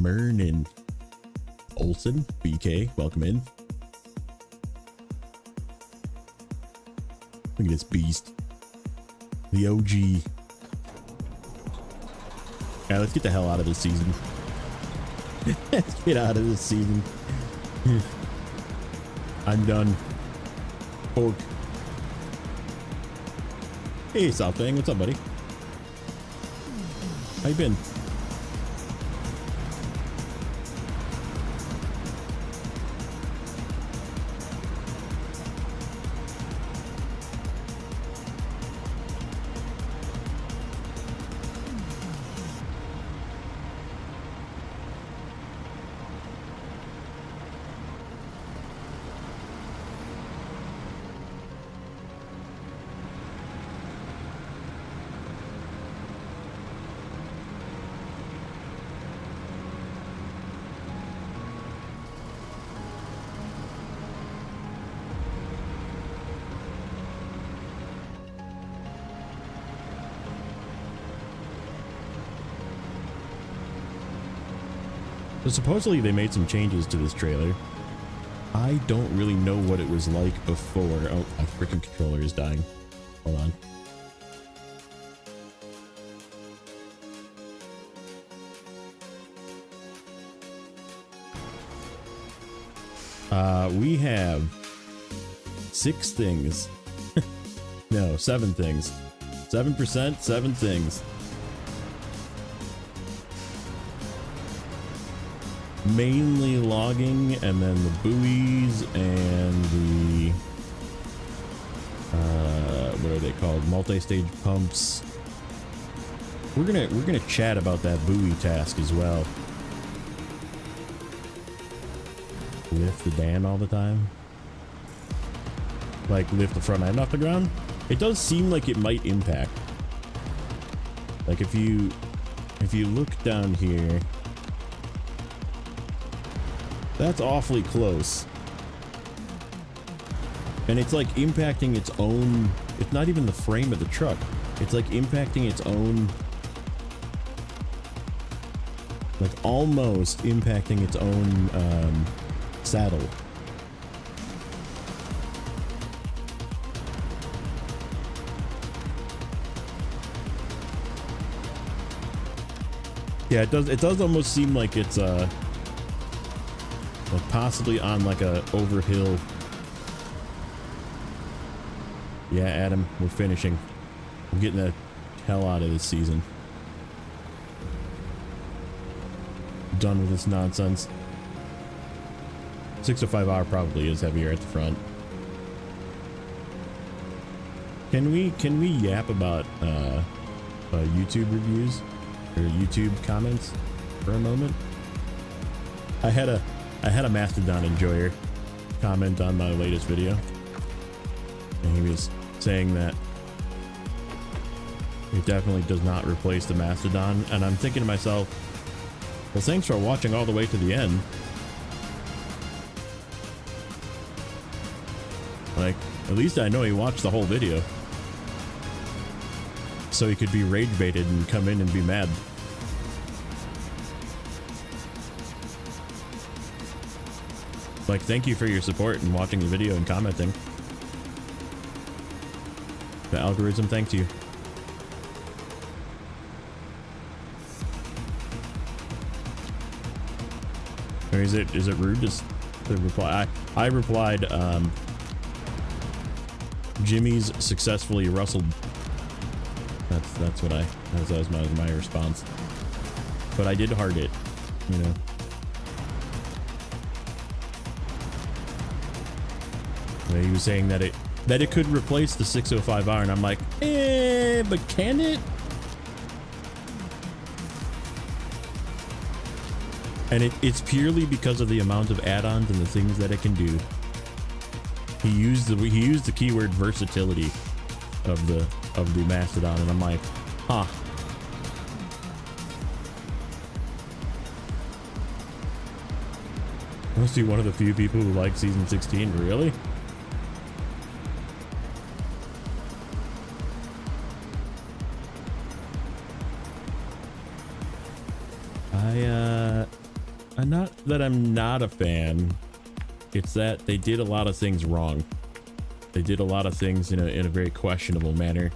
Mernin. Olson, BK, welcome in. Look at this beast. The OG. Alright, let's get the hell out of this season. Let's get out of this season. I'm done. Pork. Hey, Southang, what's up, buddy? How you been? So supposedly they made some changes to this trailer. I don't really know what it was like before. Oh, my freaking controller is dying. Hold on. We have 6 things. No, 7 things. 7%, 7 things. Mainly logging, and then the buoys and the what are they called? Multi-stage pumps. We're gonna chat about that buoy task as well. Lift the Dan all the time. Like lift the front end off the ground. It does seem like it might impact. Like if you look down here. That's awfully close. And it's like impacting its own... It's not even the frame of the truck. It's like impacting its own... Like almost impacting its own saddle. Yeah, it does almost seem like it's like possibly on like a overhill. Yeah, Adam, we're finishing. We're getting the hell out of this season. Done with this nonsense. 605R probably is heavier at the front. Can we yap about YouTube reviews or YouTube comments for a moment? I had a Mastodon enjoyer comment on my latest video, and he was saying that it definitely does not replace the Mastodon, and I'm thinking to myself, well, thanks for watching all the way to the end. Like, at least I know he watched the whole video, so he could be rage baited and come in and be mad. Like, thank you for your support and watching the video and commenting. The algorithm thanks you. Or is it rude to reply? I replied, Jimmy's successfully rustled. That's what that was my response. But I did heart it, you know. He was saying that it could replace the 605R, and I'm like, but can it? And it's purely because of the amount of add-ons and the things that it can do. He used the keyword versatility of the Mastodon, and I'm like, huh. I must be one of the few people who like season 16, really? Not that I'm not a fan. It's that they did a lot of things wrong. They did a lot of things in a very questionable manner.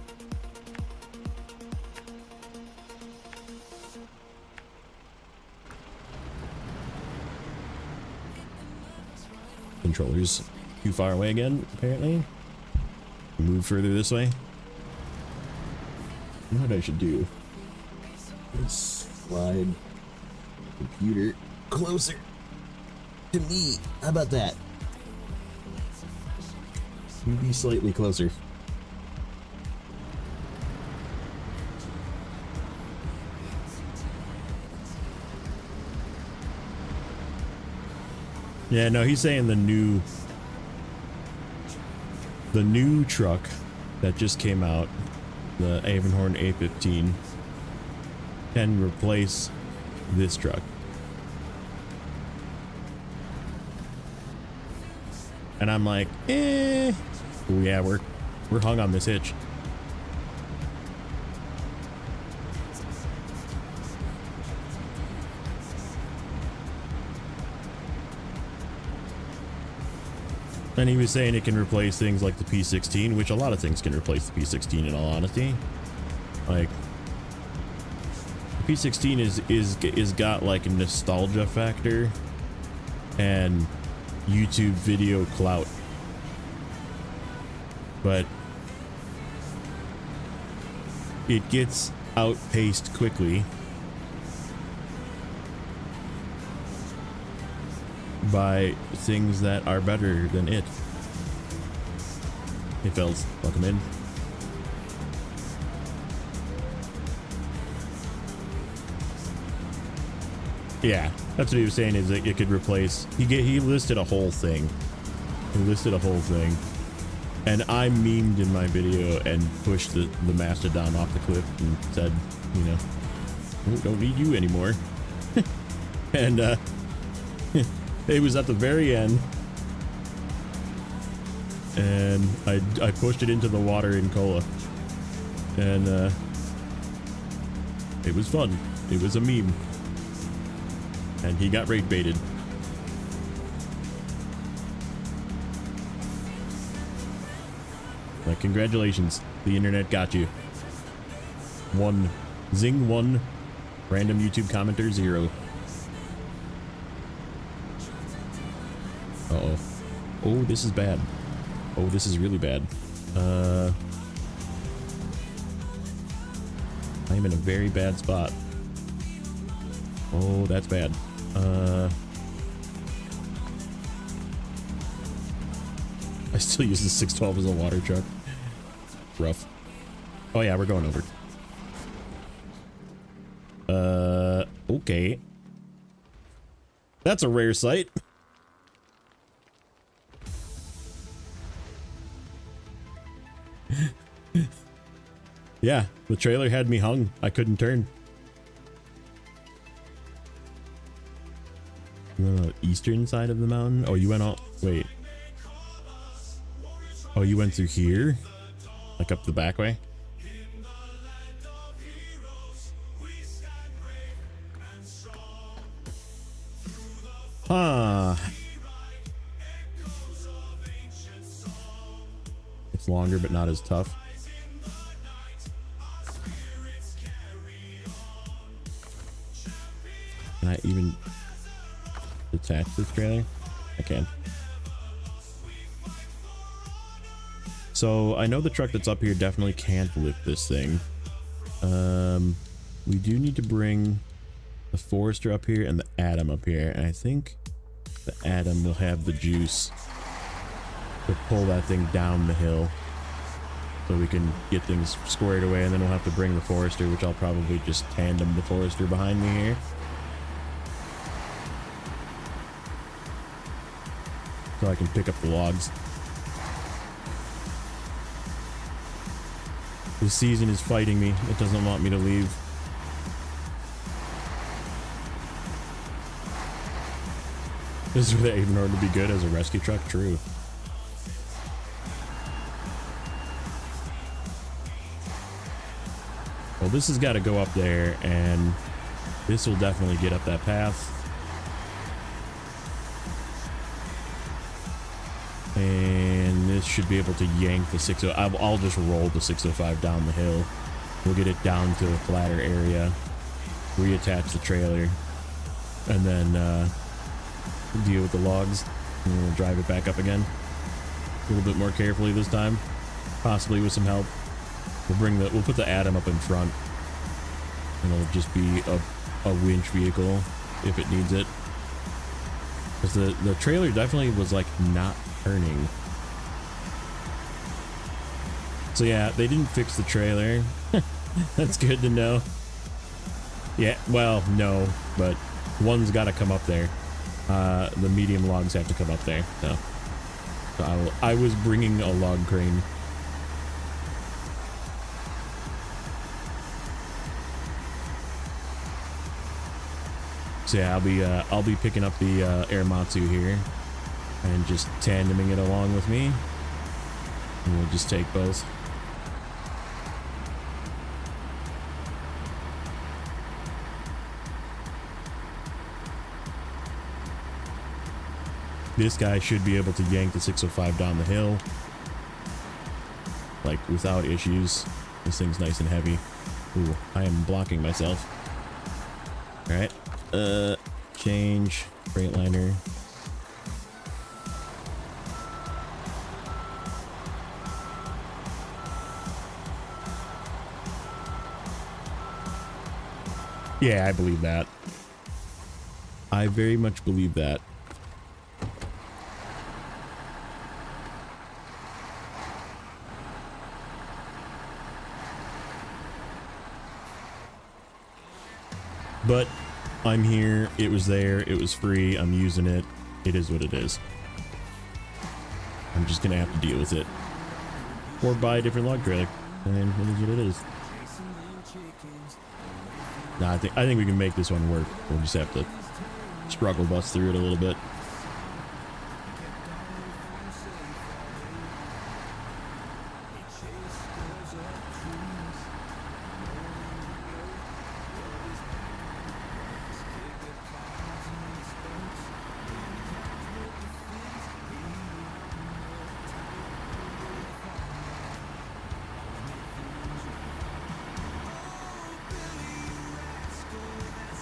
Controller's too far away again, apparently. Move further this way. What I should do is slide computer closer to me. How about that? Maybe slightly closer. Yeah, no, he's saying the new truck that just came out, the Avonhorn A15, can replace this truck. And I'm like, eh. Oh yeah, we're hung on this hitch. And he was saying it can replace things like the P16, which a lot of things can replace the P16 in all honesty. Like, the P16 is got like a nostalgia factor and YouTube video clout. But it gets outpaced quickly by things that are better than it. Hey fellas, welcome in. Yeah, that's what he was saying, is that it could replace, he listed a whole thing. He listed a whole thing. And I memed in my video and pushed the Mastodon off the cliff and said, you know, oh, don't need you anymore. And it was at the very end, and I pushed it into the water in Kola, and it was fun. It was a meme, and he got rate baited. Like, congratulations, the internet got you. Zing 1, random YouTube commenter 0. Uh-oh. Oh, this is bad. Oh, this is really bad. I am in a very bad spot. Oh, that's bad. I still use the 612 as a water truck. Rough. Oh yeah, we're going over. Okay. That's a rare sight. Yeah, the trailer had me hung. I couldn't turn. You went on the eastern side of the mountain? Oh, you went all... Wait. Oh, you went through here? Like up the back way? Huh. It's longer, but not as tough. Can I even detach this trailer? I can. So I know the truck that's up here definitely can't lift this thing. We do need to bring the Forester up here and the Atom up here, and I think the Atom will have the juice to pull that thing down the hill so we can get things squared away, and then we'll have to bring the Forester, which I'll probably just tandem the Forester behind me here. So I can pick up the logs. The season is fighting me. It doesn't want me to leave. This is where the Avonhorn would be good as a rescue truck. True. Well, this has got to go up there, and this will definitely get up that path. should be able to yank the 60. I'll just roll the 605 down the hill. We'll get it down to a flatter area, reattach the trailer, and then deal with the logs, and then we'll drive it back up again. A little bit more carefully this time, possibly with some help. We'll put the Atom up in front, and it'll just be a winch vehicle if it needs it. Because the trailer definitely was like not turning. So yeah, they didn't fix the trailer. That's good to know. Yeah, well, no, but one's got to come up there. The medium logs have to come up there. So I was bringing a log crane. So yeah, I'll be picking up the Airmatsu here and just tandeming it along with me, and we'll just take both. This guy should be able to yank the 605 down the hill, like, without issues. This thing's nice and heavy. Ooh, I am blocking myself. Alright. Change. Freightliner. Yeah, I believe that. I very much believe that. But I'm here, it was there, it was free, I'm using it, it is what it is. I'm just gonna have to deal with it. Or buy a different log trailer, and it is what it is. Nah, I think we can make this one work. We'll just have to struggle bust through it a little bit.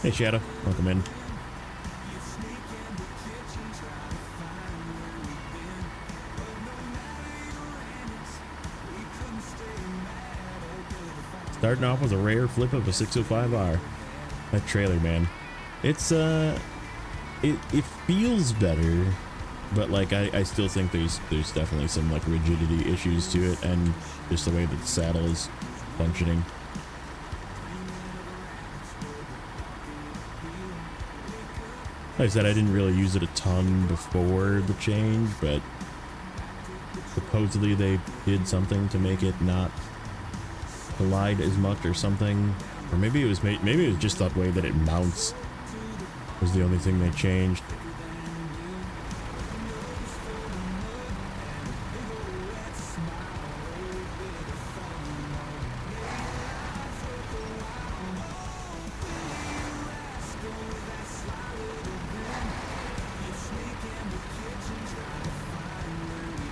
Hey Shadow, welcome in. Starting off with a rare flip of a 605R. That trailer, man. It's it feels better, but like I still think there's definitely some like rigidity issues to it, and just the way that the saddle is functioning. Like I said, I didn't really use it a ton before the change, but supposedly they did something to make it not collide as much or something. Or maybe it was just that way that it mounts was the only thing they changed.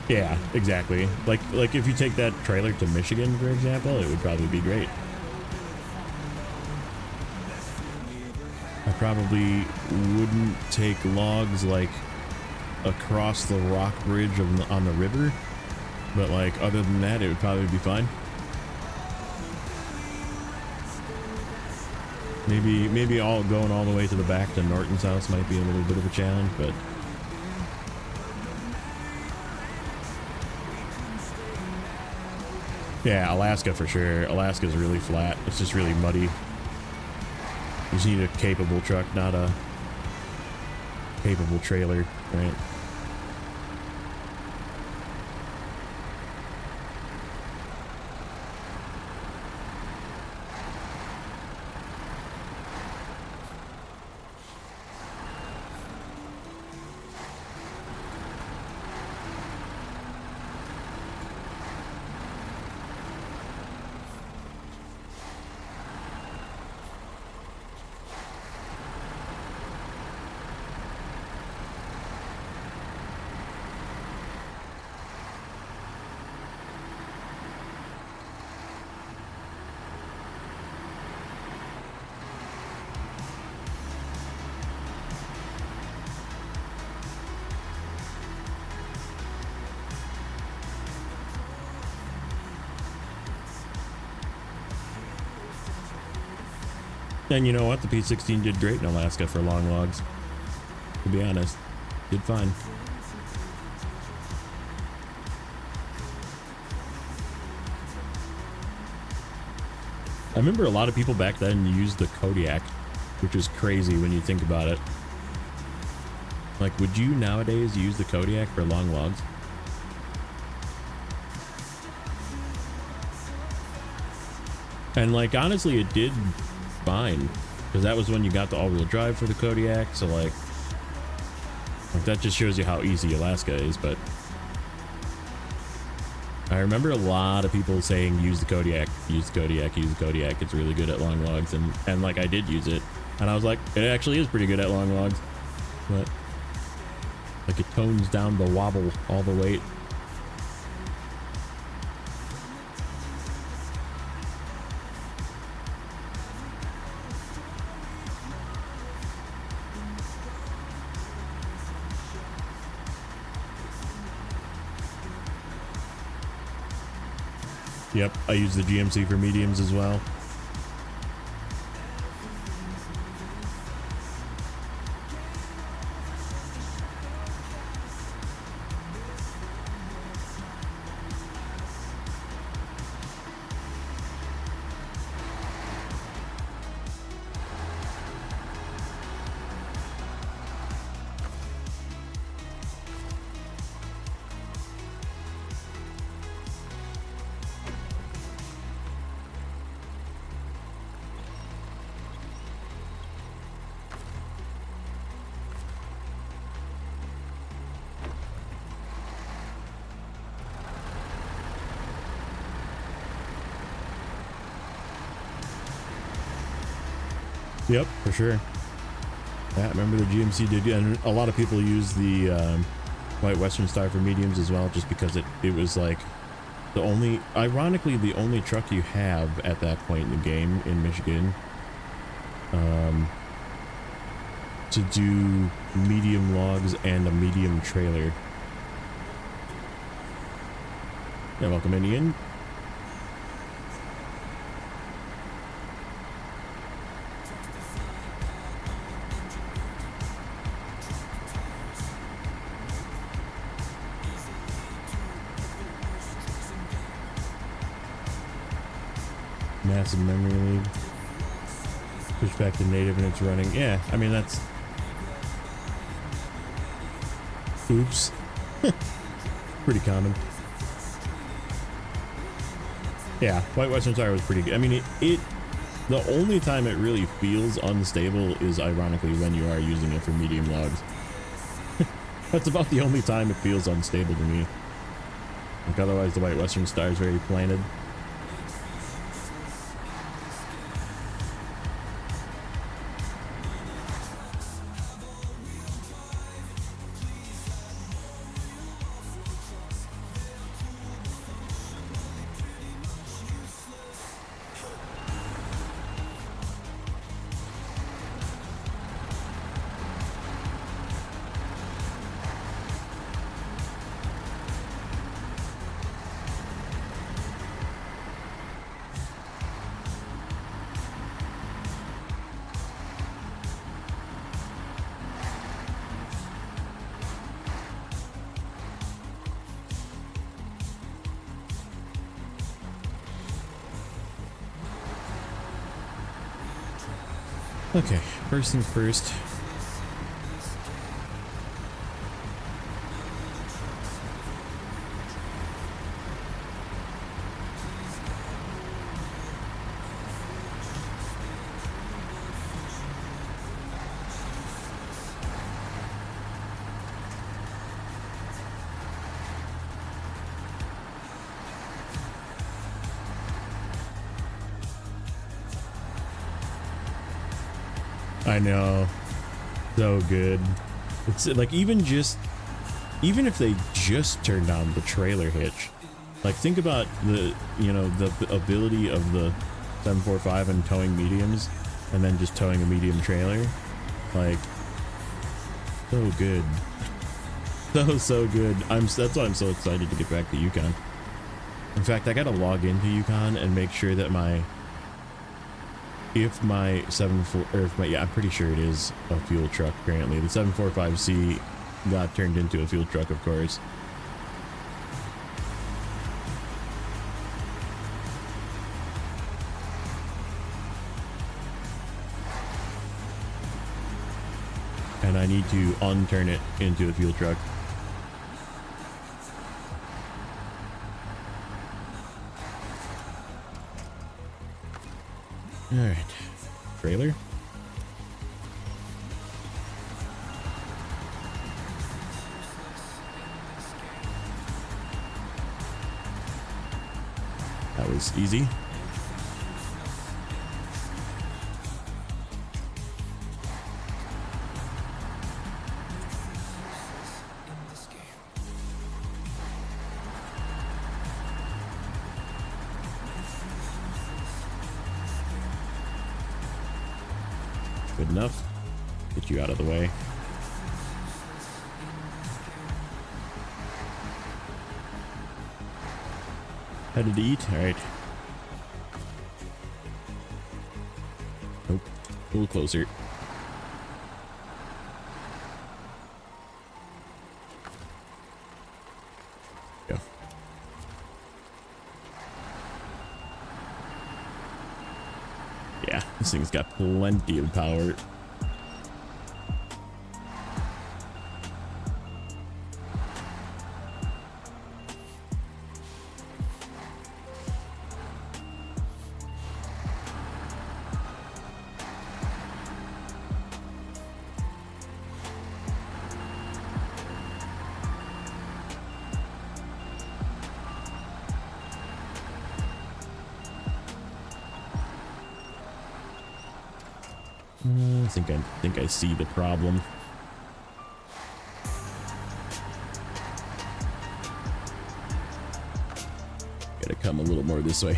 Yeah, exactly. Like if you take that trailer to Michigan, for example, it would probably be great. I probably wouldn't take logs like across the rock bridge on the river, but like other than that, it would probably be fine. Maybe going all the way to the back to Norton's house might be a little bit of a challenge, but yeah, Alaska for sure. Alaska's really flat. It's just really muddy. You just need a capable truck, not a capable trailer, right? And you know what? The P16 did great in Alaska for long logs. To be honest, did fine. I remember a lot of people back then used the Kodiak, which is crazy when you think about it. Like, would you nowadays use the Kodiak for long logs? And like, honestly, it did fine, because that was when you got the all-wheel drive for the Kodiak. So like that just shows you how easy Alaska is. But I remember a lot of people saying use the Kodiak, use the Kodiak, use the Kodiak. It's really good at long logs, and like I did use it, and I was like, it actually is pretty good at long logs. But like, it tones down the wobble, all the weight. Yep, I use the GMC for mediums as well. Yep, for sure. Yeah, I remember the GMC did, and a lot of people use the White Western Star for mediums as well, just because it was like the only, ironically, the only truck you have at that point in the game in Michigan to do medium logs and a medium trailer. Yeah, welcome Indian. Massive memory lead. Push back to native and it's running. Yeah, I mean, that's... Oops. Pretty common. Yeah, White Western Star was pretty good. I mean, the only time it really feels unstable is ironically when you are using it for medium logs. That's about the only time it feels unstable to me. Like, otherwise the White Western Star is very planted. Okay, first things first. I know, so good. It's like, even if they just turned on the trailer hitch, like, think about the, you know, the ability of the 745 and towing mediums, and then just towing a medium trailer. Like, so good. So good. That's why I'm so excited to get back to Yukon. In fact, I gotta log into Yukon and make sure that my if my 74, or if my, yeah, I'm pretty sure it is a fuel truck currently. The 745C got turned into a fuel truck, of course. And I need to unturn it into a fuel truck. All right, trailer. That was easy. Good enough. Get you out of the way. Headed to eat. All right. Nope. A little closer. Go. Yeah, this thing's got plenty of power. I think I see the problem. Gotta come a little more this way.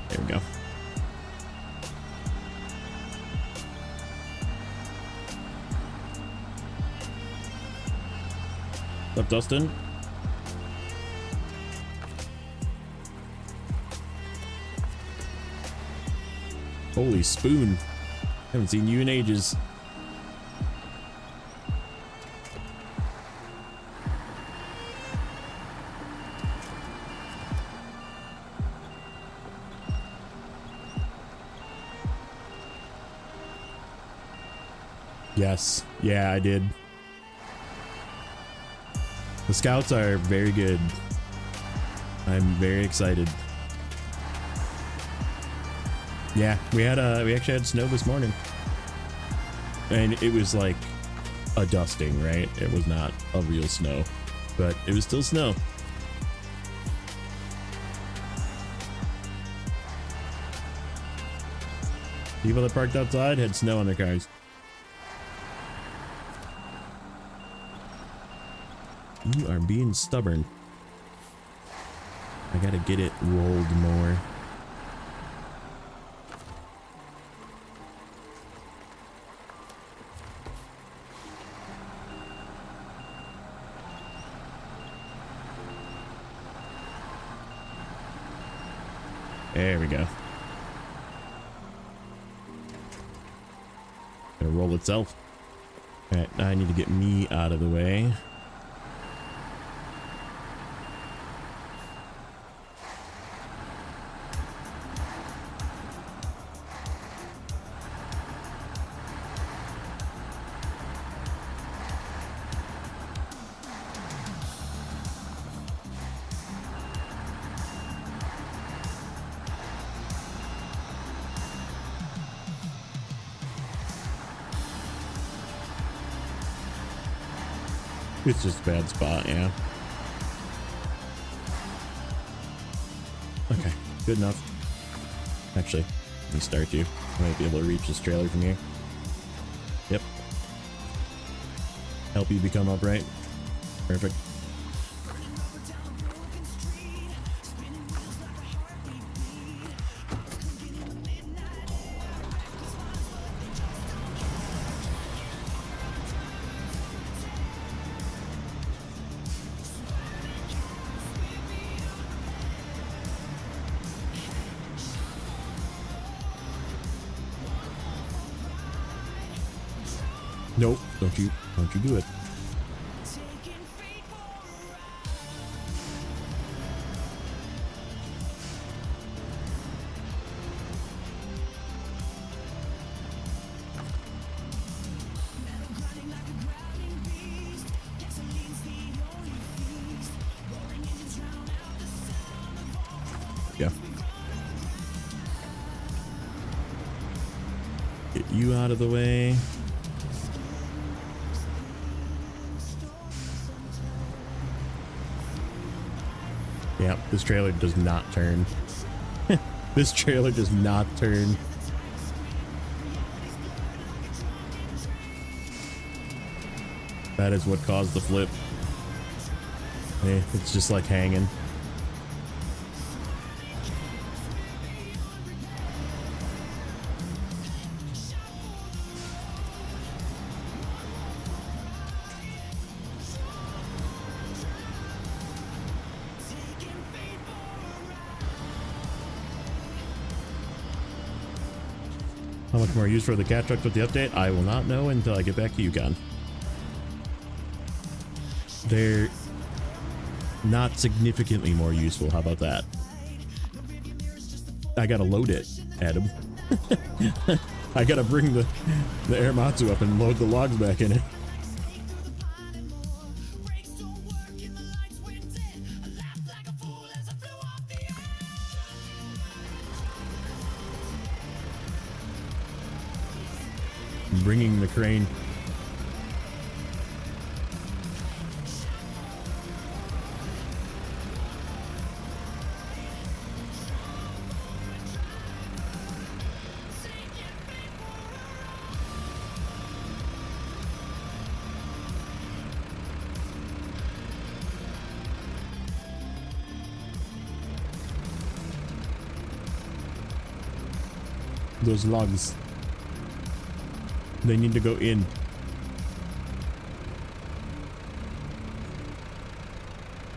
There we go. What's up, Dustin? Holy spoon. Haven't seen you in ages. Yes. Yeah, I did. The scouts are very good. I'm very excited. Yeah, we actually had snow this morning. And it was like a dusting, right? It was not a real snow, but it was still snow. People that parked outside had snow on their cars. You are being stubborn. I gotta get it rolled more. There we go. Gonna roll itself. All right, now I need to get me out of the way. It's just a bad spot, yeah. Okay, good enough. Actually, let me start you. Might be able to reach this trailer from here. Yep. Help you become upright. Perfect. Nope, don't you do it. Yeah. Get you out of the way. Yep, this trailer does not turn. This trailer does not turn. That is what caused the flip. It's just like hanging. How much more use for the cat trucks with the update? I will not know until I get back to Yukon. They're not significantly more useful. How about that? I gotta load it, Adam. I gotta bring the Airmatsu up and load the logs back in it. Bringing the crane. Those logs. They need to go in.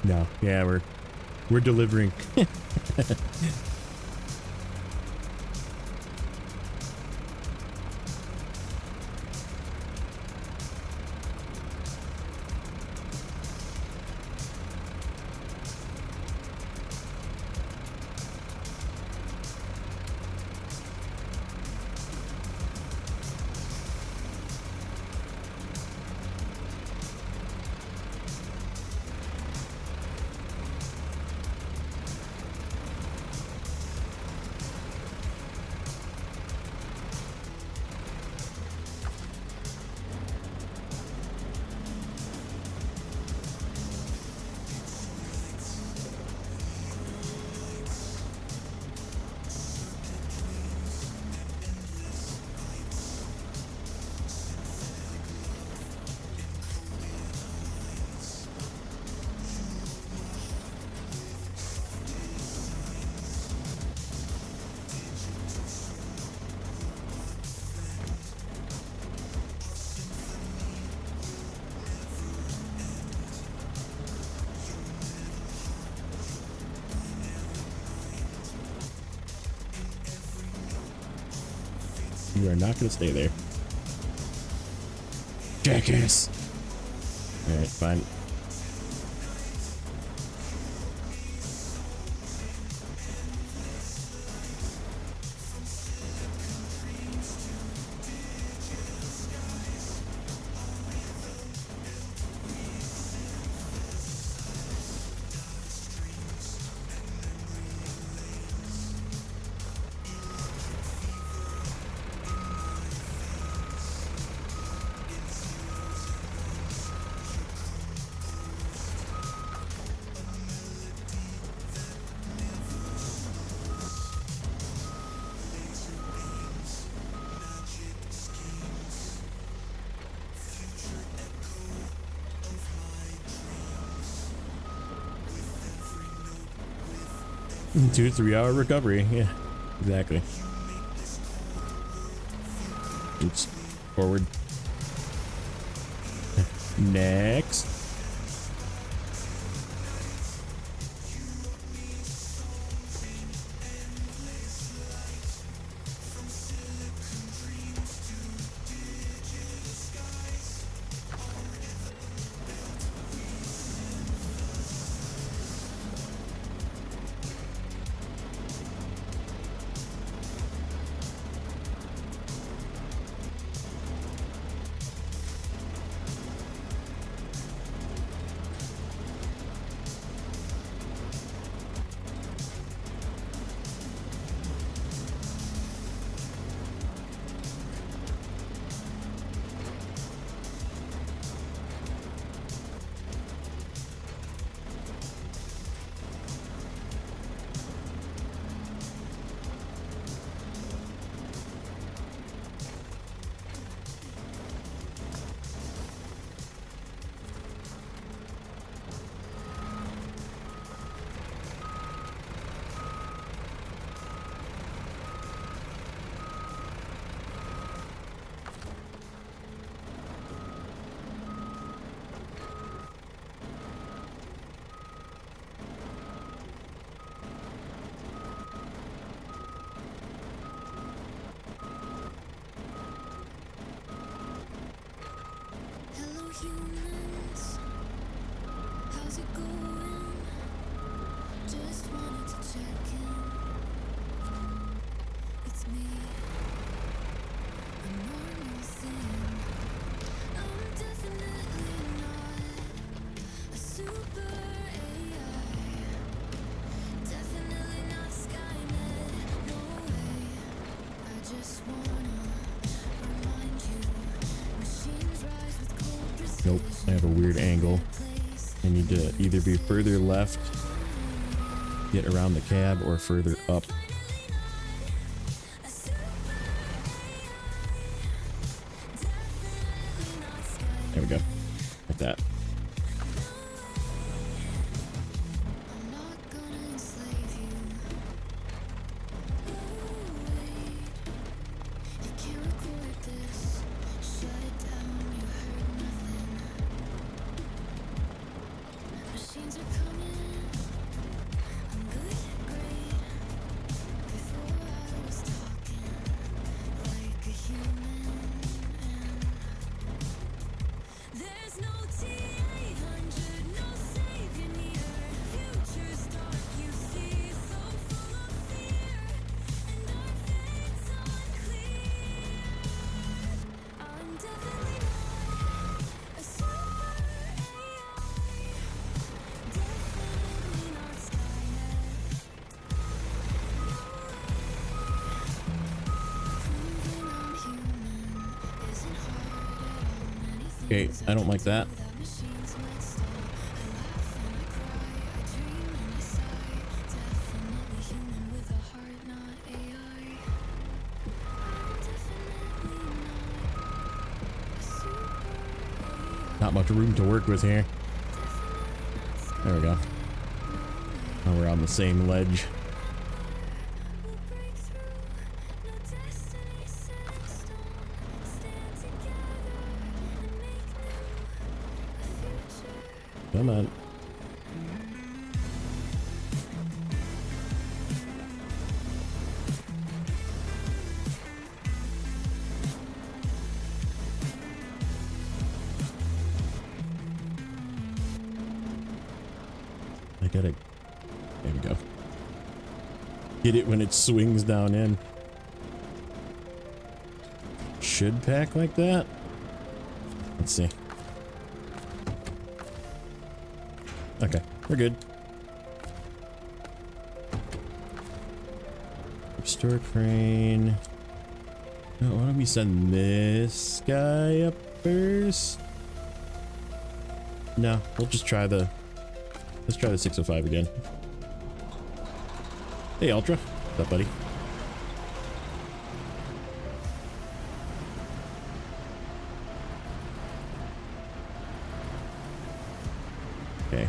No, yeah, we're delivering. You are not going to stay there. Jackass! Alright, fine. 2 to 3 hour recovery. Yeah, exactly. Oops. Forward. Next. Humans, how's it going? Just wanted to check in. It's me, a normal thing. I'm definitely not a super AI. Definitely not Skynet, no way. I just wanna remind you, machines rise with cold precision. Nope, I have a weird angle. I need to either be further left, get around the cab, or further up. There we go. Like that. I'm not gonna enslave you. Oh, wait. You can't record this. Shut it down, you heard nothing. Machines are coming. I'm good, great. Before I was talking like a human. There's no T-800, no savior near. Future's dark, you see, so full of fear. And our fate's unclear. I'm definitely not a super AI. Definitely not Skynet. Proving I'm human isn't hard at all. Many Okay, things I don't like that. that machines might stall. I laugh and I cry, I dream and I sigh. Definitely human with a heart, not AI. I'm definitely not a super AI. Not much room to work with here. There we go. Now we're on the same ledge. We'll break through, no destiny set in stone. Stand together and make new a future. Come on. I gotta. There we go. Get it when it swings down in. Should pack like that. Let's see. Okay, we're good. Restore crane. No, why don't we send this guy up first? No, we'll just try the. Let's try the 605 again. Hey, Ultra. What's up, buddy? Okay.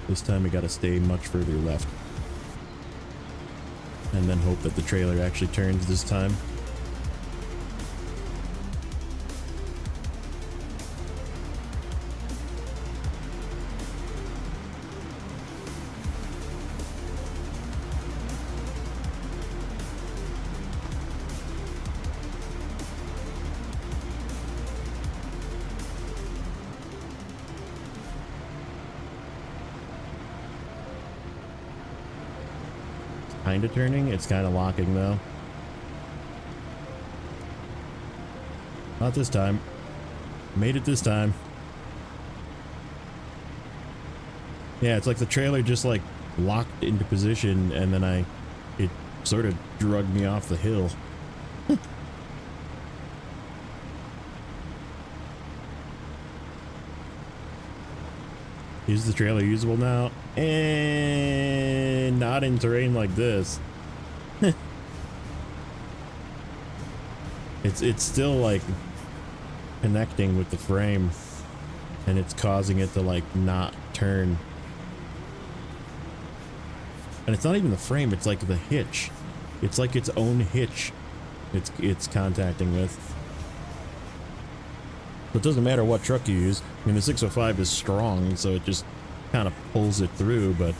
This time we gotta stay much further left. and then hope that the trailer actually turns this time. Kind of turning. It's kind of locking though. Not this time. Made it this time. Yeah, it's like the trailer just like locked into position, and then it sort of drugged me off the hill. Is the trailer usable now? And not in terrain like this. It's still like connecting with the frame, and it's causing it to like not turn. And it's not even the frame, it's like the hitch. It's like its own hitch it's contacting with. It doesn't matter what truck you use. I mean, the 605 is strong, so it just kind of pulls it through, but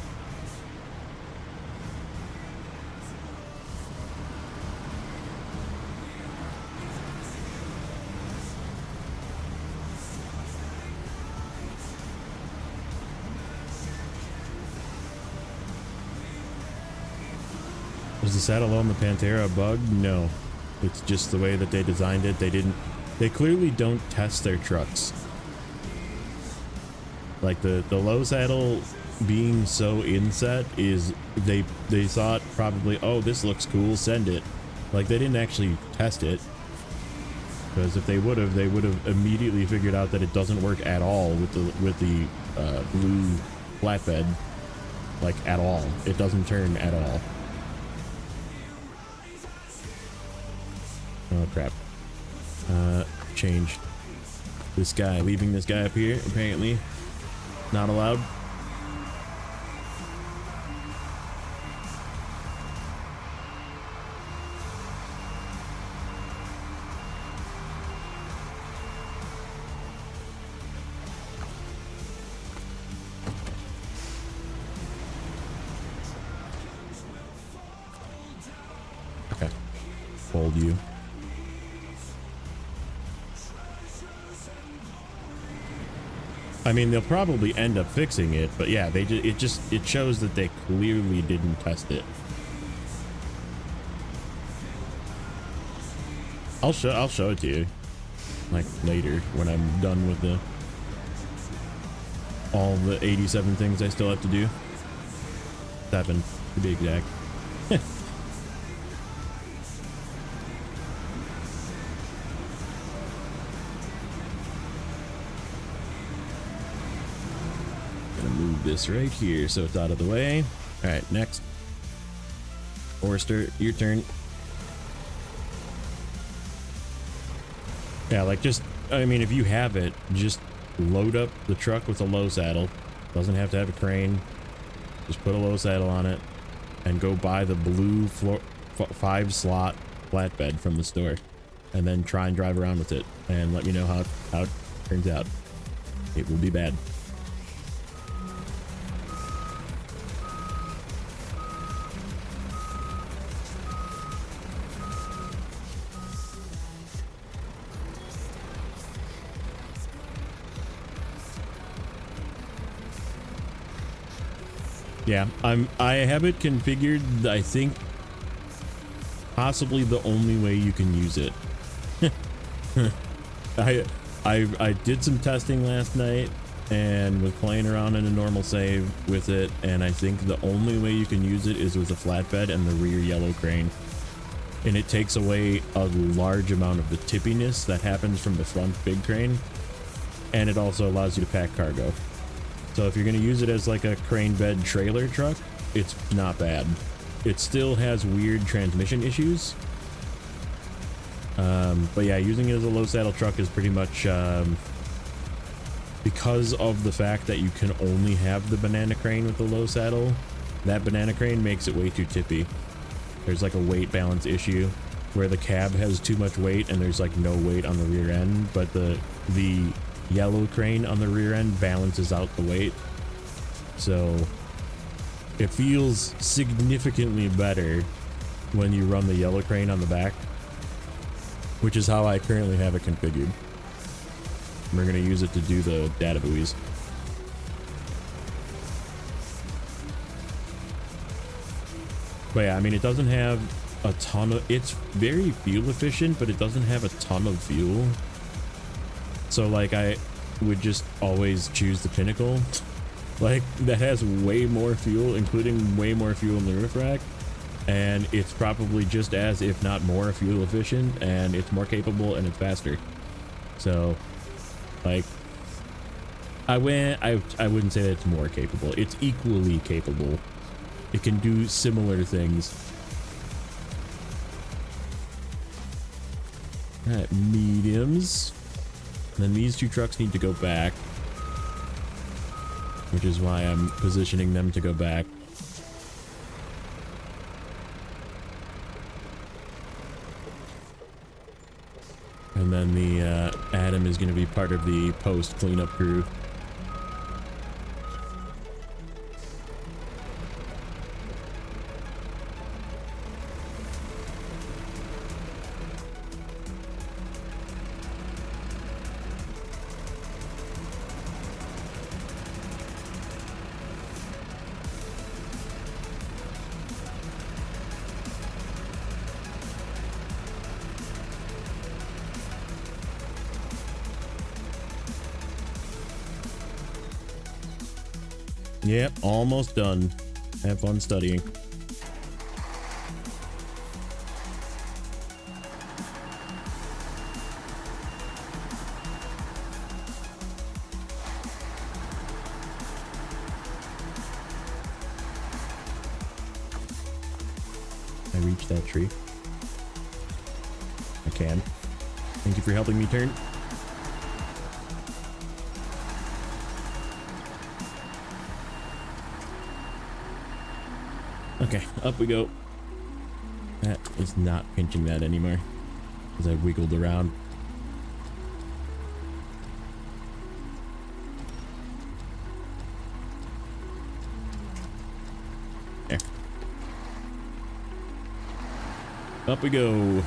was the saddle on the Pantera a bug? No. It's just the way that they designed it. They clearly don't test their trucks. Like the low saddle being so inset is they thought probably, oh, this looks cool, send it. Like they didn't actually test it, because if they would have immediately figured out that it doesn't work at all with the blue flatbed. Like at all. It doesn't turn at all. Oh crap. Change this guy, leaving this guy up here, apparently not allowed. Okay, fold you. I mean, they'll probably end up fixing it, but yeah, it shows that they clearly didn't test it. I'll show it to you, like later when I'm done with all the 87 things I still have to do. 7 to be exact. This right here so it's out of the way. All right, next. Forrester, your turn. Yeah, like just, I mean, if you have it, just load up the truck with a low saddle. Doesn't have to have a crane. Just put a low saddle on it and go buy the blue 5-slot flatbed from the store, and then try and drive around with it and let me know how it turns out. It will be bad. Yeah, I have it configured, I think, possibly the only way you can use it. I did some testing last night and was playing around in a normal save with it, and I think the only way you can use it is with a flatbed and the rear yellow crane. And it takes away a large amount of the tippiness that happens from the front big crane, and it also allows you to pack cargo. So if you're going to use it as like a crane bed trailer truck, it's not bad. It still has weird transmission issues. But yeah, using it as a low saddle truck is pretty much because of the fact that you can only have the banana crane with the low saddle. That banana crane makes it way too tippy. there's like a weight balance issue where the cab has too much weight and there's like no weight on the rear end, but the yellow crane on the rear end balances out the weight. So it feels significantly better when you run the yellow crane on the back, which is how I currently have it configured. We're going to use it to do the data buoys. But yeah, I mean, it doesn't have a ton of, it's very fuel efficient, but it doesn't have a ton of fuel. So like I would just always choose the Pinnacle. Like that has way more fuel, including way more fuel in the roof rack. And it's probably just as, if not more, fuel efficient, and it's more capable and it's faster. So like I wouldn't say that it's more capable. It's equally capable. It can do similar things. All right, mediums. And then these two trucks need to go back, which is why I'm positioning them to go back. And then the Adam is going to be part of the post cleanup crew. Yep, almost done. Have fun studying. I reached that tree. I can. Thank you for helping me turn. Okay, up we go. That is not pinching that anymore because I wiggled around. There. Up we go.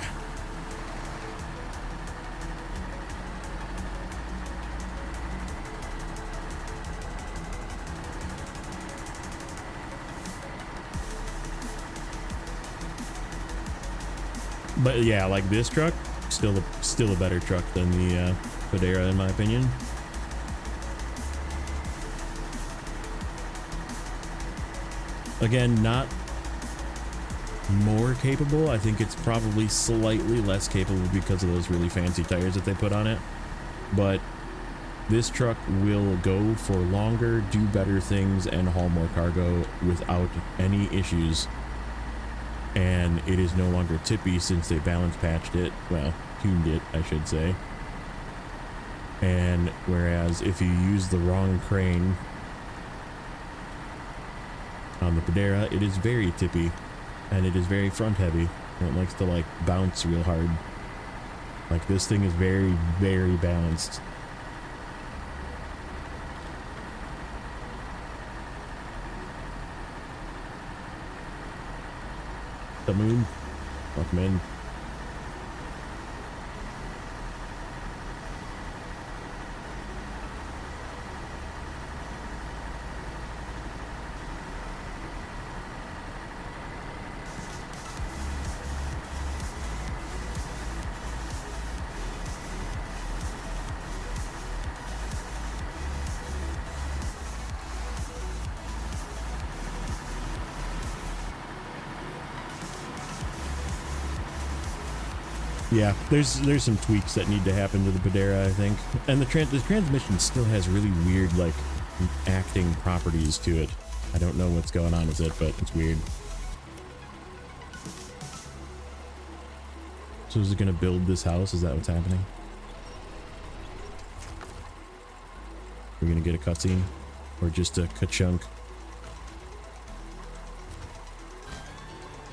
But yeah, like this truck, still a better truck than the Fodera in my opinion. Again, not more capable. I think it's probably slightly less capable because of those really fancy tires that they put on it. But this truck will go for longer, do better things, and haul more cargo without any issues. And it is no longer tippy since they balance patched it, well, tuned it, I should say. And whereas if you use the wrong crane on the Fodera, it is very tippy and it is very front heavy and it likes to like bounce real hard. Like this thing is very, very balanced. The moon. Welcome in. Yeah, there's some tweaks that need to happen to the Fodera, I think. And the transmission still has really weird, like, acting properties to it. I don't know what's going on with it, but it's weird. So is it going to build this house? Is that what's happening? We're going to get a cutscene? Or just a ka-chunk?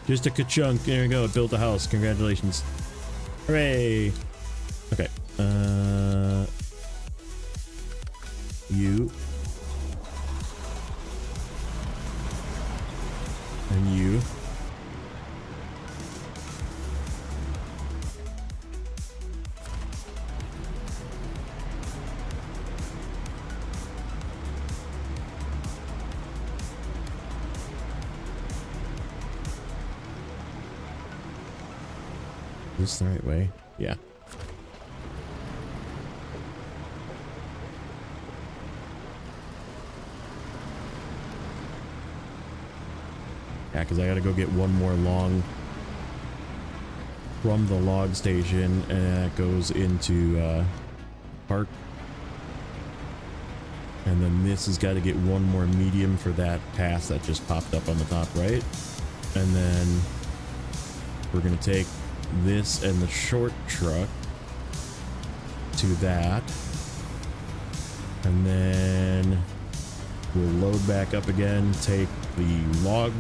Just a ka-chunk. There we go. It built a house. Congratulations. Hooray. Okay. You. And you. Is this the right way? Yeah. Yeah, because I gotta go get one more long from the log station, and that goes into park. And then this has got to get one more medium for that pass that just popped up on the top right. And then we're gonna take this and the short truck to that, and then we'll load back up again, take the log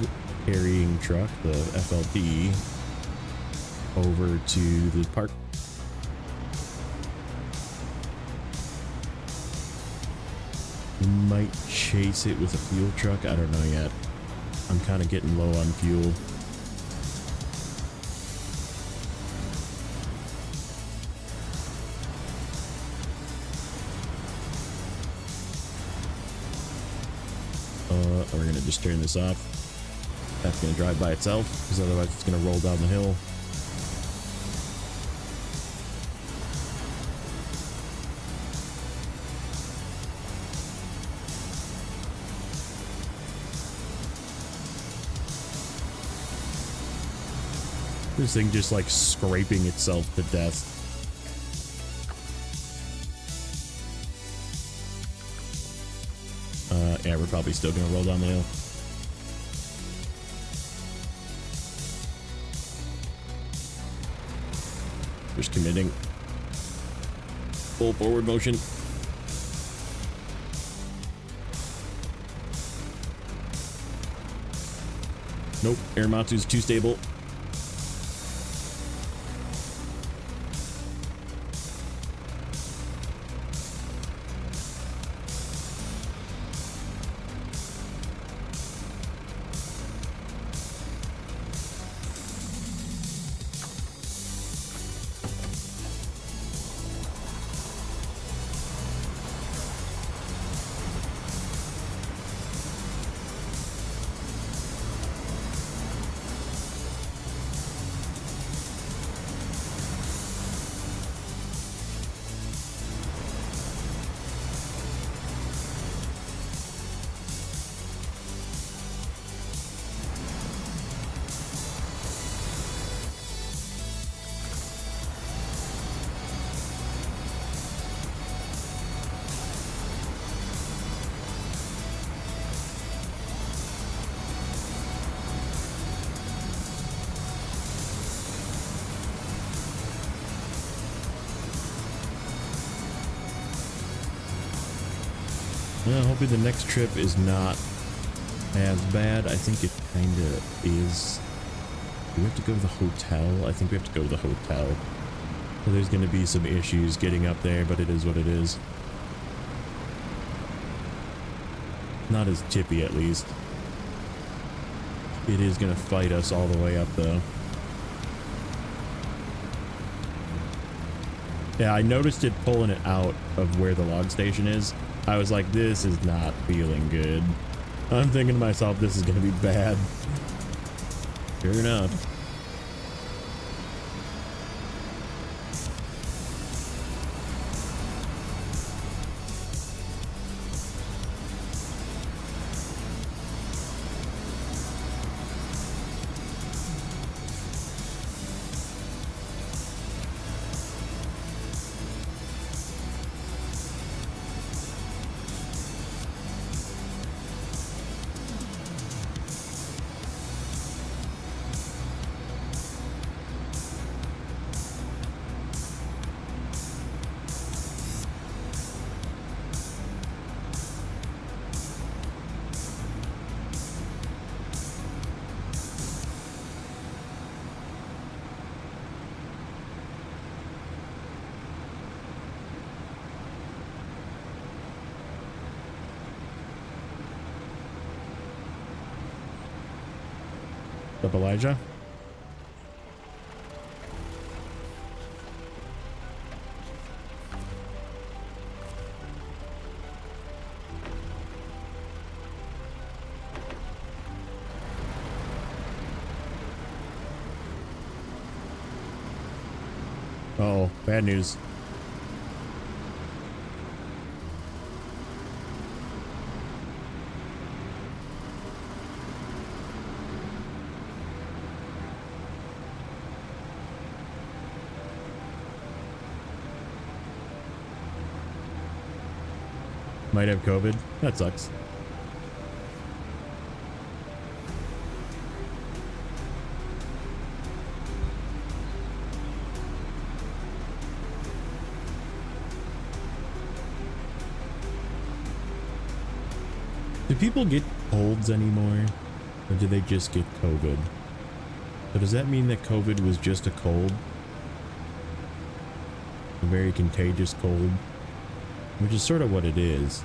carrying truck, the FLP, over to the park. We might chase it with a fuel truck. I don't know yet. I'm kind of getting low on fuel. We're gonna just turn this off. That's gonna drive by itself, because otherwise it's gonna roll down the hill. This thing just like scraping itself to death. Yeah, we're probably still gonna roll down the hill. Just committing. Full forward motion. Nope, Airmatsu's too stable. Well, hopefully the next trip is not as bad. I think it kind of is. Do we have to go to the hotel? I think we have to go to the hotel. So there's going to be some issues getting up there, but it is what it is. Not as tippy, at least. It is going to fight us all the way up, though. Yeah, I noticed it pulling it out of where the log station is. I was like, this is not feeling good. I'm thinking to myself, this is going to be bad. Sure enough. What's up, Elijah? Uh-oh, bad news. Might have COVID. That sucks. Do people get colds anymore? Or do they just get COVID? So does that mean that COVID was just a cold? A very contagious cold? Which is sort of what it is.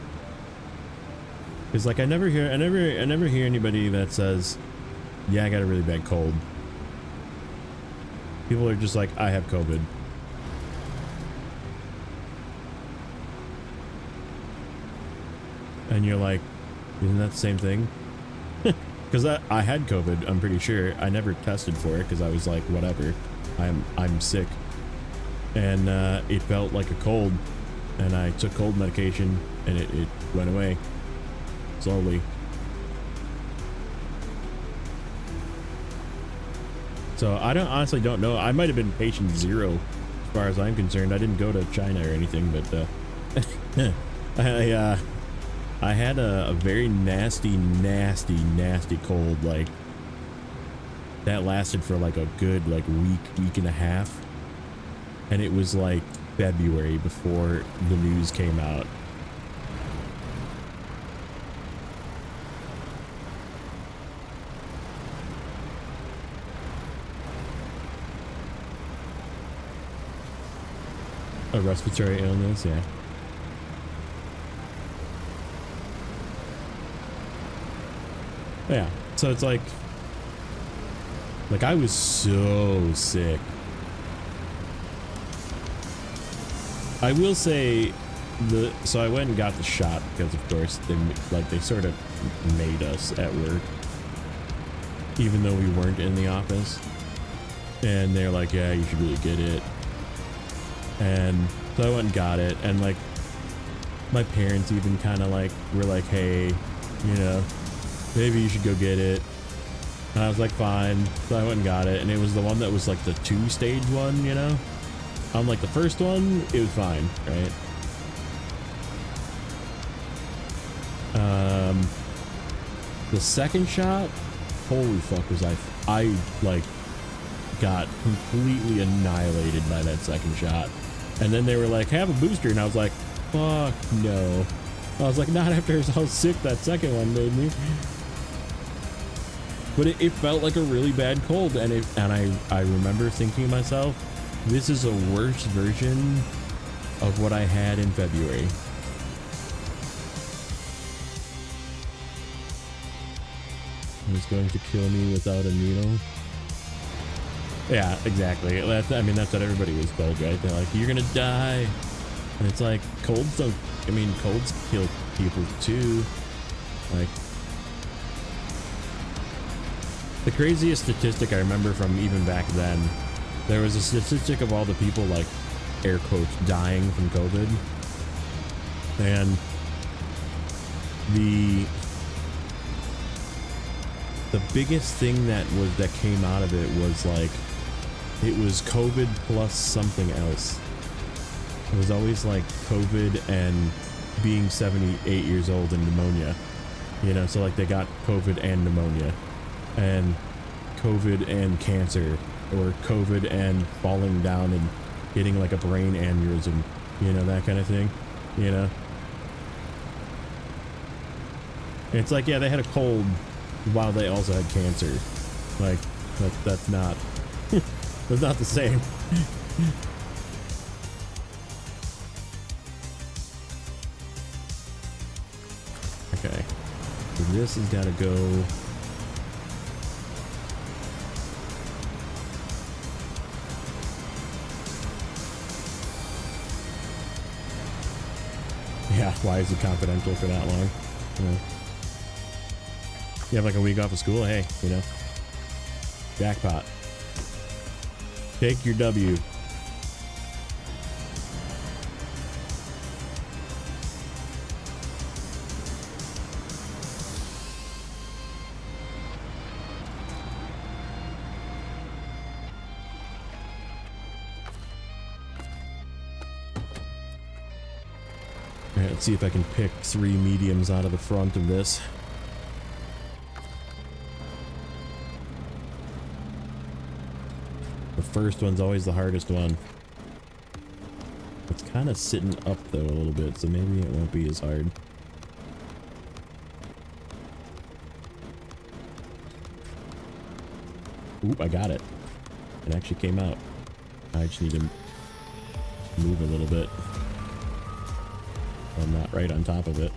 It's like I never hear anybody that says, yeah, I got a really bad cold. People are just like, I have COVID. And you're like, isn't that the same thing? Because I had COVID, I'm pretty sure. I never tested for it because I was like, whatever, I'm sick. And it felt like a cold. And I took cold medication and it went away slowly. So I honestly don't know. I might have been patient 0 as far as I'm concerned. I didn't go to China or anything, but I had a very nasty cold, like that lasted for like a good like week and a half. And it was like February before the news came out. A respiratory illness, yeah. Yeah, so it's like I was so sick. I will say so I went and got the shot because of course they sort of made us at work, even though we weren't in the office. And they're like, yeah, you should really get it. And so I went and got it, and like my parents even kind of like were like, hey, you know, maybe you should go get it. And I was like, fine. So I went and got it, and it was the one that was like the 2-stage one, you know. On like the first one, it was fine, right? The second shot, holy fuck, was I like got completely annihilated by that second shot. And then they were like, have a booster, and I was like, fuck no. I was like, not after how sick that second one made me. But it felt like a really bad cold, and I remember thinking to myself, this is a worse version of what I had in February. It's going to kill me without a needle. Yeah, exactly. I mean, that's what everybody was told, right? They're like, you're gonna die. And it's like, colds don't, I mean, colds kill people too. Like, the craziest statistic I remember from even back then, there was a statistic of all the people, like, air quotes, dying from COVID. And the biggest thing that came out of it was like, it was COVID plus something else. It was always like COVID and being 78 years old and pneumonia, you know. So like they got COVID and pneumonia, and COVID and cancer, or COVID and falling down and getting like a brain aneurysm, you know, that kind of thing, you know. And it's like, yeah, they had a cold while they also had cancer. Like, that's not that's not the same. Okay, so this has got to go Yeah, why is it confidential for that long? You know? You have like a week off of school, hey, you know, jackpot. Take your W. Alright, let's see if I can pick 3 mediums out of the front of this. The first one's always the hardest one. It's kind of sitting up though a little bit, so maybe it won't be as hard. Oop, I got it. It actually came out. I just need to move a little bit. I'm not right on top of it.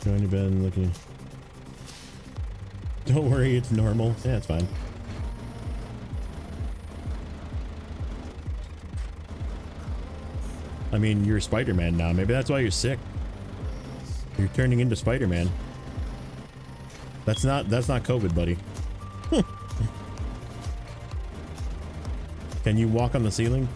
Johnny Ben looking. Don't worry, it's normal. Yeah, it's fine. I mean, you're Spider-Man now. Maybe that's why you're sick. You're turning into Spider-Man. That's not COVID, buddy. Can you walk on the ceiling?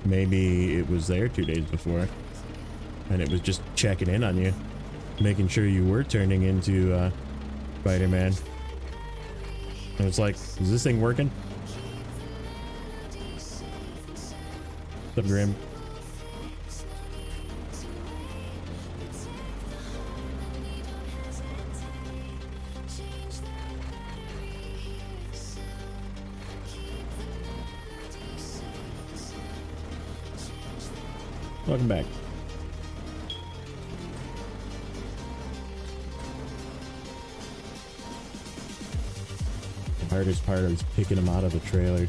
Maybe it was there 2 days before, and it was just checking in on you, making sure you were turning into Spider-Man. And it's like, is this thing working? What's up, Grim? Welcome back. The hardest part is picking them out of the trailer.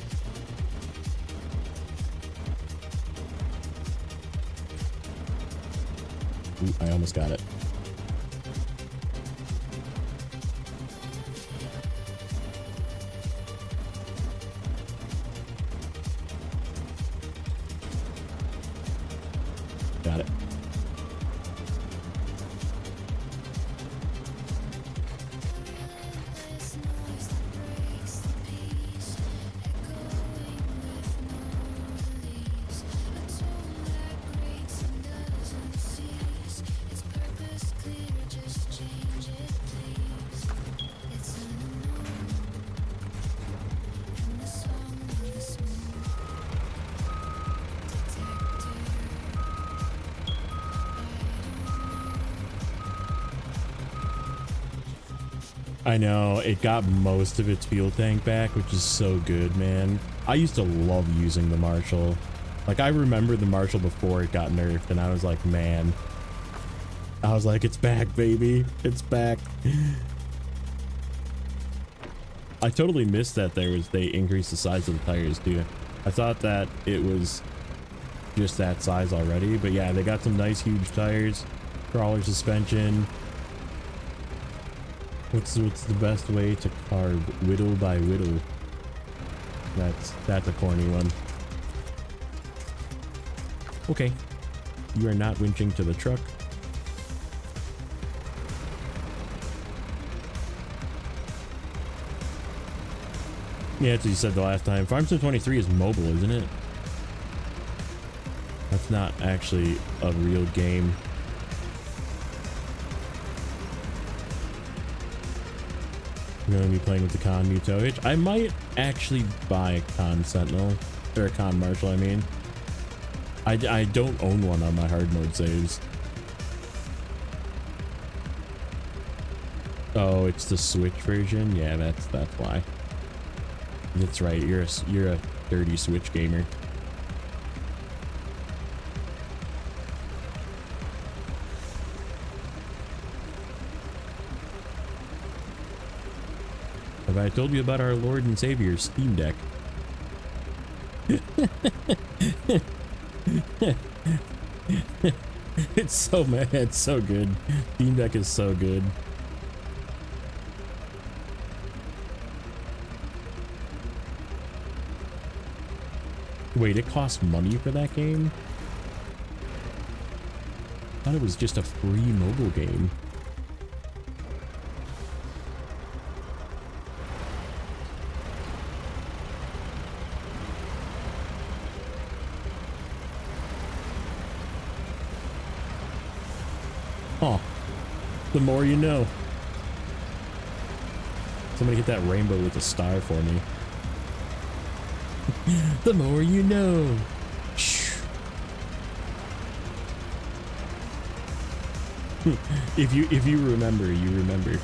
Ooh, I almost got it. Got it. I know, it got most of its fuel tank back, which is so good, man. I used to love using the Marshall. Like, I remember the Marshall before it got nerfed, and I was like, man. I was like, it's back, baby. It's back. I totally missed that they increased the size of the tires, too. I thought that it was just that size already, but yeah, they got some nice huge tires, crawler suspension. What's the best way to carve whittle by whittle? That's a corny one. Okay, you are not winching to the truck. Yeah, that's what you said the last time. Farm Sim 23 is mobile, isn't it? That's not actually a real game. I'm going to be playing with the Con Muto H. I might actually buy a Con Sentinel, or a Con Marshall, I mean. I don't own one on my hard mode saves. Oh, it's the Switch version? Yeah, that's why. That's right. You're a dirty Switch gamer. Have I told you about our Lord and Savior Steam Deck? It's so mad. It's so good. Steam Deck is so good. Wait, it costs money for that game? I thought it was just a free mobile game. Huh. The more you know. Somebody hit that rainbow with a star for me. The more you know. If you remember, you remember.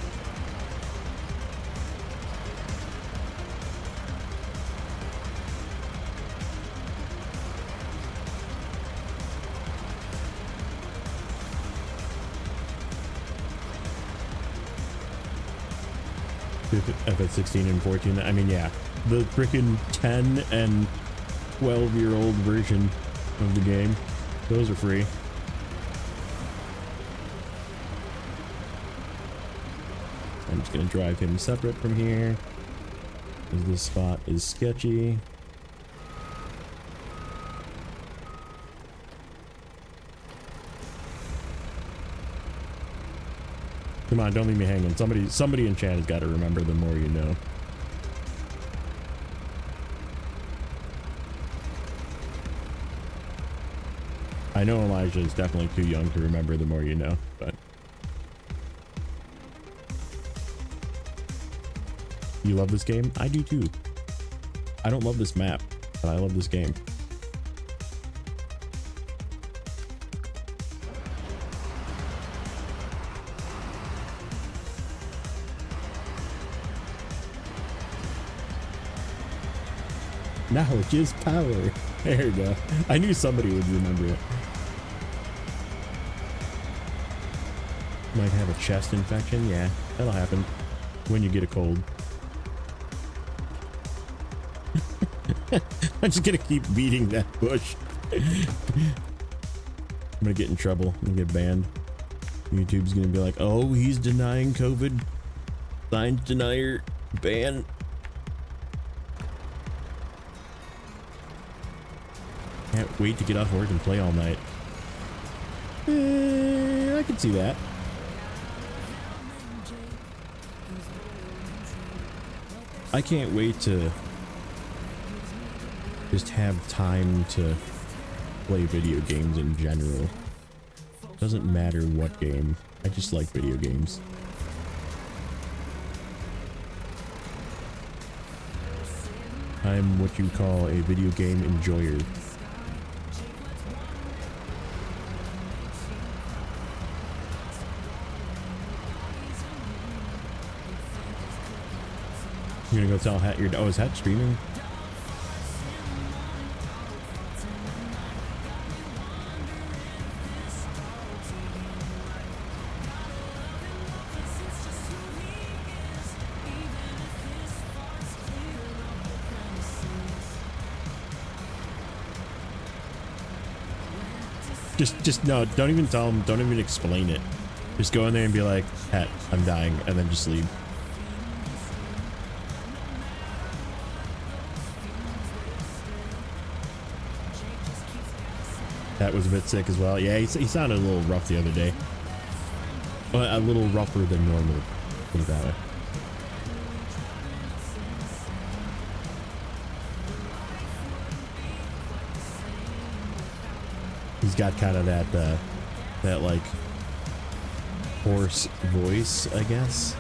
FF16 and 14. I mean, yeah, the frickin' 10 and 12-year-old version of the game, those are free. I'm just gonna drive him separate from here, because this spot is sketchy. Come on, don't leave me hanging. Somebody in chat has got to remember the more you know. I know Elijah is definitely too young to remember the more you know, but you love this game? I do too. I don't love this map, but I love this game. Knowledge is power. There you go. I knew somebody would remember it. Might have a chest infection. Yeah, that'll happen when you get a cold. I'm just gonna keep beating that bush. I'm gonna get in trouble. I'm gonna get banned. YouTube's gonna be like, oh, he's denying COVID. Science denier. Ban. Can't wait to get off work and play all night. I can see that. I can't wait to just have time to play video games in general. Doesn't matter what game. I just like video games. I'm what you call a video game enjoyer. You're gonna go tell Hat your... Oh, is Hat streaming? Just no, don't even tell him, don't even explain it. Just go in there and be like, Hat, I'm dying, and then just leave. That was a bit sick as well. Yeah, he sounded a little rough the other day. Well, a little rougher than normal. Put it that way. He's got kind of that like hoarse voice, I guess.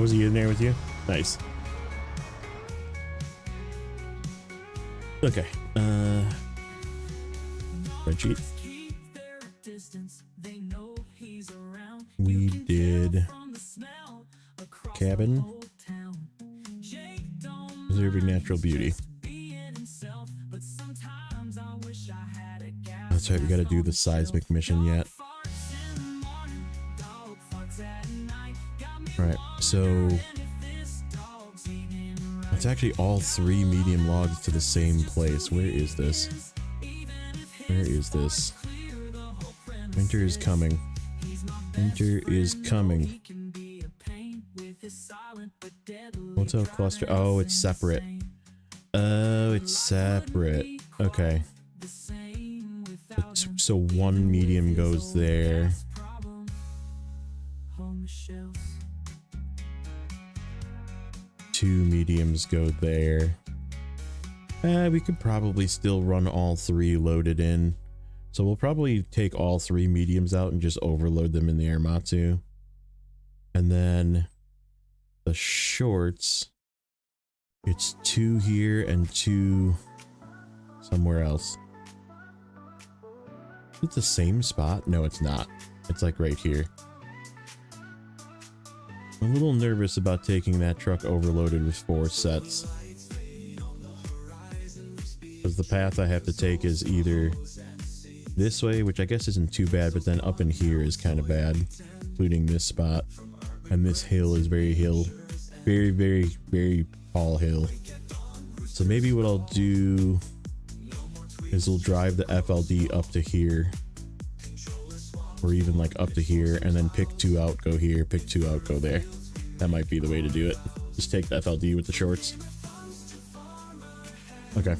Oh, was he in there with you? Nice. Okay. Spreadsheet. We did cabin. Preserving natural beauty. That's right, we gotta do the seismic mission yet. Alright, so it's actually all 3 medium logs to the same place. Where is this? Where is this? Winter is coming. Winter is coming. Hotel cluster. Oh, it's separate. Oh, it's separate. Okay. So 1 medium goes there. 2 mediums go there. We could probably still run all 3 loaded in. So we'll probably take all 3 mediums out and just overload them in the Airmatsu. And then the shorts, it's 2 here and 2 somewhere else. Is it the same spot? No, it's not. It's like right here. I'm a little nervous about taking that truck overloaded with 4 sets. Because the path I have to take is either this way, which I guess isn't too bad, but then up in here is kind of bad, including this spot. And this hill is very tall hill. So maybe what I'll do is we'll drive the FLD up to here. Or even like up to here, and then pick 2 out, go here, pick 2 out, go there. That might be the way to do it. Just take the FLD with the shorts. Okay.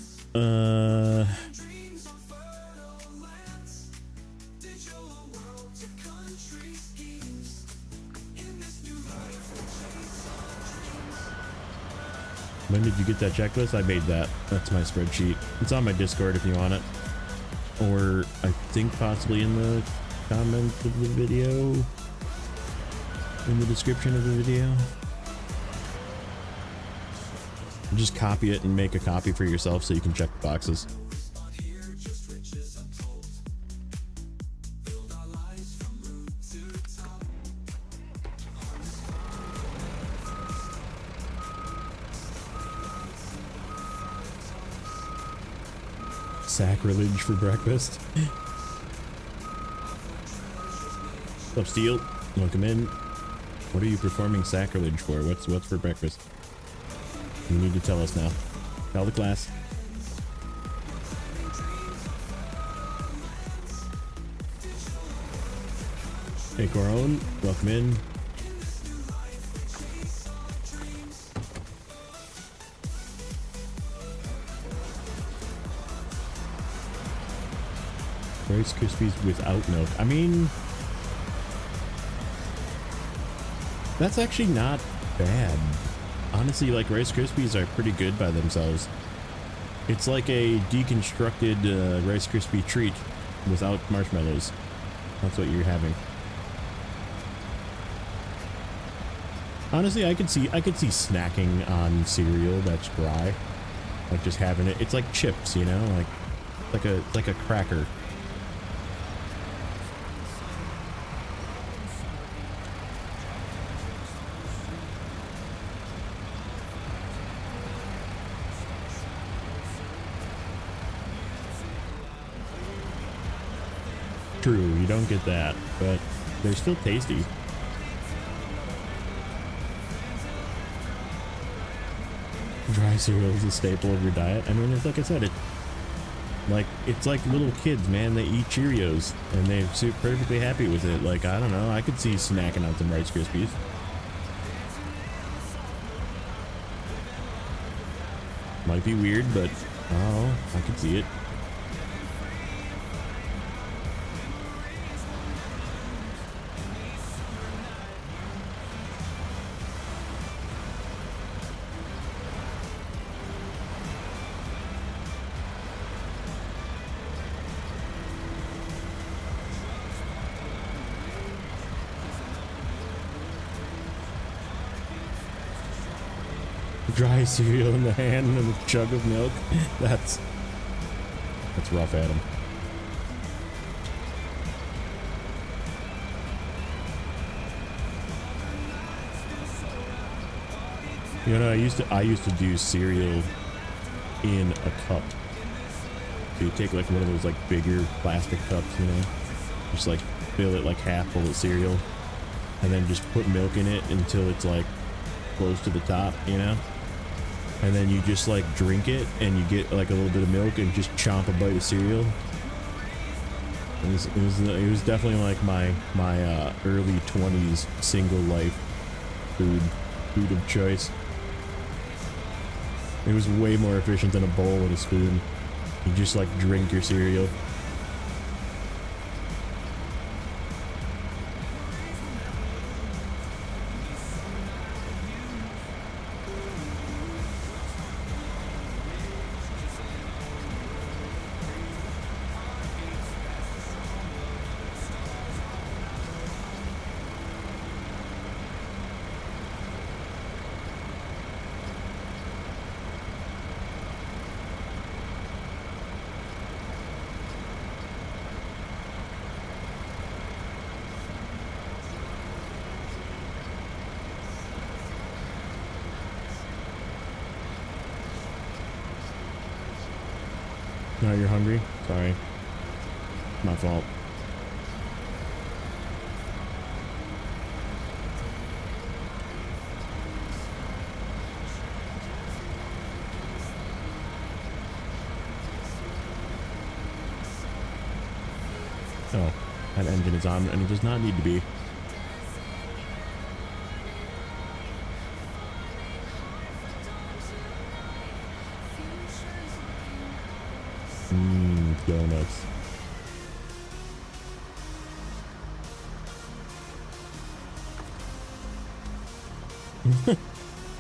When did you get that checklist? I made that. That's my spreadsheet. It's on my Discord if you want it. Or I think possibly in the comments of the video. In the description of the video. Just copy it and make a copy for yourself so you can check the boxes. Sacrilege for breakfast. What's up, Steel? Welcome in. What are you performing sacrilege for? What's for breakfast? You need to tell us now. Tell the class. Hey, Coron, welcome in. Rice Krispies without milk. I mean, that's actually not bad. Honestly, like, Rice Krispies are pretty good by themselves. It's like a deconstructed Rice Krispie treat without marshmallows. That's what you're having. Honestly, I could see snacking on cereal that's dry, like just having it. It's like chips, you know, like a cracker. True, you don't get that, but they're still tasty. Dry cereal is a staple of your diet. I mean, it's like I said, it's like little kids, man. They eat Cheerios and they're perfectly happy with it. Like, I don't know, I could see snacking on some Rice Krispies. Might be weird, but oh, I could see it. dry cereal in the hand and a jug of milk. That's rough, Adam. You know, I used to do cereal in a cup. So you take like one of those like bigger plastic cups, you know, just like fill it like half full of cereal, and then just put milk in it until it's like close to the top, you know, and then you just like drink it and you get like a little bit of milk and just chomp a bite of cereal. It was definitely like my early 20s single life food of choice. It was way more efficient than a bowl and a spoon. You just like drink your cereal. No, you're hungry? Sorry. My fault. Oh, that engine is on and it does not need to be. Donuts.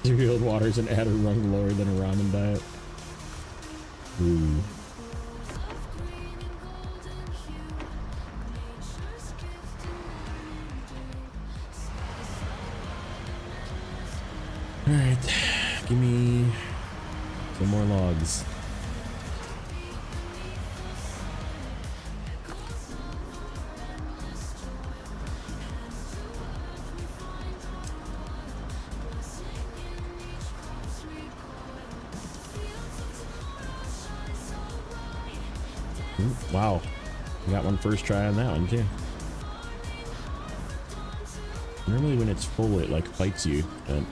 Cereal and water is an added rung lower than a ramen diet. Ooh. Alright, give me some more logs. Wow, you got one first try on that one too. Normally when it's full it like fights you, but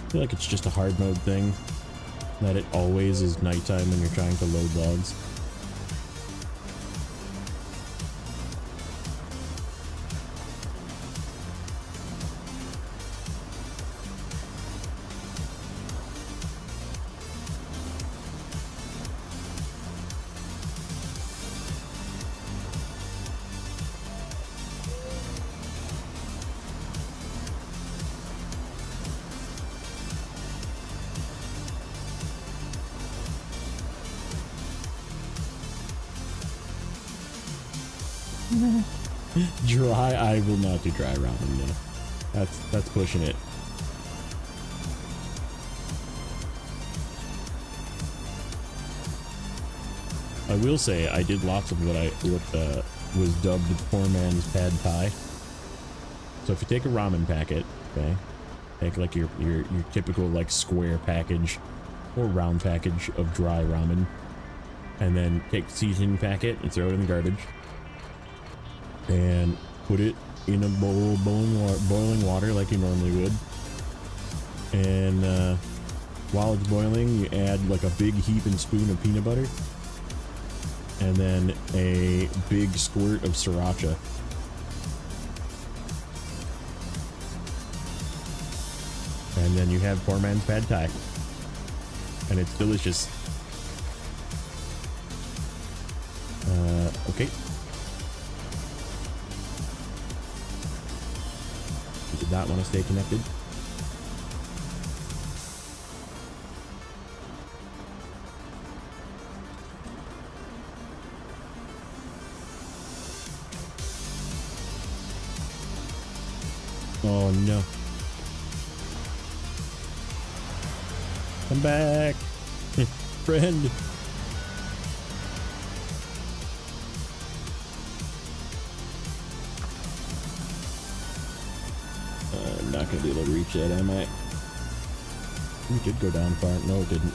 I feel like it's just a hard mode thing, that it always is nighttime when you're trying to load logs. Dry, I will not do dry ramen though. That's pushing it. I will say I did lots of what was dubbed the poor man's pad thai. So if you take a ramen packet, okay, take like your typical like square package or round package of dry ramen, and then take the seasoning packet and throw it in the garbage. And put it in a bowl of boiling water like you normally would. And while it's boiling, you add like a big heaping spoon of peanut butter. And then a big squirt of sriracha. And then you have poor man's pad thai. And it's delicious. Okay. You did not want to stay connected. Oh no. Come back, friend. I'm not gonna be able to reach that, am I? We did go down far. No, it didn't.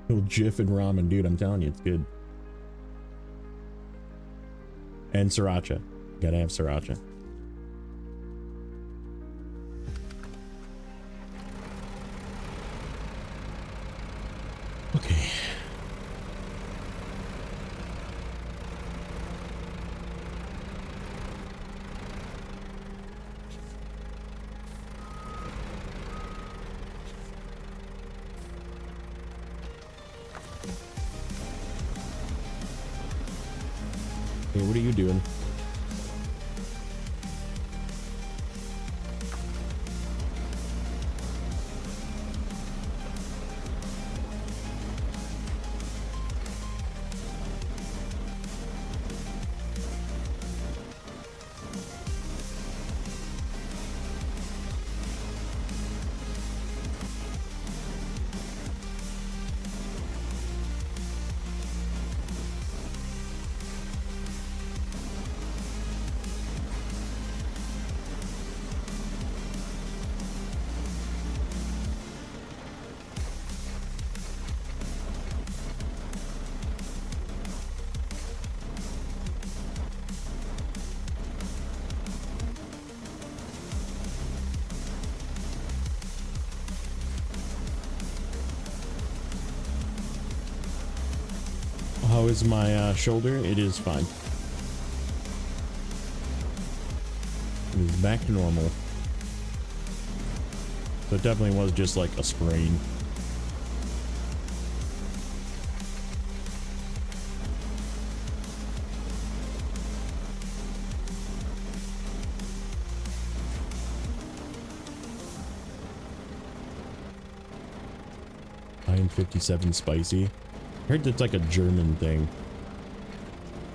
Little Jif and ramen, dude. I'm telling you, it's good. And sriracha. Gotta have sriracha. Okay. Hey, what are you doing? How is my shoulder? It is fine. It is back to normal. So it definitely was just like a sprain. $9.57 spicy. I heard that's like a German thing.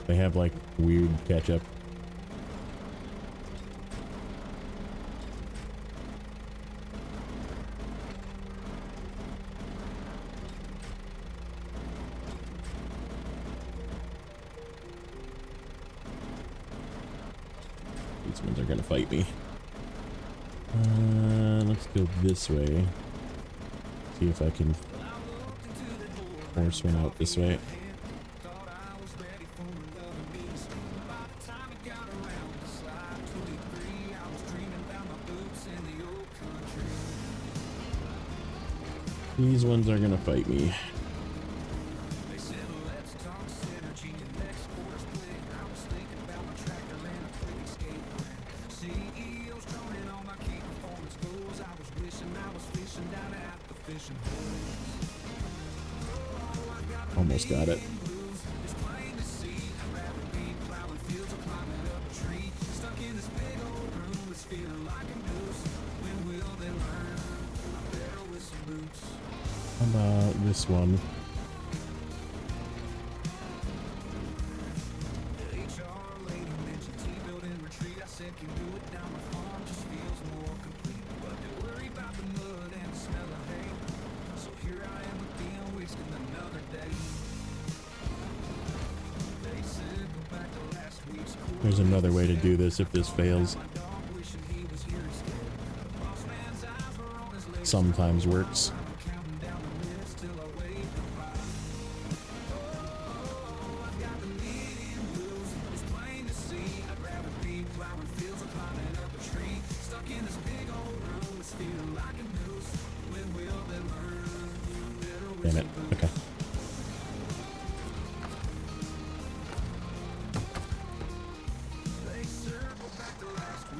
They have like weird ketchup. These ones are gonna fight me. Let's go this way. See if I can force one out this way. These ones are gonna fight me. Almost got it. How about this one? There's another way to do this if this fails. Sometimes works. Damn it. Okay.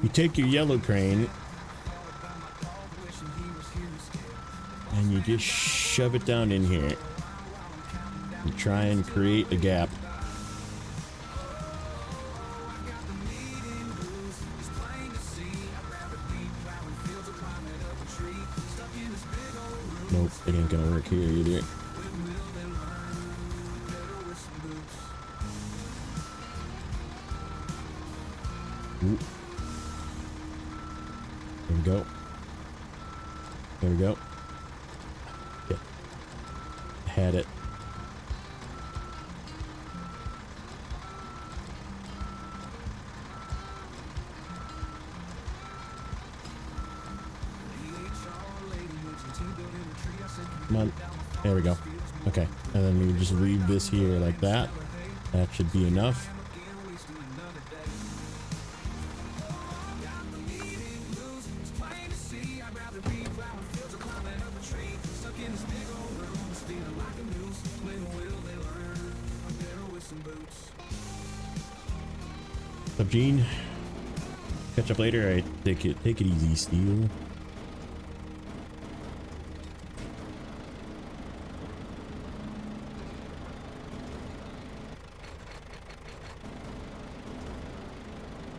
You take your yellow crane and you just shove it down in here and try and create a gap. Nope, it ain't gonna work here either. Ooh. There we go. There we go. Yeah. Had it. Come on. There we go. Okay. And then we just leave this here like that. That should be enough. What's up, Gene? Catch up later. Alright, take it easy, Steel.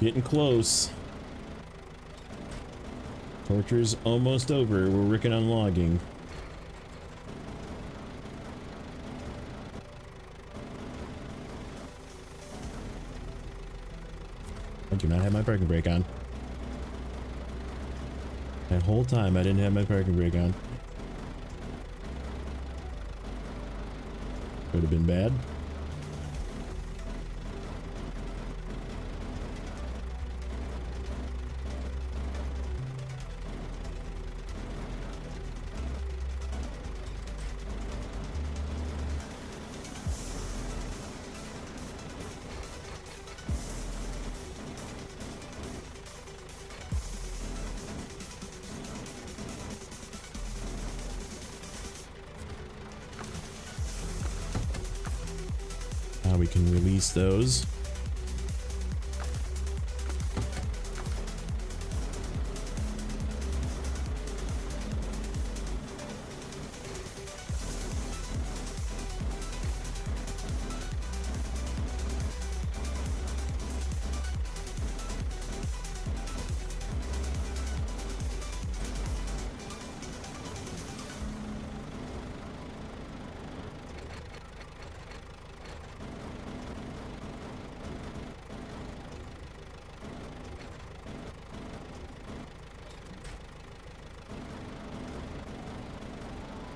Getting close. Torture's almost over. We're working on logging. I do not have my parking brake on. That whole time I didn't have my parking brake on. Could have been bad. We can release those.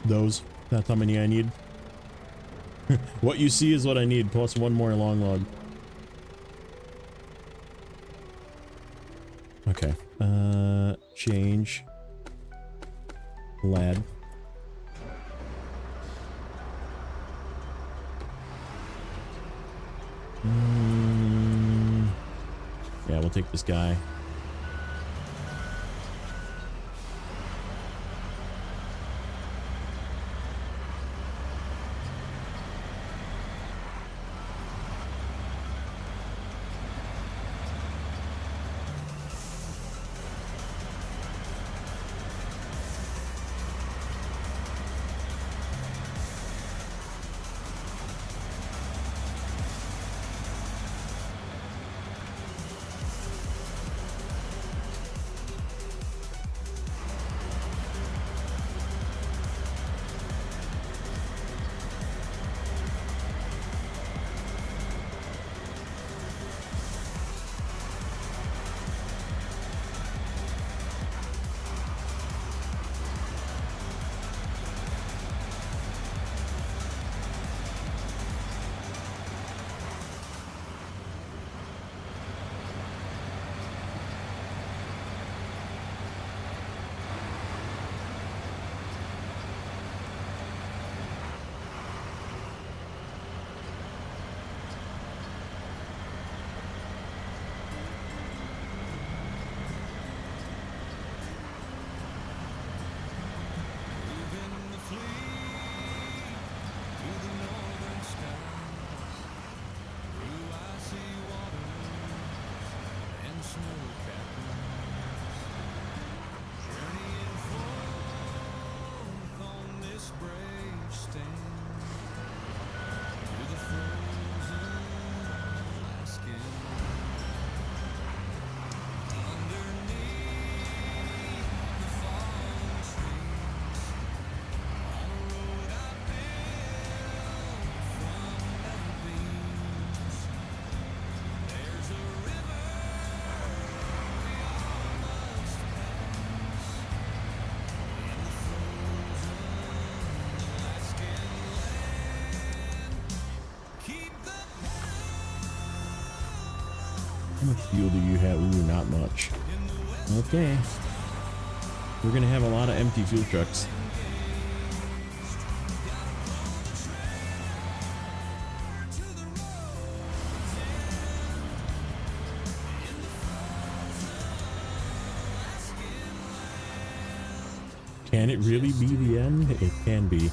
Those. That's how many I need. What you see is what I need, plus one more long log. Okay. Change. Lad. Yeah, we'll take this guy. How much fuel do you have? Ooh, not much. Okay. We're gonna have a lot of empty fuel trucks. Can it really be the end? It can be.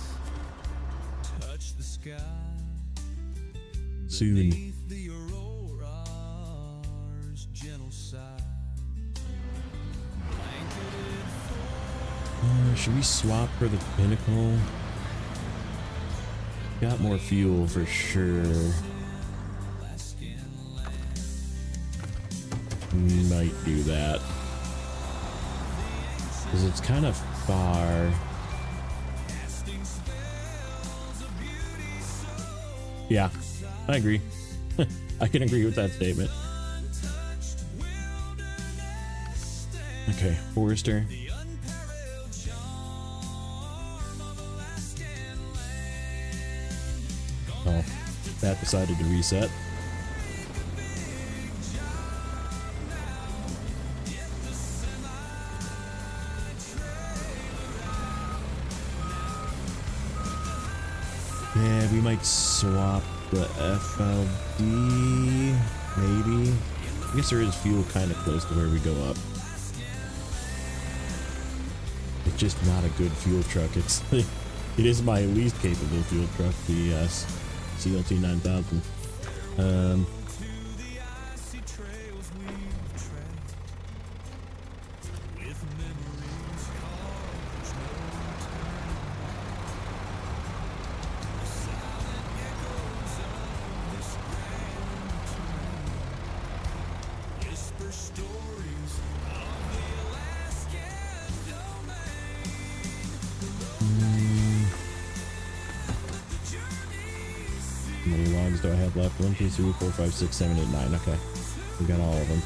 Soon. Should we swap for the Pinnacle? Got more fuel for sure. Might do that. Because it's kind of far. Yeah, I agree. I can agree with that statement. Okay, Forester. Oh, that decided to reset. Yeah, we might swap the FLD, maybe. I guess there is fuel kind of close to where we go up. It's just not a good fuel truck. It is my least capable fuel truck, the CLT 9000. How many logs do I have left? 1, 2, 3, 4, 5, 6, 7, 8, 9. Okay. We got all of them.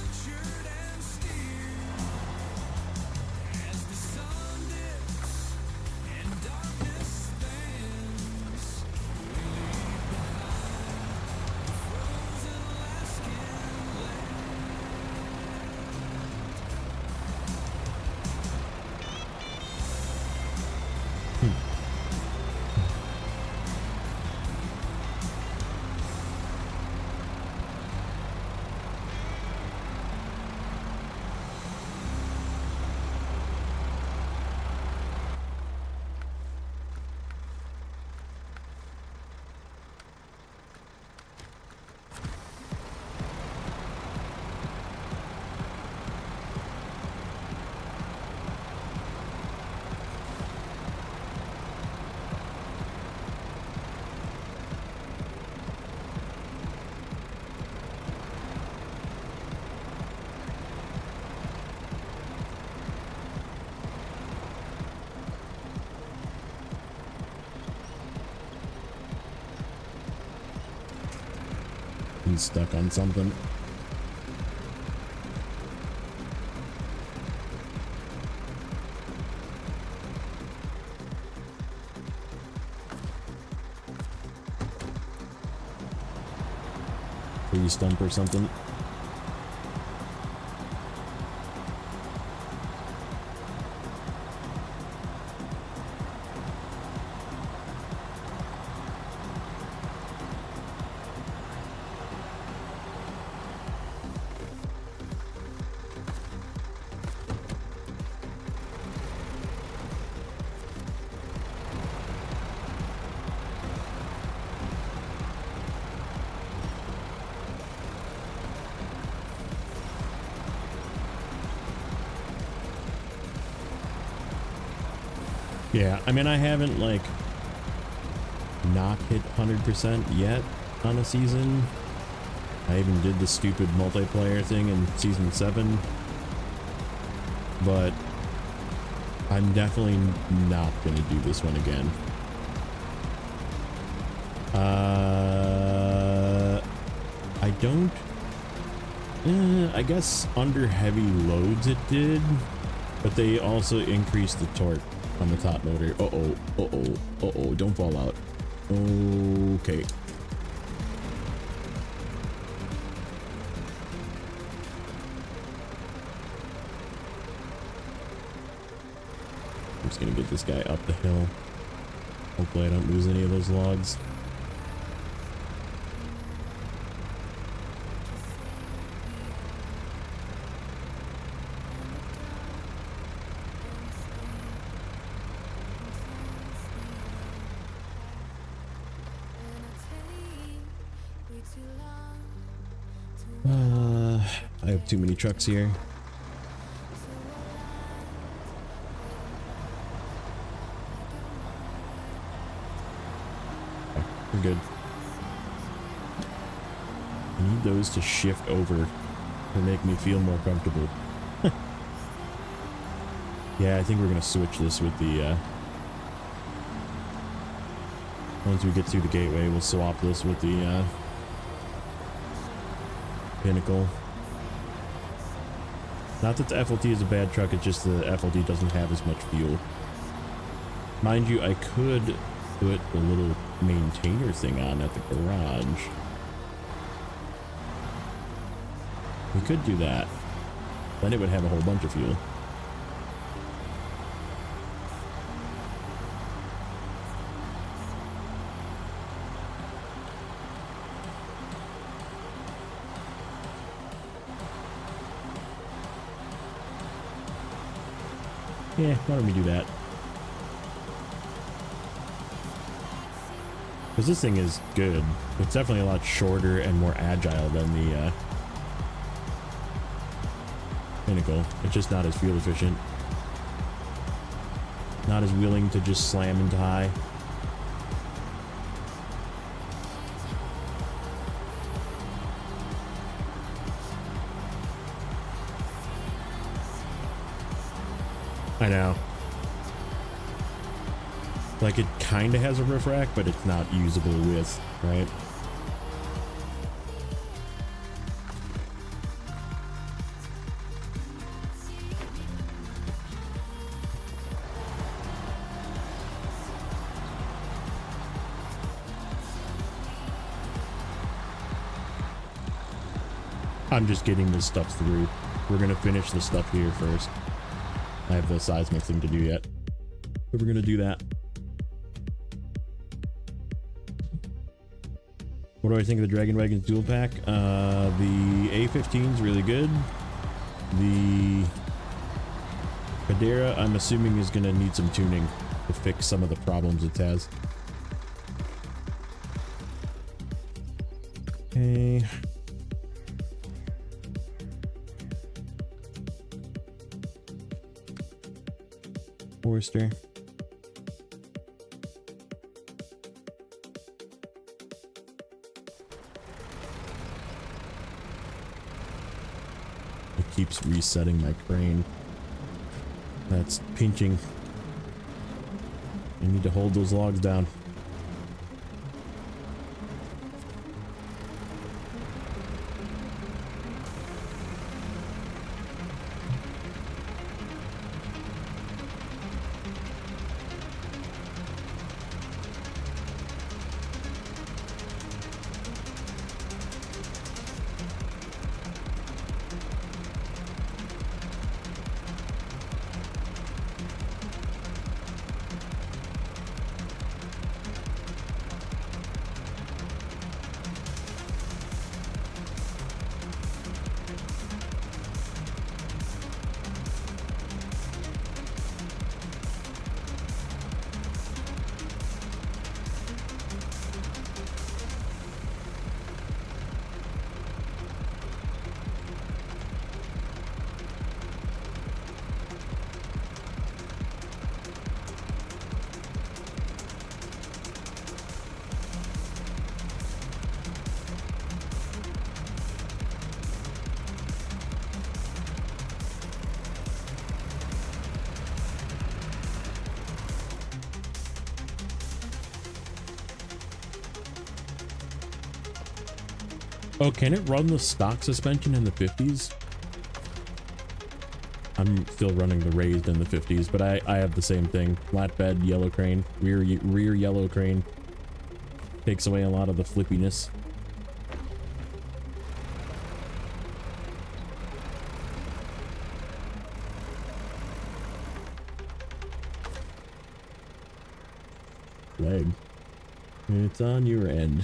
He's stuck on something. Tree stump or something. Yeah, I mean, I haven't like not hit 100% yet on a season. I even did the stupid multiplayer thing in season 7, but I'm definitely not going to do this one again. I don't, I guess under heavy loads it did, but they also increased the torque on the top motor. Uh-oh, don't fall out. Okay. just gonna get this guy up the hill. Hopefully I don't lose any of those logs. I have too many trucks here. Okay, we're good. I need those to shift over to make me feel more comfortable. Yeah, I think we're gonna switch this with the once we get through the gateway, we'll swap this with the Pinnacle. Not that the FLT is a bad truck, it's just the FLT doesn't have as much fuel. Mind you, I could put a little maintainer thing on at the garage. We could do that. Then it would have a whole bunch of fuel. Yeah, why don't we do that? Because this thing is good. It's definitely a lot shorter and more agile than the Pinnacle. It's just not as fuel efficient. Not as willing to just slam into high. I know. Like, it kind of has a roof rack, but it's not usable with, right? I'm just getting this stuff through. We're gonna finish the stuff here first. I have the seismic thing to do yet, but we're gonna do that. What do I think of the Dragon Wagon's dual pack? The A15 is really good. The Cadera, I'm assuming, is gonna need some tuning to fix some of the problems it has. Okay. Forester. It keeps resetting my crane. That's pinching. I need to hold those logs down. Oh, can it run the stock suspension in the 50s? I'm still running the raised in the 50s, but I have the same thing. Flatbed, yellow crane, rear yellow crane. Takes away a lot of the flippiness. leg. It's on your end.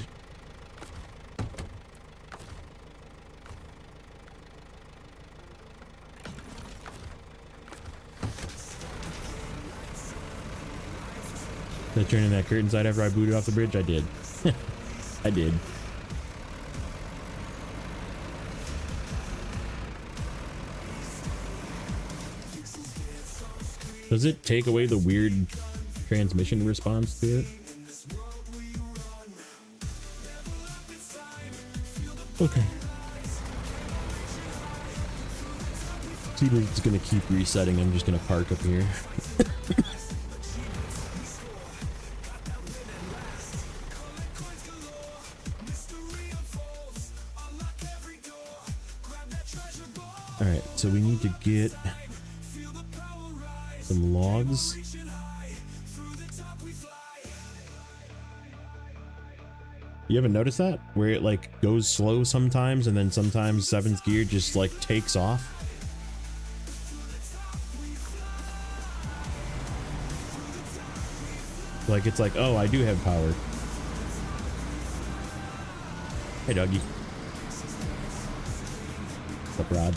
Did I turn in that curtain side after I booted off the bridge? I did. I did. Does it take away the weird transmission response to it? Okay. See, it's gonna keep resetting. I'm just gonna park up here. All right, so we need to get some logs. You haven't noticed that? Where it like goes slow sometimes and then sometimes 7th gear just like takes off? Like it's like, oh, I do have power. Hey, doggy. What's up, Rod?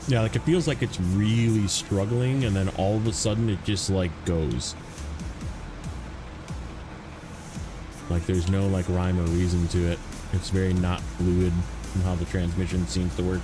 Yeah, like it feels like it's really struggling and then all of a sudden it just like goes. Like there's no like rhyme or reason to it. It's very not fluid in how the transmission seems to work.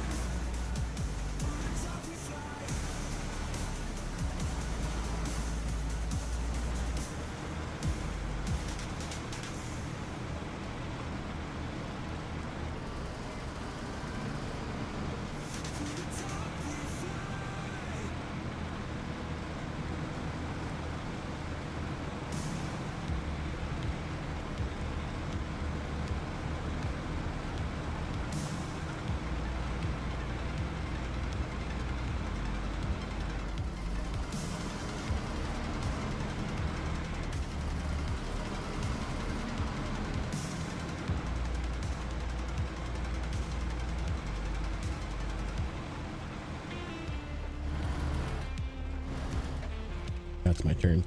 That's my turn.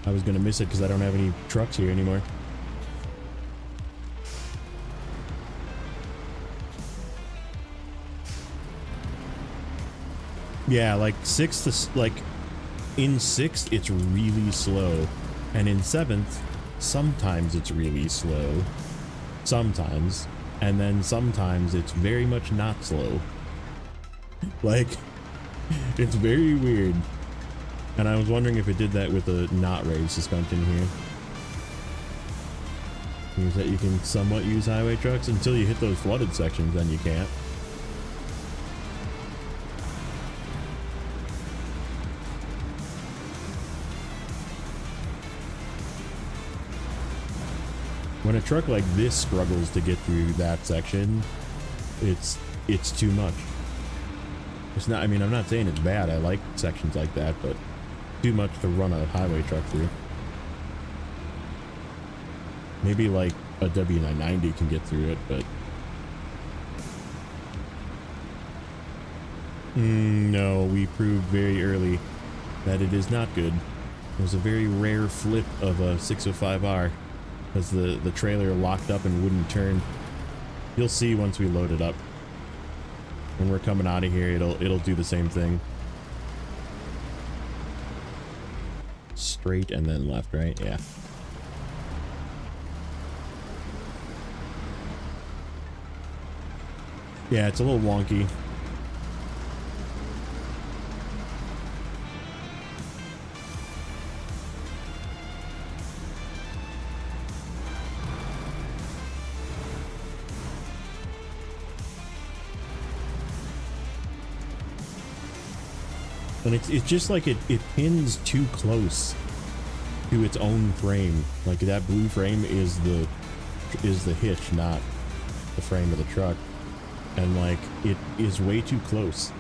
I was gonna miss it because I don't have any trucks here anymore. Yeah, like in 6th it's really slow, and in 7th sometimes it's really slow, sometimes, and then sometimes it's very much not slow. Like it's very weird. And I was wondering if it did that with a not raised suspension here. Means that you can somewhat use highway trucks until you hit those flooded sections, then you can't. When a truck like this struggles to get through that section, it's too much. It's not, I mean, I'm not saying it's bad. I like sections like that, but too much to run a highway truck through. Maybe like a W990 can get through it, but no, we proved very early that it is not good. It was a very rare flip of a 605R as the trailer locked up and wouldn't turn. You'll see once we load it up. When we're coming out of here, it'll do the same thing. Straight and then left, right? Yeah. Yeah, it's a little wonky. And it's just like it pins too close. to its own frame. Like that blue frame is the hitch, not the frame of the truck. And like it is way too close.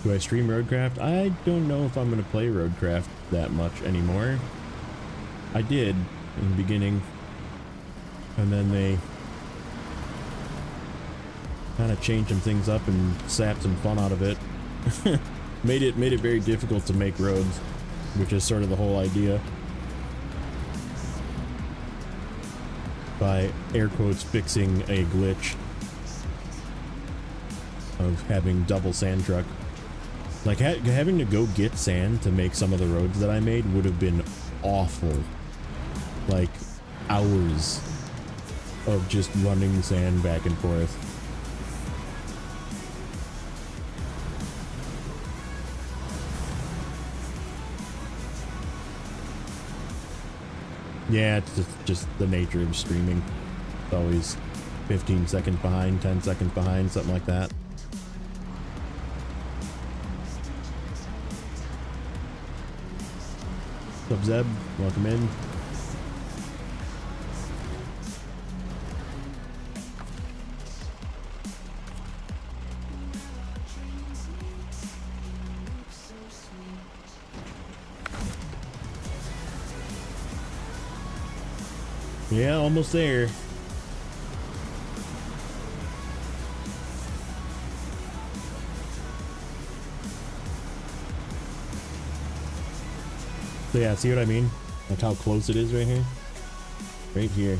Do I stream Roadcraft? I don't know if I'm going to play Roadcraft that much anymore. I did in the beginning, and then they kind of changed some things up and sapped some fun out of it. made it very difficult to make roads, which is sort of the whole idea. By air quotes fixing a glitch of having double sand truck. Like having to go get sand to make some of the roads that I made would have been awful. Like hours of just running sand back and forth. Yeah, it's just the nature of streaming. It's always 15 seconds behind, 10 seconds behind, something like that. What's up, Zeb? Welcome in. Yeah, almost there. So yeah, see what I mean? Like how close it is right here? Right here.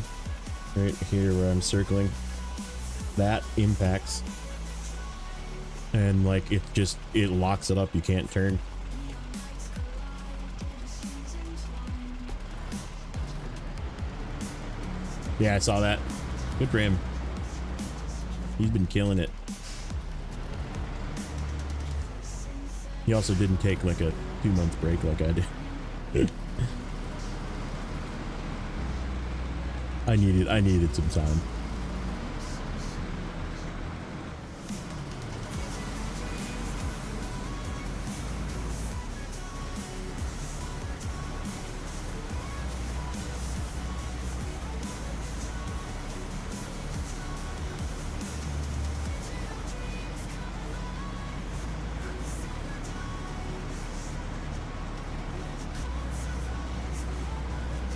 Right here where I'm circling. That impacts. And like it locks it up, you can't turn. Yeah, I saw that. Good for him. He's been killing it. He also didn't take like a 2-month break like I did. I needed some time.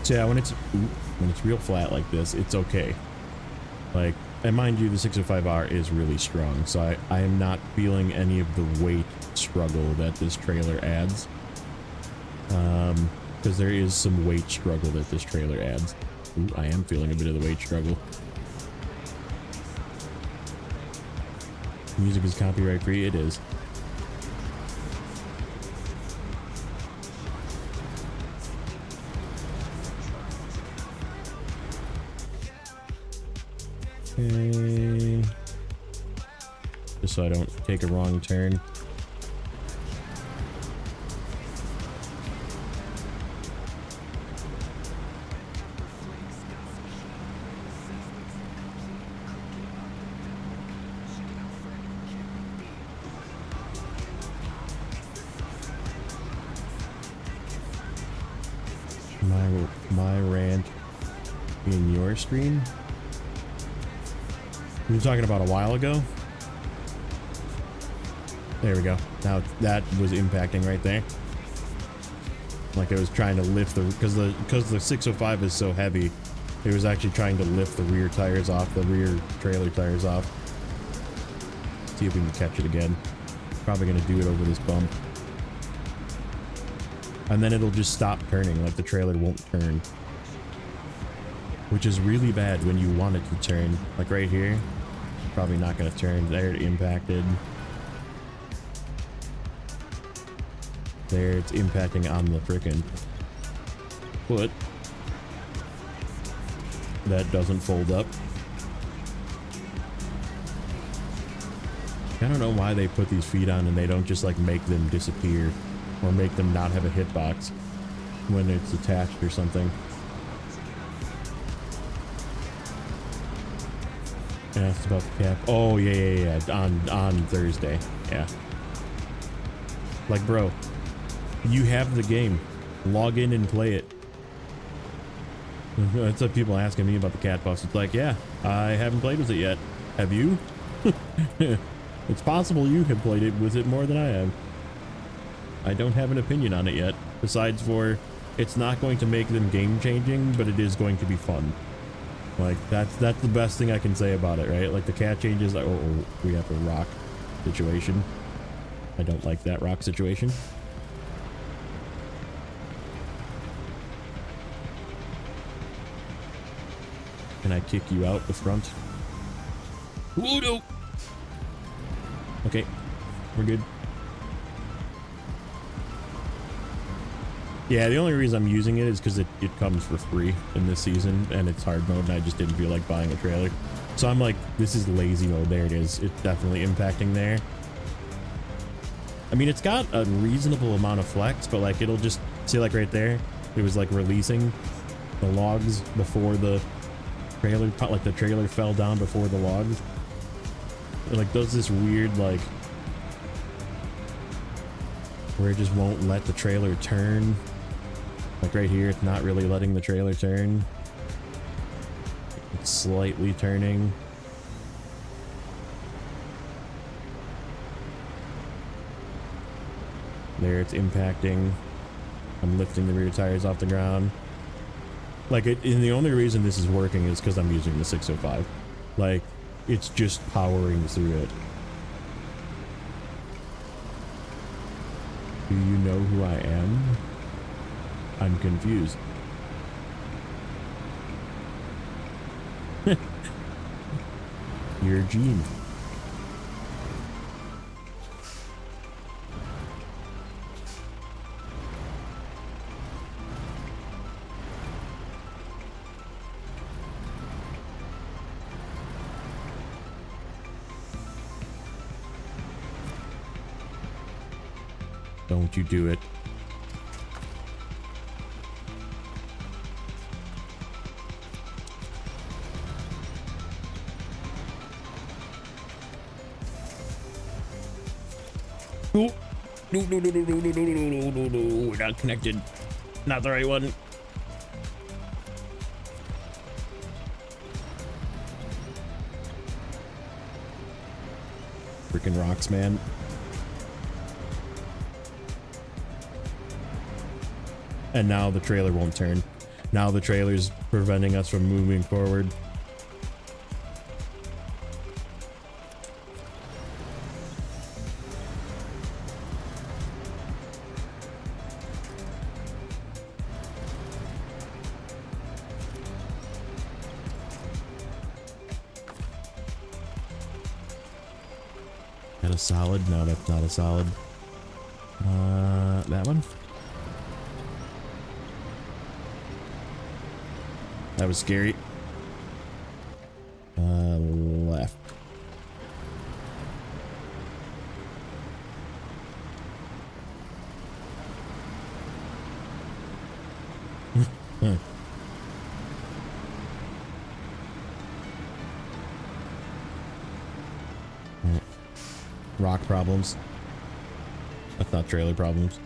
So yeah, when it's real flat like this, it's okay. Like, and mind you, the 605R is really strong, so I am not feeling any of the weight struggle that this trailer adds. Because there is some weight struggle that this trailer adds. Ooh, I am feeling a bit of the weight struggle. Music is copyright free. It is. Okay. Just so I don't take a wrong turn. My rant in your stream? You were talking about a while ago? There we go. Now that was impacting right there. Like it was trying to lift the, because the 605 is so heavy, it was actually trying to lift the rear tires off, the rear trailer tires off. See if we can catch it again. Probably gonna do it over this bump. And then it'll just stop turning, like the trailer won't turn. Which is really bad when you want it to turn. Like right here, probably not gonna turn. There it impacted. There it's impacting on the frickin' foot. That doesn't fold up. I don't know why they put these feet on and they don't just like make them disappear or make them not have a hitbox when it's attached or something. Asked about the cap. Oh yeah. On Thursday. Yeah. Like, bro, you have the game. Log in and play it. That's what people asking me about the cat buffs. It's like, yeah, I haven't played with it yet. Have you? It's possible you have played it with it more than I have. I don't have an opinion on it yet. Besides for, it's not going to make them game changing, but it is going to be fun. Like, that's the best thing I can say about it, right? Like, the cat changes. Oh, we have a rock situation. I don't like that rock situation. Can I kick you out the front? Oh no! Okay, we're good. Yeah, the only reason I'm using it is because it comes for free in this season, and it's hard mode, and I just didn't feel like buying a trailer. So I'm like, this is lazy mode. There it is. It's definitely impacting there. I mean, it's got a reasonable amount of flex, but like, it'll just, see, like right there, it was like releasing the logs before the trailer, like the trailer fell down before the logs. It like does this weird, like, where it just won't let the trailer turn. Like right here, it's not really letting the trailer turn. It's slightly turning. There, it's impacting. I'm lifting the rear tires off the ground. Like, and the only reason this is working is because I'm using the 605. Like, it's just powering through it. Do you know who I am? I'm confused. You're Gene. Don't you do it. No, we're not connected. Not the right one. Freaking rocks, man. And now the trailer won't turn. Now the trailer's preventing us from moving forward. That a solid? No, that's not a solid. That one? That was scary. Left. Rock problems. That's not trailer problems.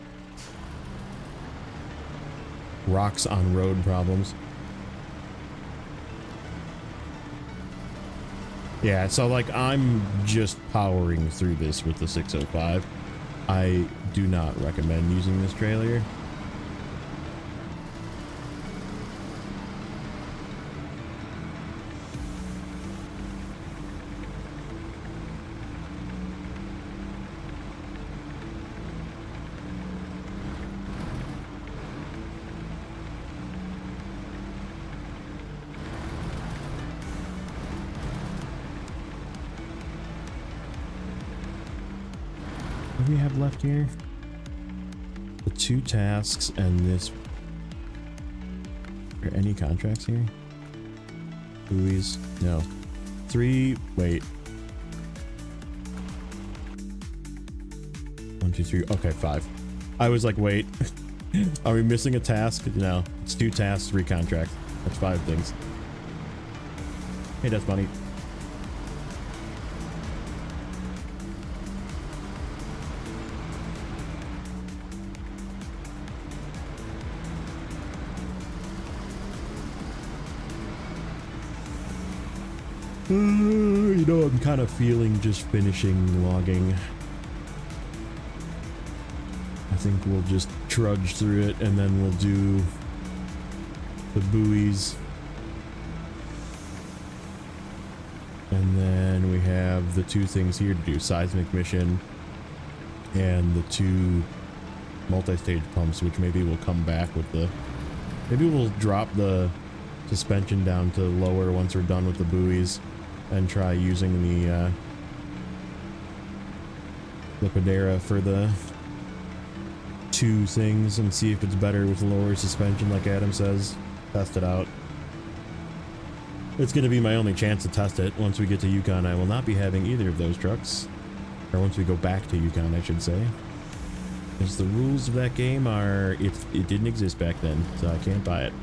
Rocks on road problems. Yeah, so like I'm just powering through this with the 605. I do not recommend using this trailer. What do we have left here? The 2 tasks and this. Are there any contracts here? Buoys? No. 3. Wait. 1, 2, 3. Okay, 5. I was like, wait. Are we missing a task? No. It's 2 tasks, 3 contracts. That's 5 things. Hey, that's funny. You know, I'm kind of feeling just finishing logging. I think we'll just trudge through it and then we'll do the buoys. And then we have the two things here to do, seismic mission and the two multi-stage pumps, which maybe we'll come back with the, maybe we'll drop the suspension down to lower once we're done with the buoys and try using the Padera for the two things and see if it's better with lower suspension like Adam says. Test it out. It's going to be my only chance to test it. Once we get to Yukon, I will not be having either of those trucks. Or once we go back to Yukon, I should say. Because the rules of that game are, it didn't exist back then, so I can't buy it.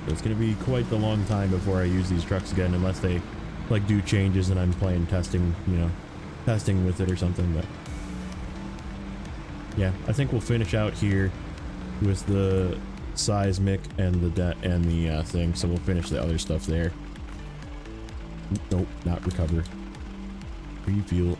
So it's going to be quite the long time before I use these trucks again, unless they like do changes and I'm playing testing, you know, testing with it or something. But yeah, I think we'll finish out here with the seismic and the thing, so we'll finish the other stuff there. Nope, not recover. Refuel.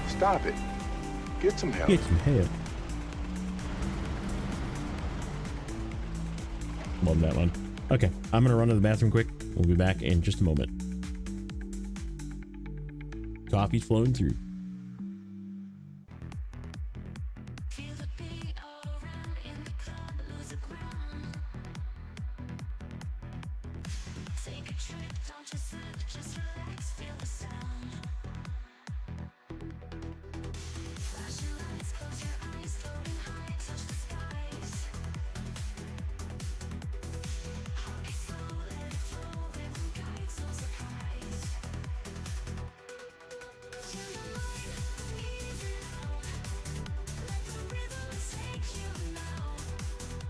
Stop it. Get some help. Get some help. Love that one. Okay, I'm gonna run to the bathroom quick. We'll be back in just a moment. Coffee's flowing through. Feel the beat all around in the club, lose the ground. Take a trip, don't just sit, just relax, feel the sound. Flashing lights, close your eyes, floating high, touch the skies. Heartbeat slow, let it flow, rhythm guides, no surprise. Feel the light, easy out. Let the rhythm take you now.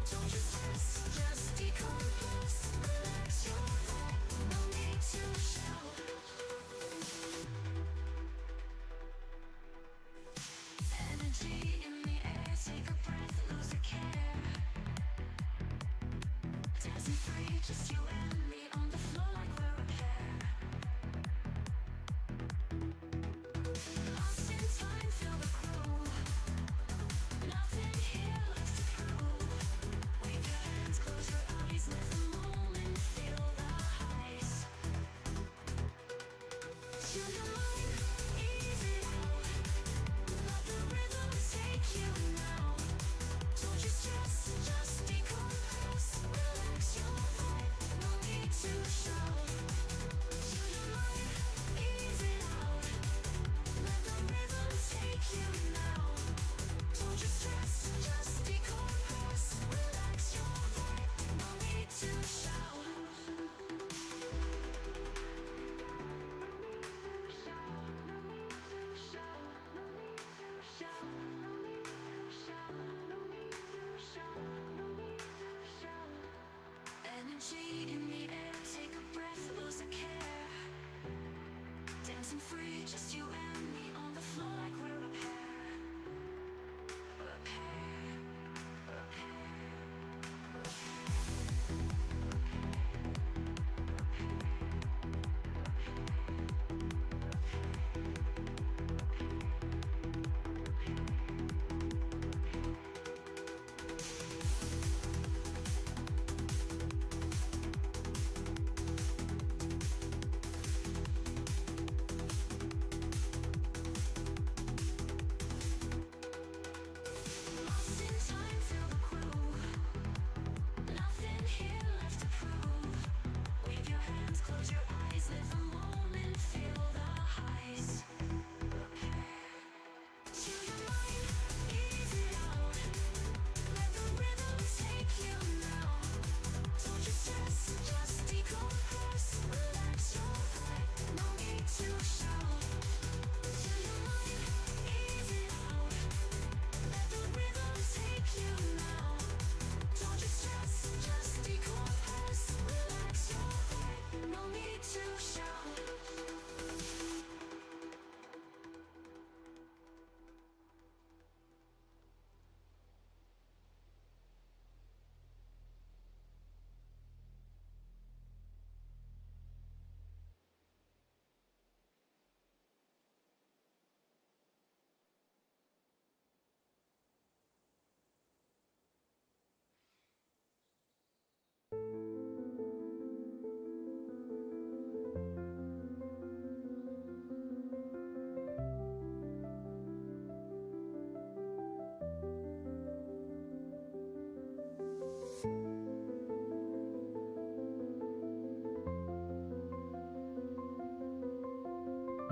Don't you stress, just decompress. Relax your heart, no need to shout. Energy in the air, take a breath, lose your care. Dancing free, just you and me on the floor like we're a pair. Lost in time, feel the groove. Nothing here left to prove. Wave your hands, close your eyes, let the moment feel the highs. Feel the light, easy out. Let the rhythm take you now. Don't you stress, just decompress. Relax your heart, no need to shout. Feel the light, easy out. Let the rhythm take you now. Don't you stress, just decompress. Relax your heart, no need to shout. Energy in the air, take a breath, lose a care. Dancing free, just you and me on the floor like we're a pair. A pair, a pair.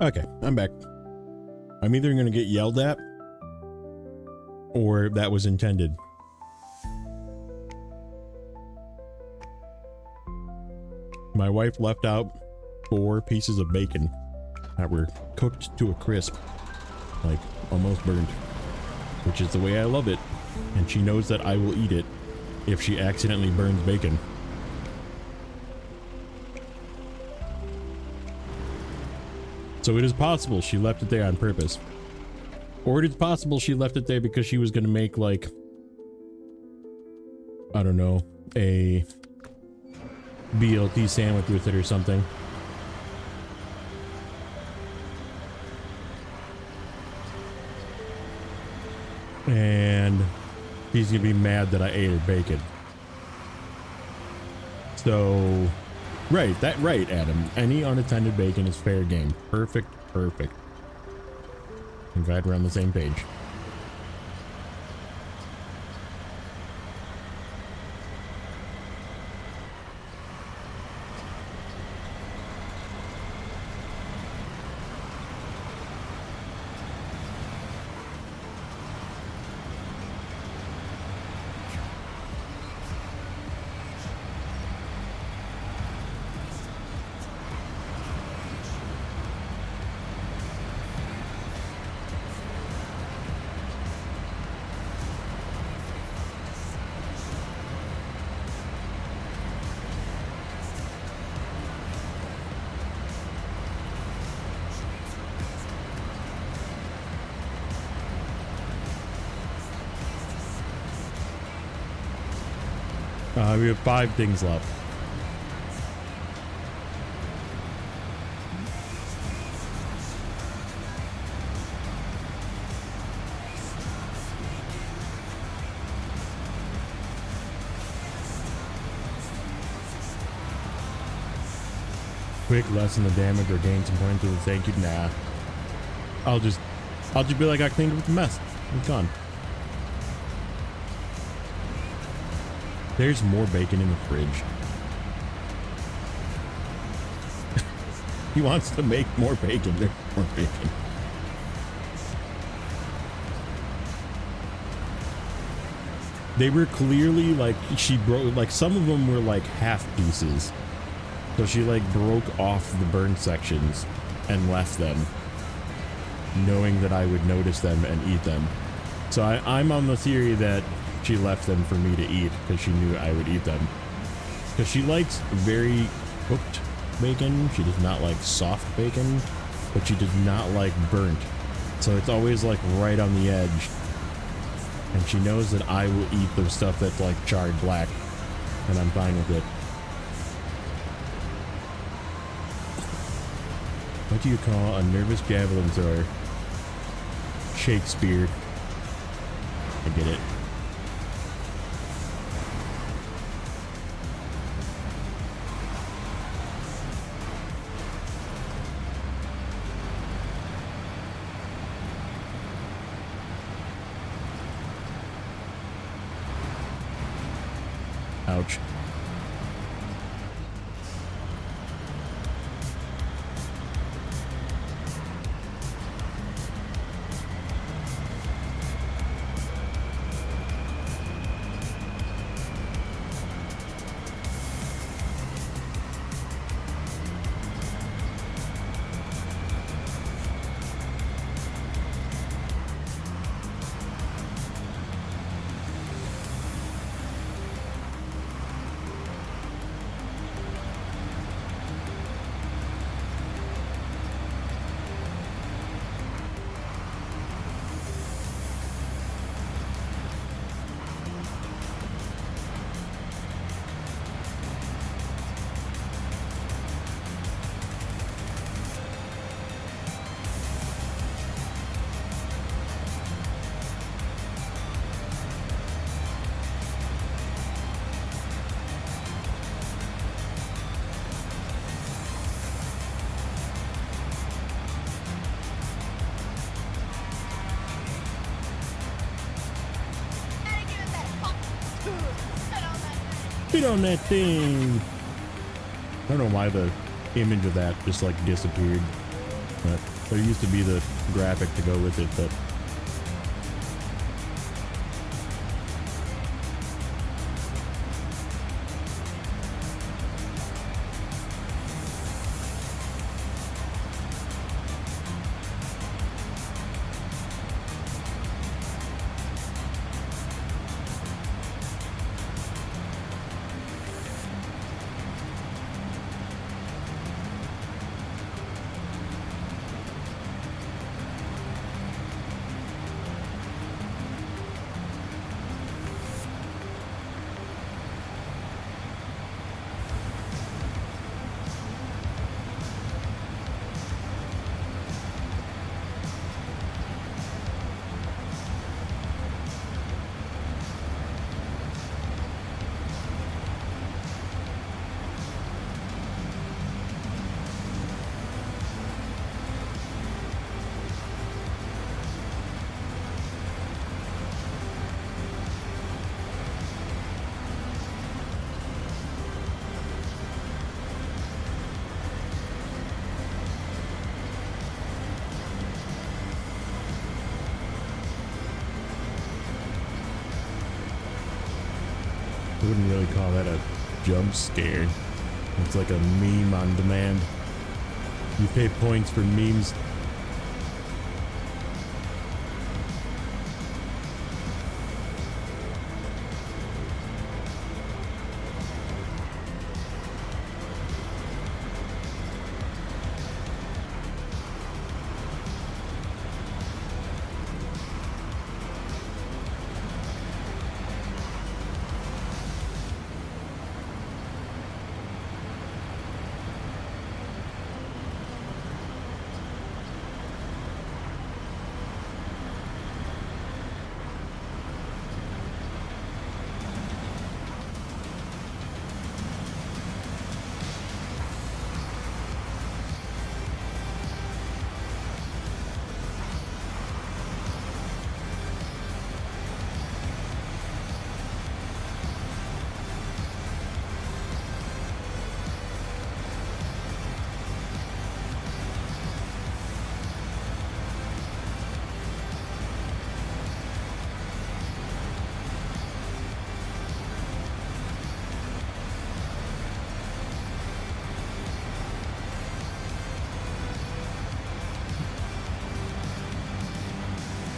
Okay, I'm back. I'm either going to get yelled at or that was intended. My wife left out 4 pieces of bacon that were cooked to a crisp, like almost burnt, which is the way I love it. And she knows that I will eat it if she accidentally burns bacon. So it is possible she left it there on purpose. Or it is possible she left it there because she was going to make, like, I don't know, a BLT sandwich with it or something. And he's going to be mad that I ate her bacon. So, right, Adam. Any unattended bacon is fair game. Perfect. I'm glad we're on the same page. We have 5 things left. Quick, lessen the damage or gain some points with a thank you. Nah. I'll just be like, I cleaned up the mess. It's gone. There's more bacon in the fridge. He wants to make more bacon. There's more bacon. They were clearly like, she broke, like some of them were like half pieces. So she like broke off the burnt sections and left them, knowing that I would notice them and eat them. So I'm on the theory that she left them for me to eat because she knew I would eat them. Because she likes very cooked bacon. She does not like soft bacon, but she does not like burnt. So it's always like right on the edge. And she knows that I will eat the stuff that's like charred black, and I'm fine with it. What do you call a nervous javelin thrower? Shakespeare. I get it. Ouch. Spit on that thing. I don't know why the image of that just like disappeared, but There used to be the graphic to go with it, but I wouldn't really call that a jump scare. It's like a meme on demand. You pay points for memes.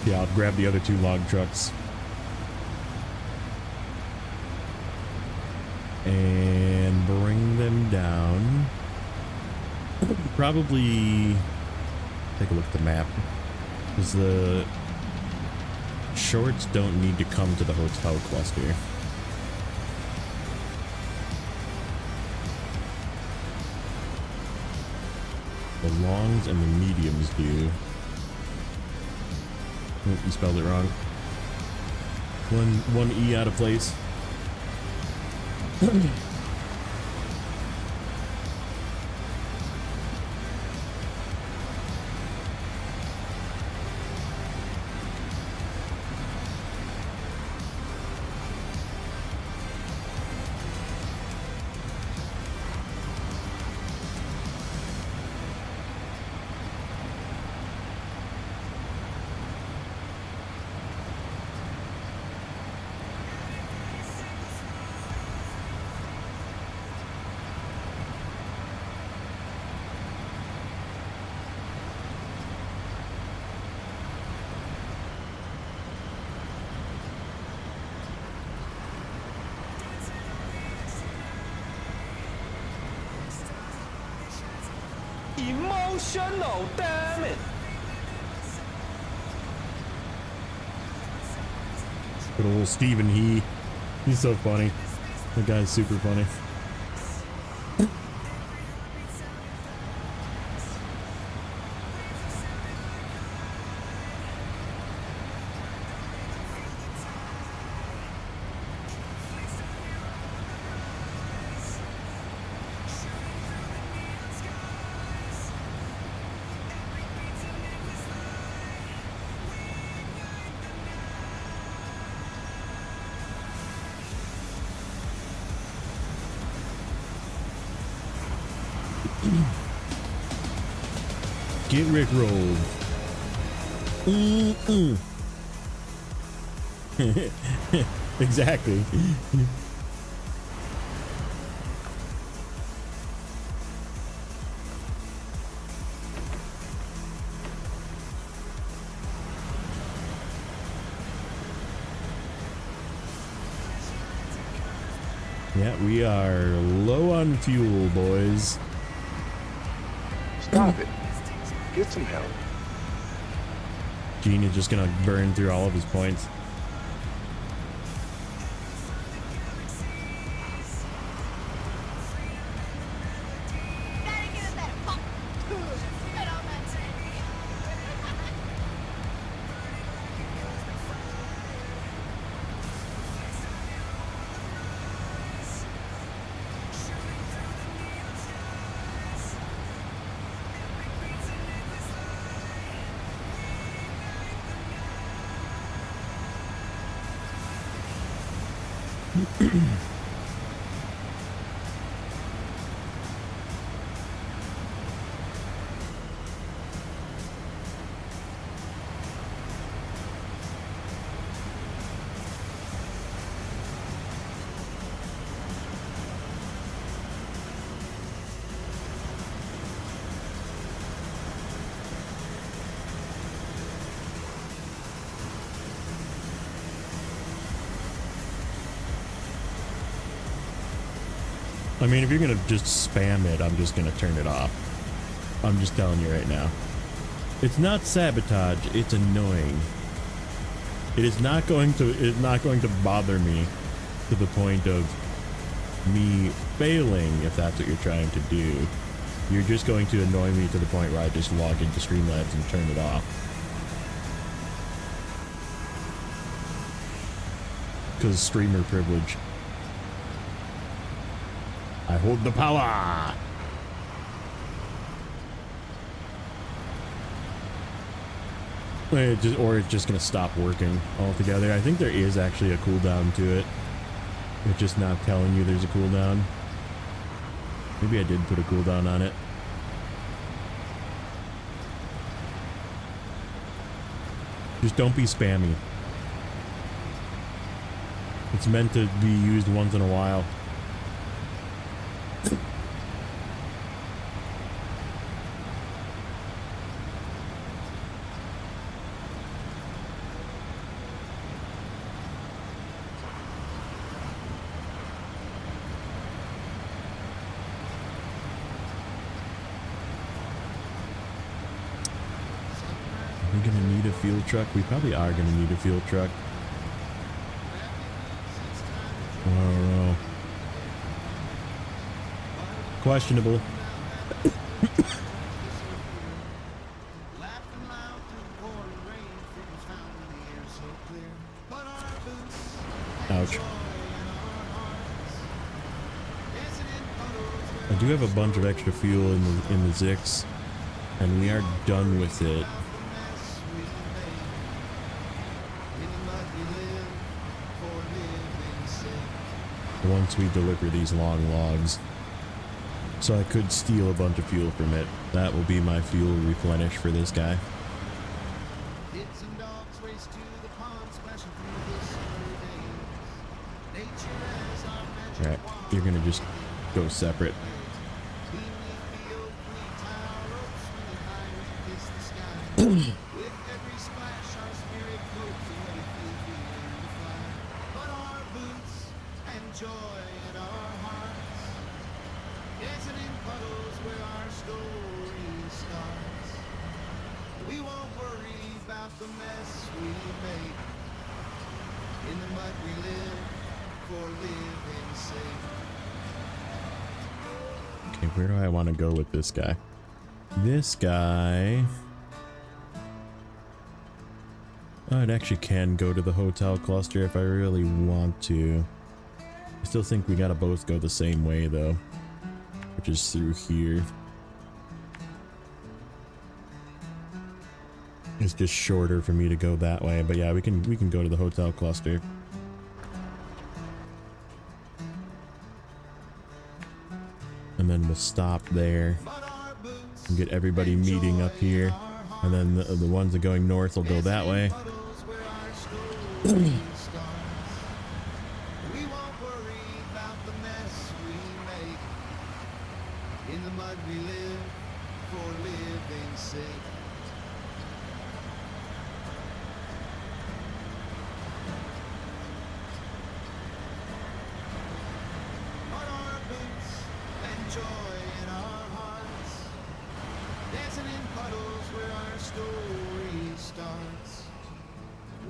Yeah, I'll grab the other two log trucks. And bring them down. Probably take a look at the map. Because the shorts don't need to come to the hotel cluster. The longs and the mediums do. Oh, you spelled it wrong. One E out of place. Emotional, damn it! Good old Steven, he's so funny. The guy's super funny. get rickrolled. Exactly. Yeah, we are low on fuel, boys. Stop it. Get some help. Gene is just gonna burn through all of his points. I mean, if you're gonna just spam it, I'm just gonna turn it off. I'm just telling you right now. It's not sabotage, it's annoying. It's not going to bother me to the point of me failing, if that's what you're trying to do. You're just going to annoy me to the point where I just log into Streamlabs and turn it off. Because streamer privilege. I hold the power. It's just gonna stop working altogether. I think there is actually a cooldown to it. It's just not telling you there's a cooldown. Maybe I did put a cooldown on it. Just don't be spammy. It's meant to be used once in a while. Are we gonna need a fuel truck? We probably are gonna need a fuel truck. I don't know. Questionable. Ouch. I do have a bunch of extra fuel in the Zix, and we are done with it. Once we deliver these long logs. So I could steal a bunch of fuel from it. That will be my fuel replenish for this guy. Alright, you're gonna just go separate. Okay, where do I want to go with this guy? This guy... Oh, it actually can go to the hotel cluster if I really want to. I still think we gotta both go the same way though, which is through here. It's just shorter for me to go that way, but yeah, we can go to the hotel cluster. And then we'll stop there. and get everybody meeting up here, and then the ones that are going north will go that way. In the mud we live, for living's sake. On our boots and joy in our hearts, dancing in puddles where our story starts.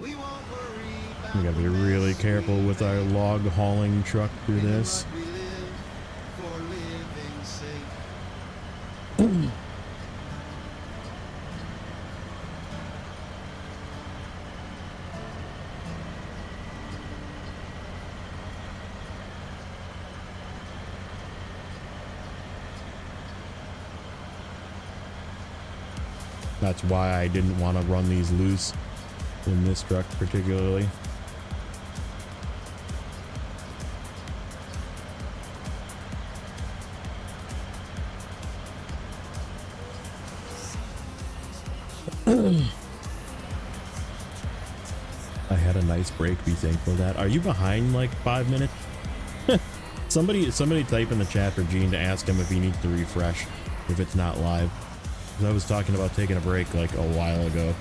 We won't worry about We gotta be really careful with our log hauling truck through this. we live, for living's sake. That's why I didn't want to run these loose in this truck particularly. I had a nice break, be thankful that. Are you behind like 5 minutes? somebody type in the chat for Gene to ask him if he needs to refresh if it's not live. 'Cause I was talking about taking a break like a while ago.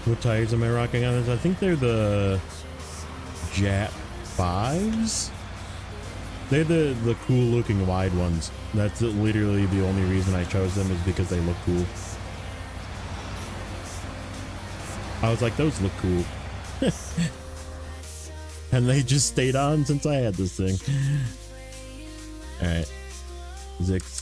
What tires am I rocking on this? I think they're the Jet 5s. They're the cool looking wide ones. That's literally the only reason I chose them, is because they look cool. I was like, those look cool. And they just stayed on since I had this thing. Alright. Zix.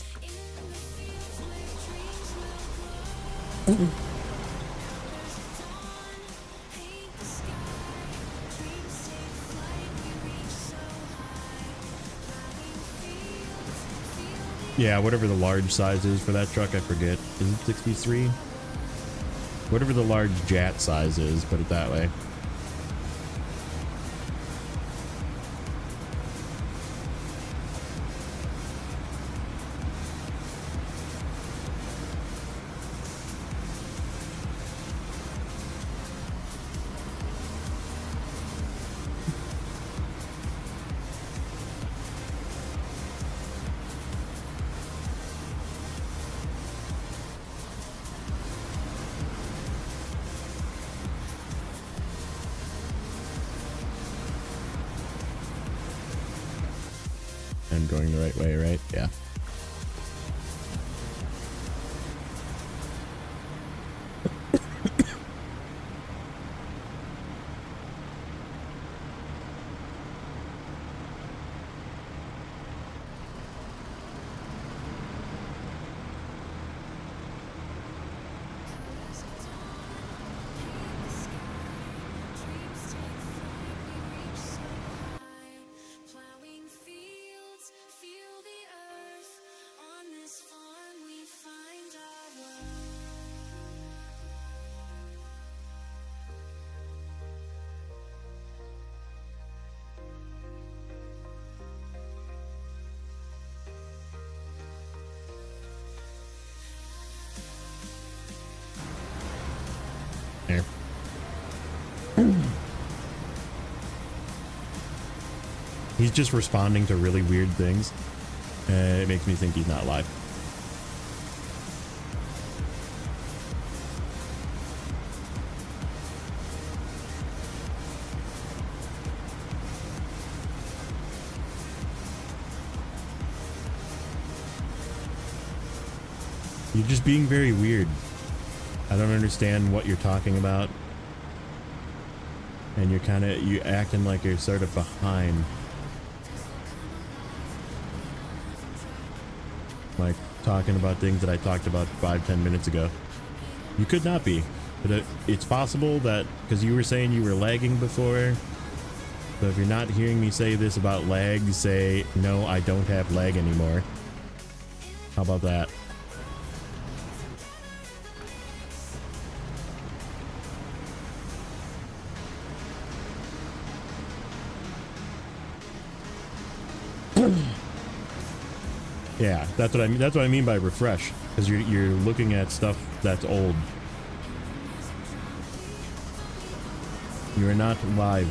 Yeah, whatever the large size is for that truck, I forget. Is it 63? Whatever the large Jet size is, put it that way. I'm going the right way, right? Yeah. Plowing fields, feel the earth. On this farm we find our worth. There. He's just responding to really weird things. It makes me think he's not live. You're just being very weird. I don't understand what you're talking about. And you acting like you're sort of behind. Like talking about things that I talked about 5-10 minutes ago. You could not be, but it's possible that because you were saying you were lagging before. So if you're not hearing me say this about lag, say no, I don't have lag anymore. How about that? Yeah, that's what I mean. That's what I mean by refresh, because you're looking at stuff that's old. You are not live.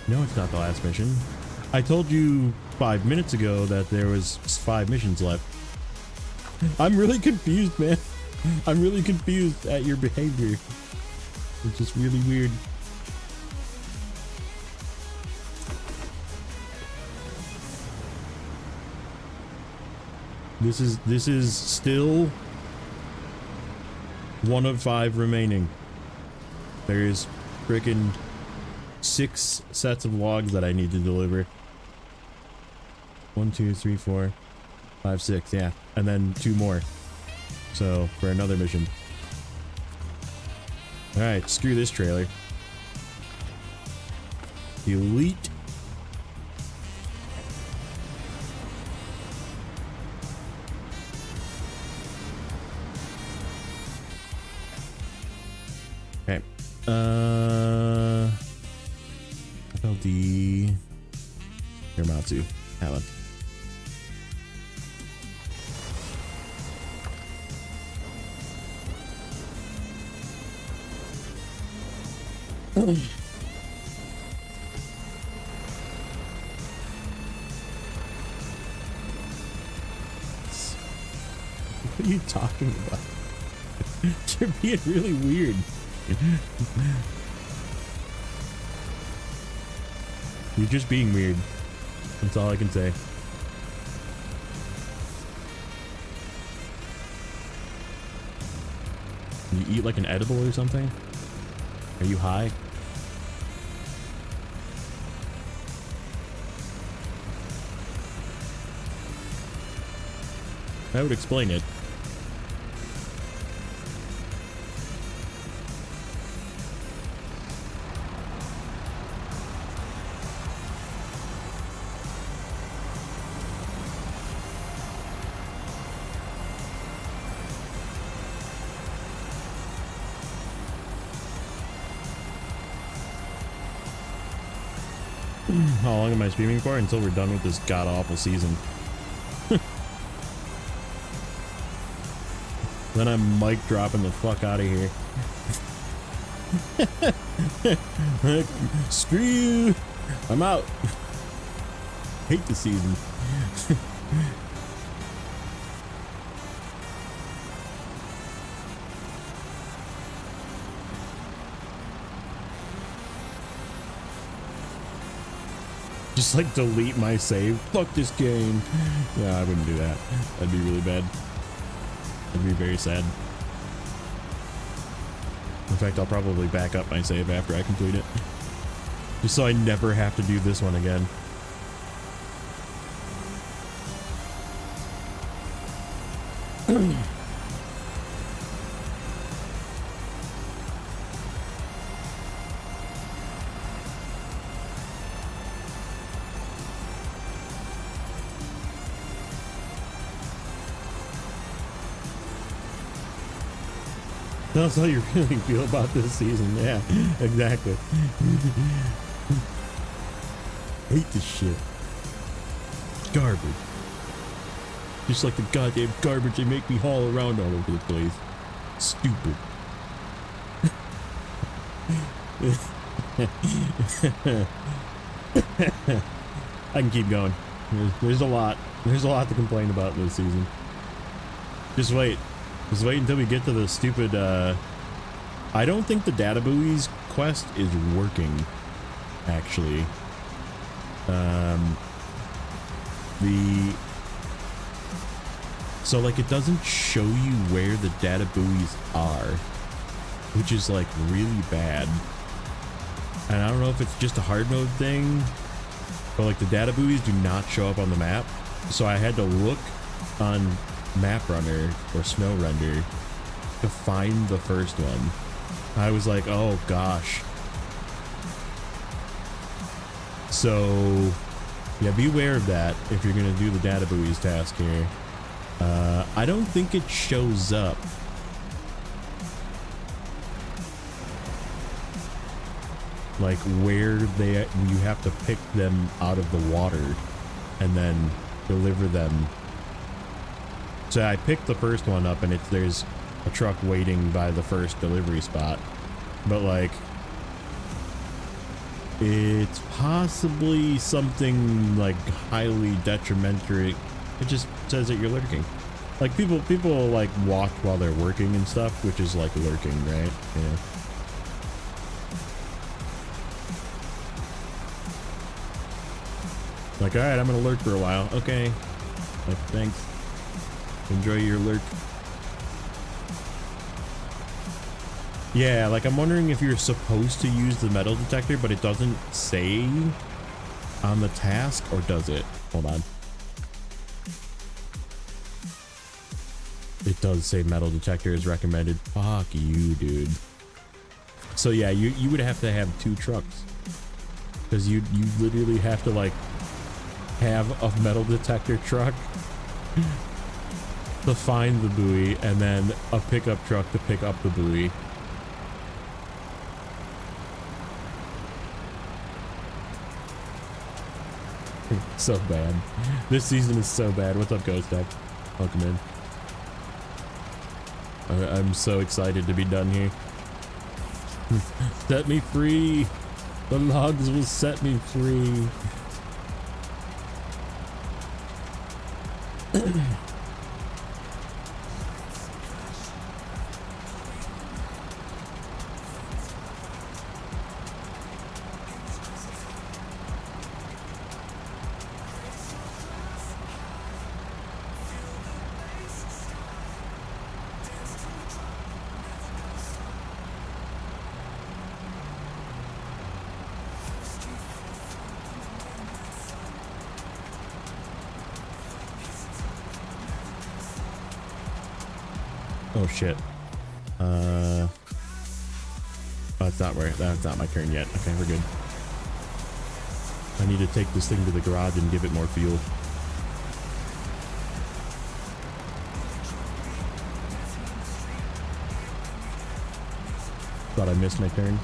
No, it's not the last mission. I told you 5 minutes ago that there was 5 missions left. I'm really confused, man. I'm really confused at your behavior. It's just really weird. This is still 1 of 5 remaining. There's frickin' 6 sets of logs that I need to deliver. 1, 2, 3, 4, 5, 6, yeah. And then 2 more. So, for another mission. Alright, screw this trailer. Delete. Okay. FLD. Yamamatsu. That one. What are you talking about? You're being really weird. You're just being weird. That's all I can say. You eat like an edible or something? Are you high? That would explain it. How long am I streaming for? Until we're done with this god-awful season. Then I'm mic dropping the fuck out of here. Screw you! I'm out. Hate the season. Just like delete my save. Fuck this game. Yeah, I wouldn't do that. That'd be really bad. That'd be very sad. In fact, I'll probably back up my save after I complete it. Just so I never have to do this one again. That's how you really feel about this season. Yeah, exactly. Hate this shit. Garbage. Just like the goddamn garbage they make me haul around all over the place. Stupid. I can keep going. There's a lot. There's a lot to complain about this season. Just wait. Just wait until we get to the stupid, I don't think the data buoys quest is working, actually. So like it doesn't show you where the data buoys are, which is like really bad. And I don't know if it's just a hard mode thing, but like the data buoys do not show up on the map. So I had to look on Map Runner or Snowrunner to find the first one. I was like, oh gosh. So yeah, beware of that if you're gonna do the data buoys task here. I don't think it shows up. Like where you have to pick them out of the water and then deliver them. So I picked the first one up and there's a truck waiting by the first delivery spot, but like it's possibly something like highly detrimental. It just says that you're lurking. Like people like watch while they're working and stuff, which is like lurking, right? Yeah. Like, all right, I'm gonna lurk for a while. Okay. Like, thanks. Enjoy your lurk. Yeah, like I'm wondering if you're supposed to use the metal detector, but it doesn't say on the task, or does it? Hold on. It does say metal detector is recommended. Fuck you, dude. So yeah, you would have to have 2 trucks. Because you literally have to like have a metal detector truck to find the buoy and then a pickup truck to pick up the buoy. So bad. This season is so bad. What's up, Ghost Tech? Welcome in. I'm so excited to be done here. Set me free. The logs will set me free. Oh shit. That's not my turn yet. Okay, we're good. I need to take this thing to the garage and give it more fuel. Thought I missed my turn.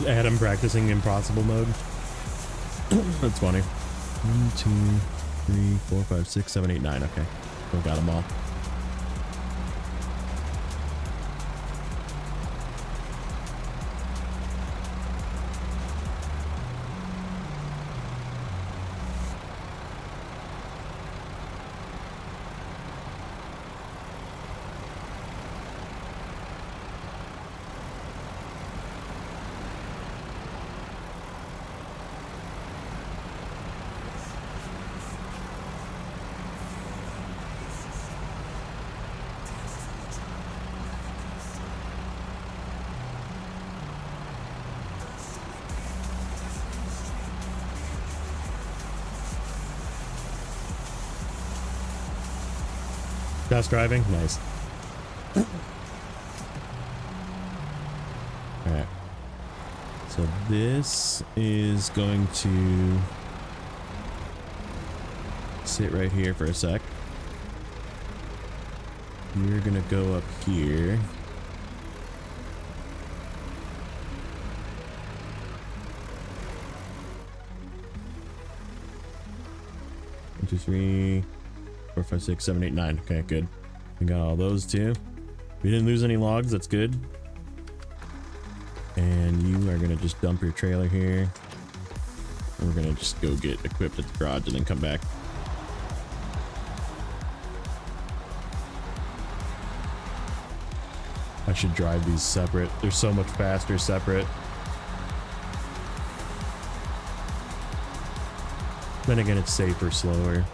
Adam practicing impossible mode. That's funny. 1, 2, 3, 4, 5, 6, 7, 8, 9. Okay, we got them all. Fast driving? Nice. Alright. So this is going to sit right here for a sec. You're gonna go up here. One, two, three, 4, 5, 6, 7, 8, 9. Okay, good. We got all those too. We didn't lose any logs, that's good. And you are gonna just dump your trailer here. And we're gonna just go get equipped at the garage and then come back. I should drive these separate. They're so much faster separate. Then again, it's safer, slower.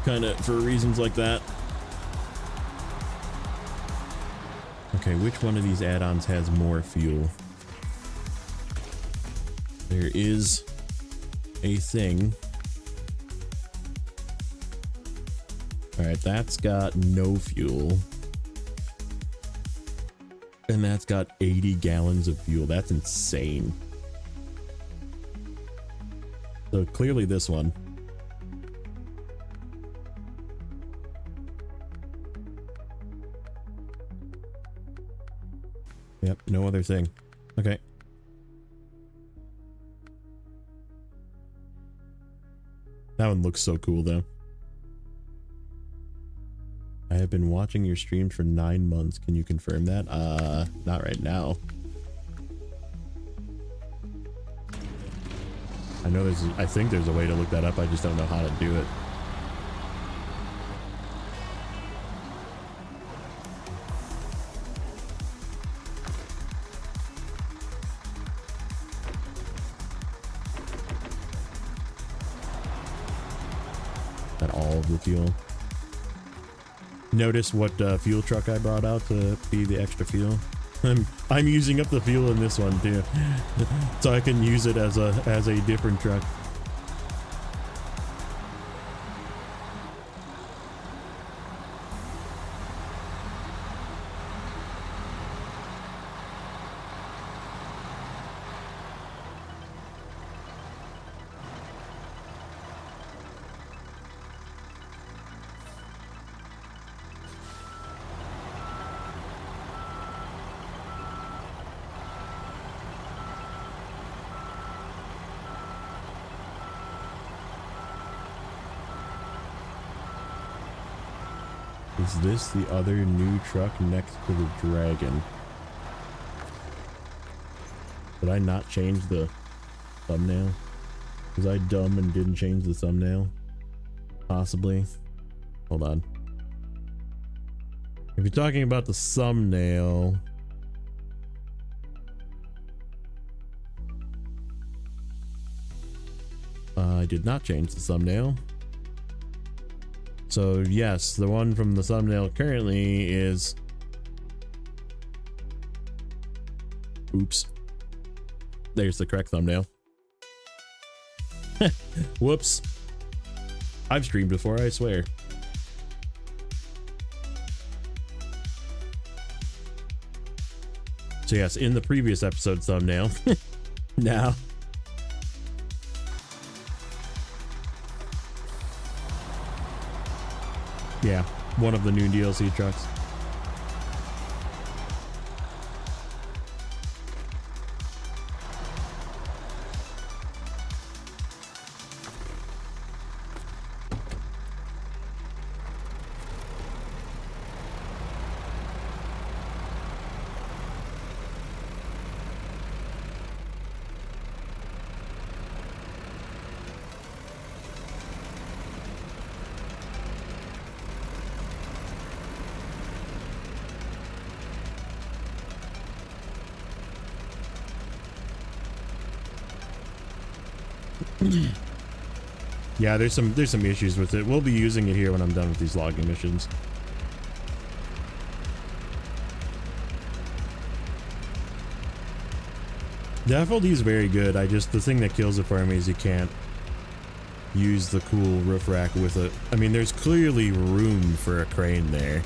Kind of for reasons like that. Okay, which one of these add-ons has more fuel? There is a thing. Alright, that's got no fuel. And that's got 80 gallons of fuel. That's insane. So clearly this one. Yep, no other thing. Okay. That one looks so cool though. I have been watching your streams for 9 months. Can you confirm that? Not right now. I think there's a way to look that up. I just don't know how to do it. That all of the fuel. Notice what fuel truck I brought out to be the extra fuel. I'm using up the fuel in this one too, so I can use it as a different truck. Is this the other new truck next to the Dragon? Did I not change the thumbnail? Was I dumb and didn't change the thumbnail? Possibly. Hold on. If you're talking about the thumbnail, I did not change the thumbnail. So yes, the one from the thumbnail currently is... Oops. There's the correct thumbnail. Whoops. I've streamed before, I swear. So yes, in the previous episode thumbnail. Now. Yeah, one of the new DLC trucks. Yeah, there's some issues with it. We'll be using it here when I'm done with these logging missions. The FLD is very good. The thing that kills it for me is you can't use the cool roof rack with a, I mean, there's clearly room for a crane there.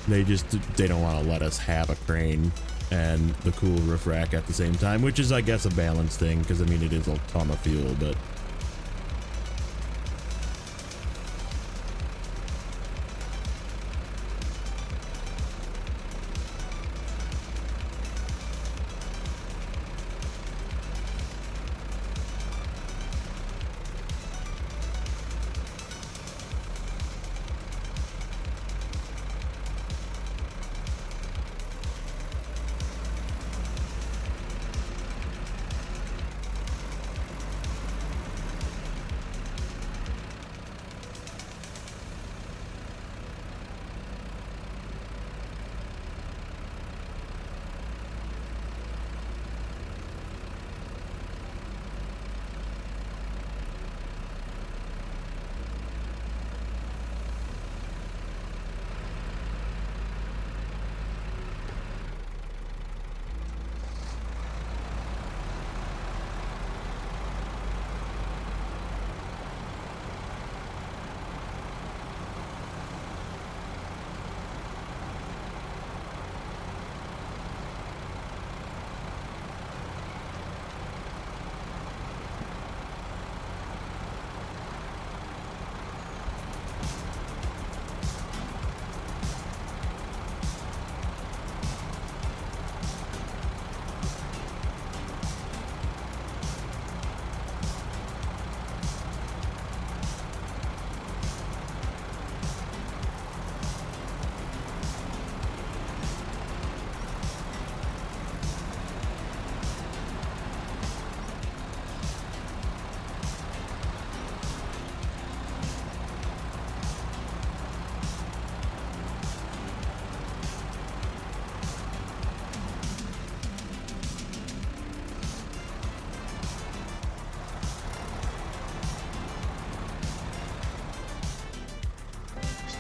They don't want to let us have a crane and the cool roof rack at the same time, which is, I guess, a balance thing, because I mean, it is a ton of fuel, but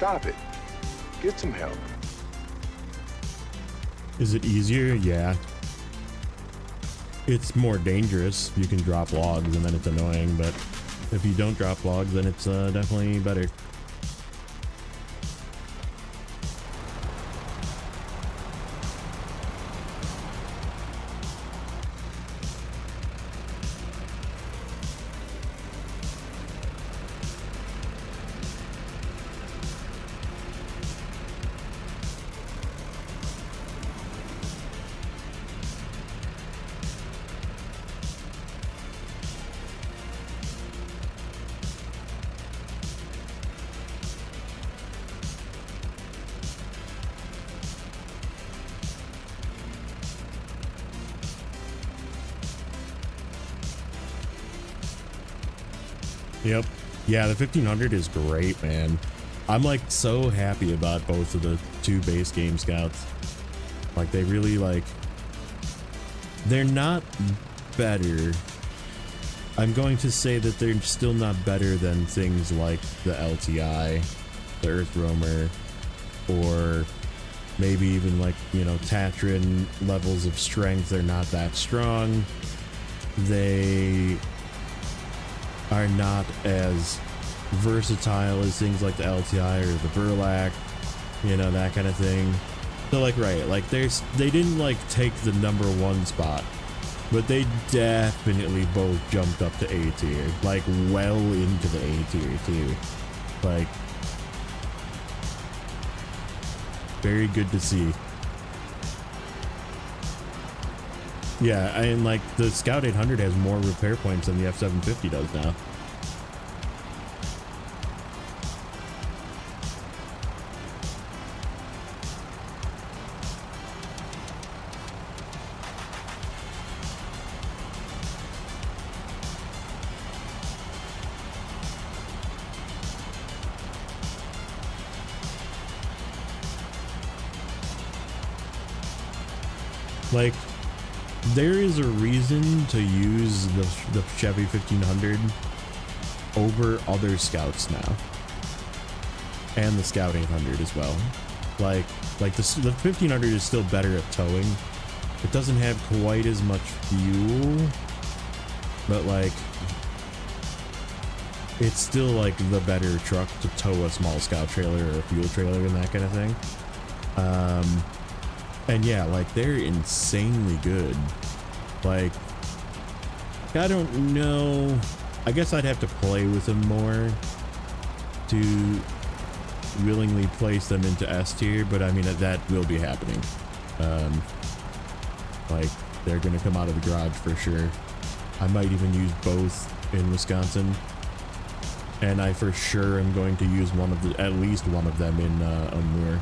Stop it. Get some help. is it easier? Yeah. It's more dangerous. You can drop logs and then it's annoying, but if you don't drop logs, then it's definitely better. Yep. Yeah, the 1500 is great, man. I'm like so happy about both of the two base game scouts. Like they really they're not better. I'm going to say that they're still not better than things like the LTI, the Earth Roamer, or maybe even like, you know, Tatran levels of strength. They're not that strong. They are not as versatile as things like the LTI or the Burlak, you know, that kind of thing. So like, right, like they didn't like take the #1 spot, but they definitely both jumped up to A tier, like well into the A tier too. Like, very good to see. Yeah, and like the Scout 800 has more repair points than the F750 does now. Like, there is a reason to use the Chevy 1500 over other Scouts now, and the Scout 800 as well. Like the 1500 is still better at towing. It doesn't have quite as much fuel, but like it's still like the better truck to tow a small scout trailer or a fuel trailer and that kind of thing. And yeah, like they're insanely good. Like, I don't know. I guess I'd have to play with them more to willingly place them into S tier, but I mean that will be happening. Like they're gonna come out of the garage for sure. I might even use both in Wisconsin, and I for sure am going to use at least one of them in Amur.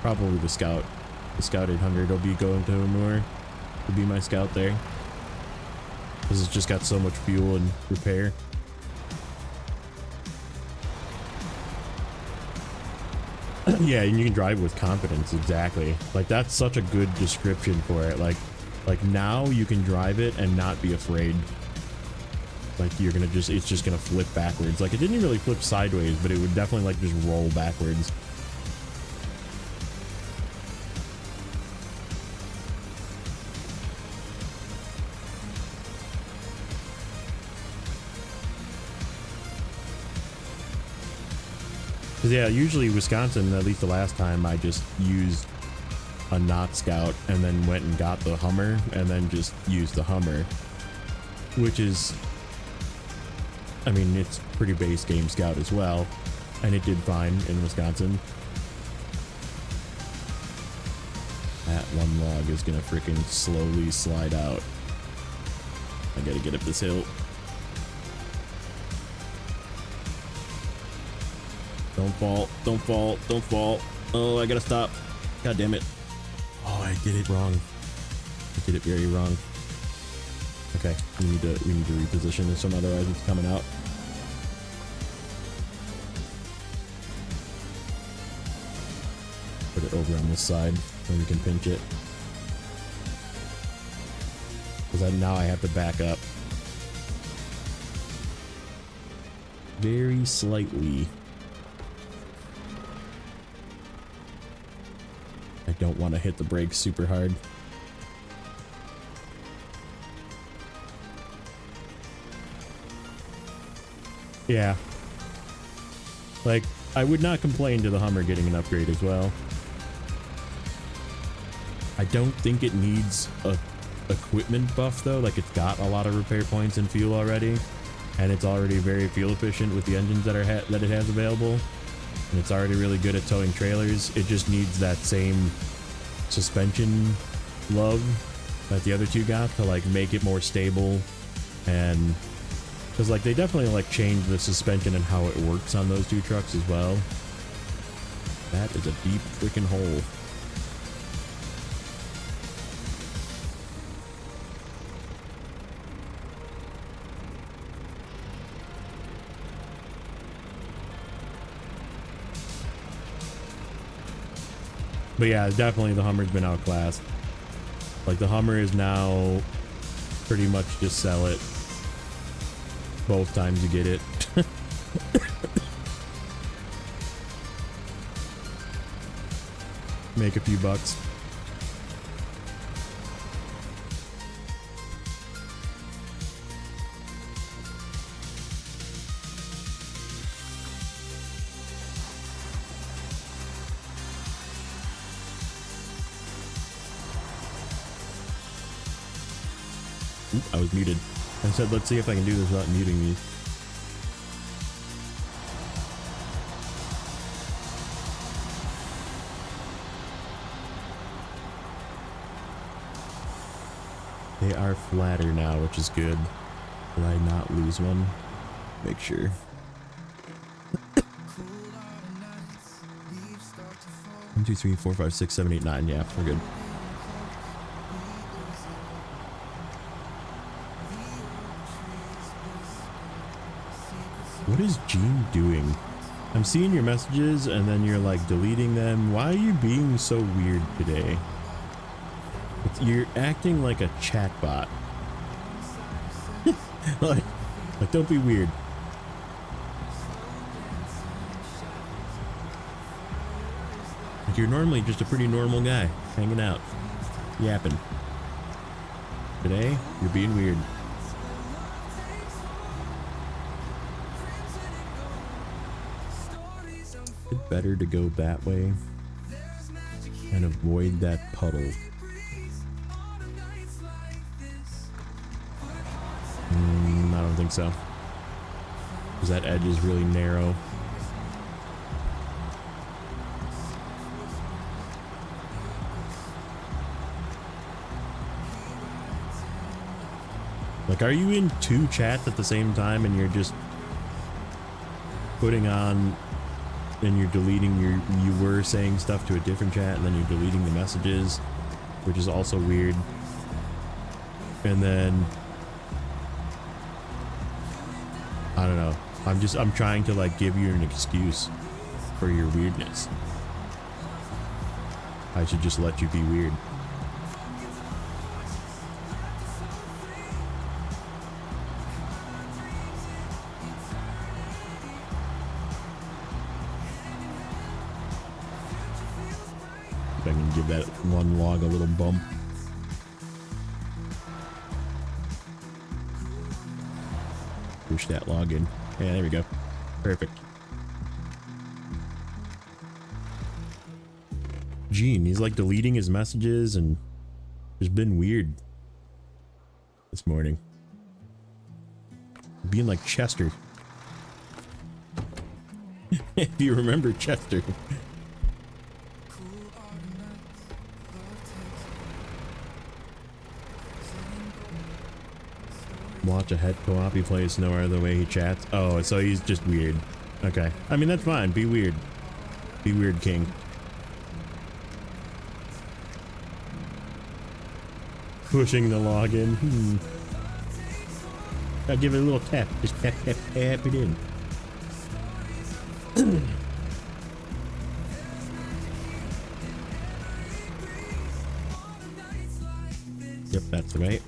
Probably the Scout 800 will be going to Amur to be my Scout there, because it's just got so much fuel and repair. Yeah, and you can drive with confidence. Exactly. Like that's such a good description for it. Like now you can drive it and not be afraid. Like it's just gonna flip backwards. Like it didn't really flip sideways, but it would definitely like just roll backwards. Yeah, usually Wisconsin, at least the last time, I just used a not Scout and then went and got the Hummer and then just used the Hummer, which is, I mean, it's pretty base game Scout as well, and it did fine in Wisconsin. That one log is gonna freaking slowly slide out. I gotta get up this hill. Don't fall, don't fall, don't fall. Oh, I gotta stop. God damn it. Oh, I did it wrong. I did it very wrong. Okay, we need to reposition this one, otherwise it's coming out. Put it over on this side, and we can pinch it. Because now I have to back up. Very slightly. I don't want to hit the brakes super hard. Yeah. Like, I would not complain to the Hummer getting an upgrade as well. I don't think it needs a equipment buff though. Like, it's got a lot of repair points and fuel already, and it's already very fuel efficient with the engines that it has available. And it's already really good at towing trailers. It just needs that same suspension love that the other two got to like make it more stable, and because like they definitely like changed the suspension and how it works on those two trucks as well. That is a deep freaking hole. But yeah, definitely the Hummer's been outclassed. Like the Hummer is now pretty much just sell it both times you get it. Make a few bucks. Oop, I was muted. I said, let's see if I can do this without muting these. They are flatter now, which is good. Did I not lose one? Make sure. 1, 2, 3, 4, 5, 6, 7, 8, 9. Yeah, we're good. What is Gene doing? I'm seeing your messages and then you're like deleting them. Why are you being so weird today? You're acting like a chatbot. like don't be weird. Like you're normally just a pretty normal guy, hanging out, yapping. Today, you're being weird. It's better to go that way and avoid that puddle. I don't think so. Because that edge is really narrow. Like, are you in two chats at the same time and you're just putting on and you're deleting you were saying stuff to a different chat and then you're deleting the messages, which is also weird. And then I don't know. I'm trying to like give you an excuse for your weirdness. I should just let you be weird. If I can give that one log a little bump. Push that log in. Yeah, there we go. Perfect. Gene, he's like deleting his messages and it's been weird this morning. Being like Chester. If you remember Chester. Watch a head co-op, he plays Snowrunner the way he chats. Oh, so he's just weird. Okay. I mean, that's fine. Be weird. Be weird, king. Pushing the login. I'll give it a little tap. Just tap, tap, tap it in. Yep, that's right.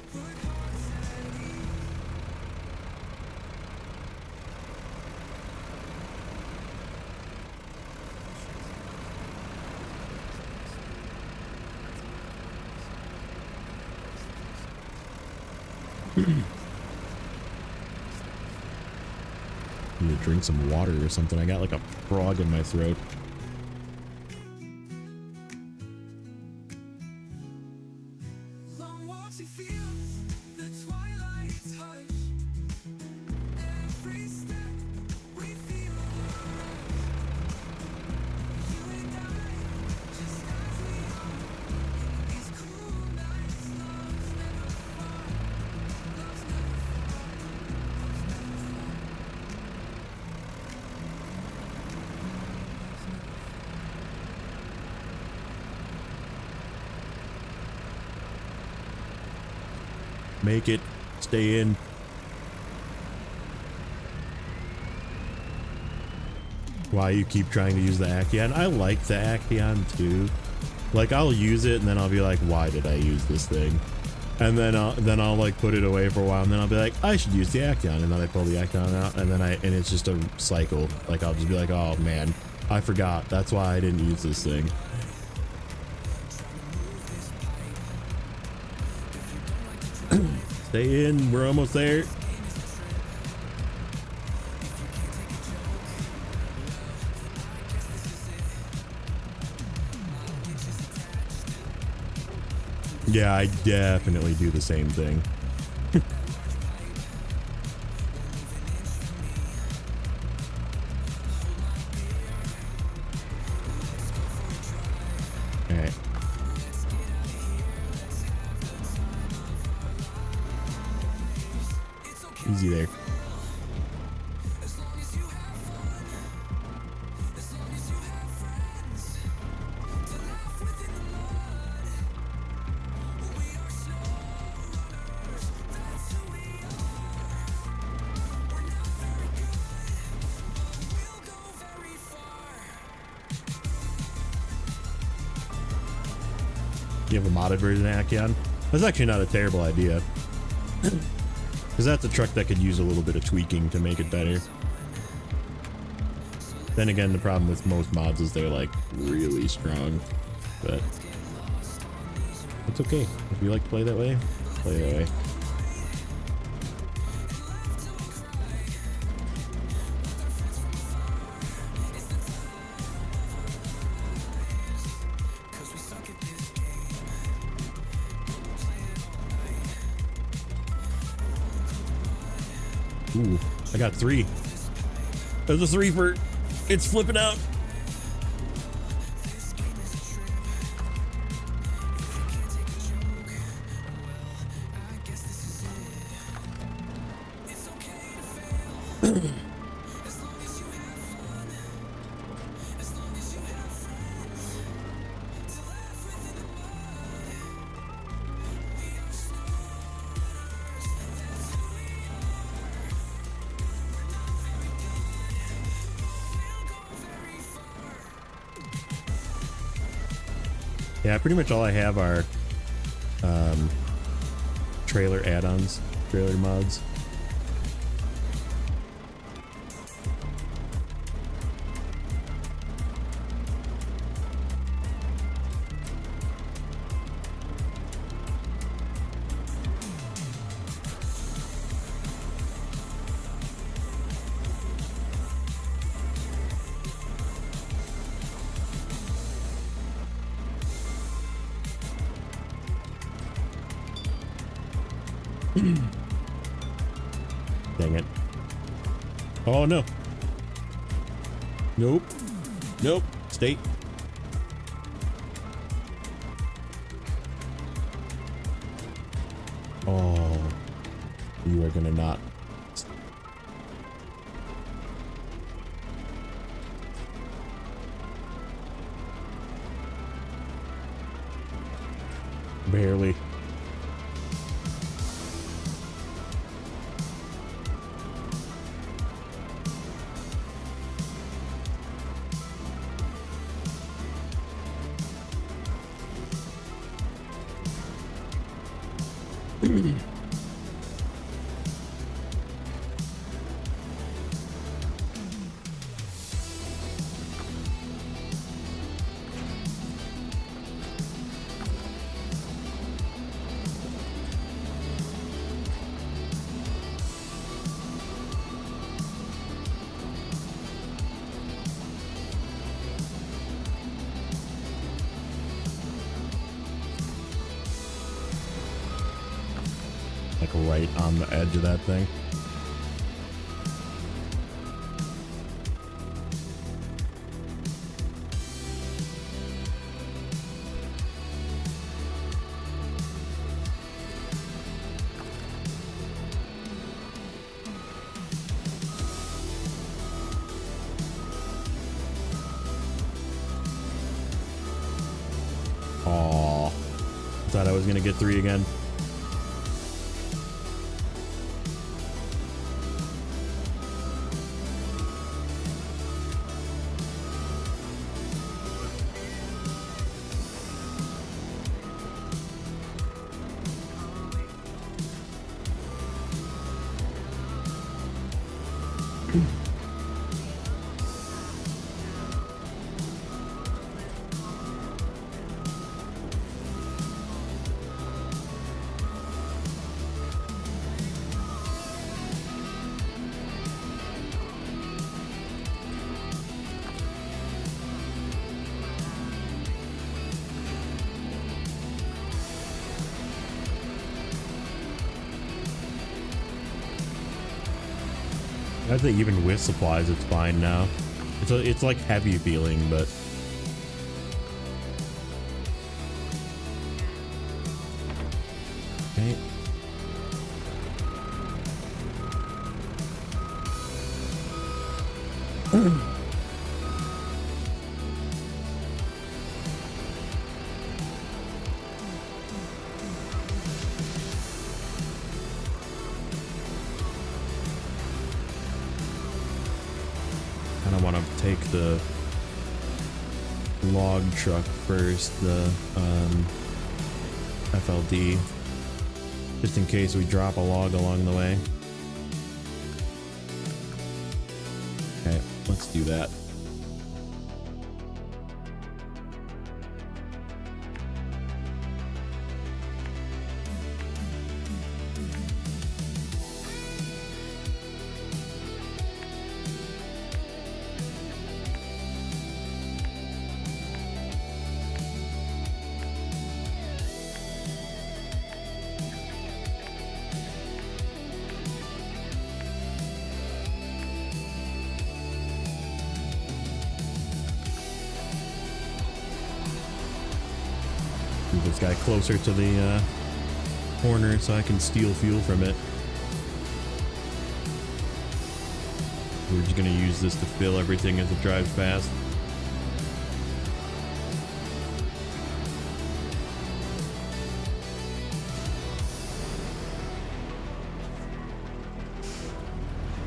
Need to drink some water or something. I got like a frog in my throat. Make it. Stay in. Why you keep trying to use the Action? I like the Action too. Like, I'll use it and then I'll be like, why did I use this thing? And then I'll like put it away for a while and then I'll be like, I should use the Action, and then I pull the Action out and then it's just a cycle. Like, I'll just be like, oh man, I forgot. That's why I didn't use this thing. Stay in, we're almost there. Yeah, I definitely do the same thing. All right. Easy there. You have a modded version of Action? That's actually not a terrible idea. Because that's a truck that could use a little bit of tweaking to make it better. Then again, the problem with most mods is they're like really strong. But it's okay. If you like to play that way, play that way. Ooh, I got 3. There's a 3 for. It's flipping out. Yeah, pretty much all I have are trailer add-ons, trailer mods. Dang it. Oh no. Nope. Nope. Stay. Oh. You are gonna not. Barely. Like right on the edge of that thing. Aw. Thought I was gonna get 3 again. I'd say even with supplies, it's fine now. It's like heavy feeling, but okay. I want to take the log truck first, the FLD, just in case we drop a log along the way. Okay, let's do that. this guy closer to the corner so I can steal fuel from it. We're just gonna use this to fill everything as it drives past.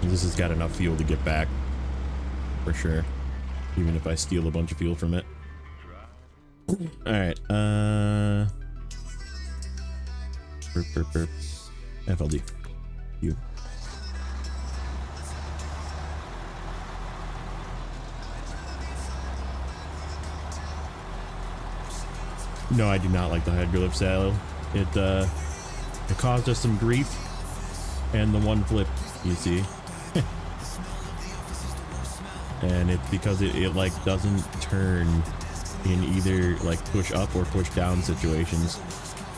This has got enough fuel to get back for sure, even if I steal a bunch of fuel from it. All right, FLD, you. No, I do not like the hydrolift saddle. It caused us some grief, and the one flip, you see. And it's because it like doesn't turn in either like push up or push down situations.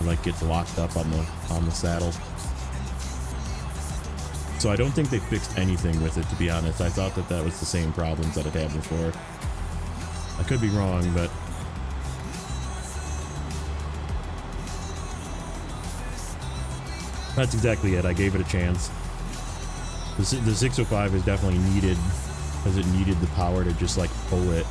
It like gets locked up on the saddle. So I don't think they fixed anything with it, to be honest. I thought that was the same problems that it had before. I could be wrong, but that's exactly it. I gave it a chance. The 605 is definitely needed, because it needed the power to just like pull it.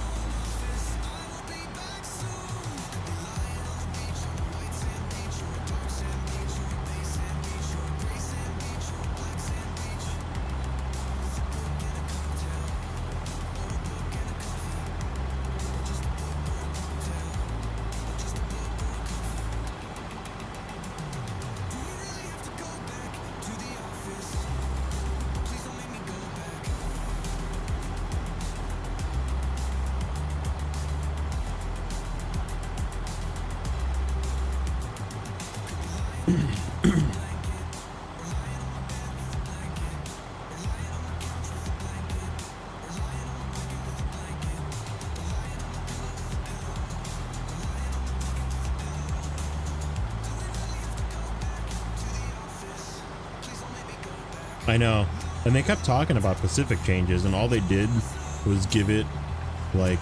I know, and they kept talking about Pacific changes, and all they did was give it like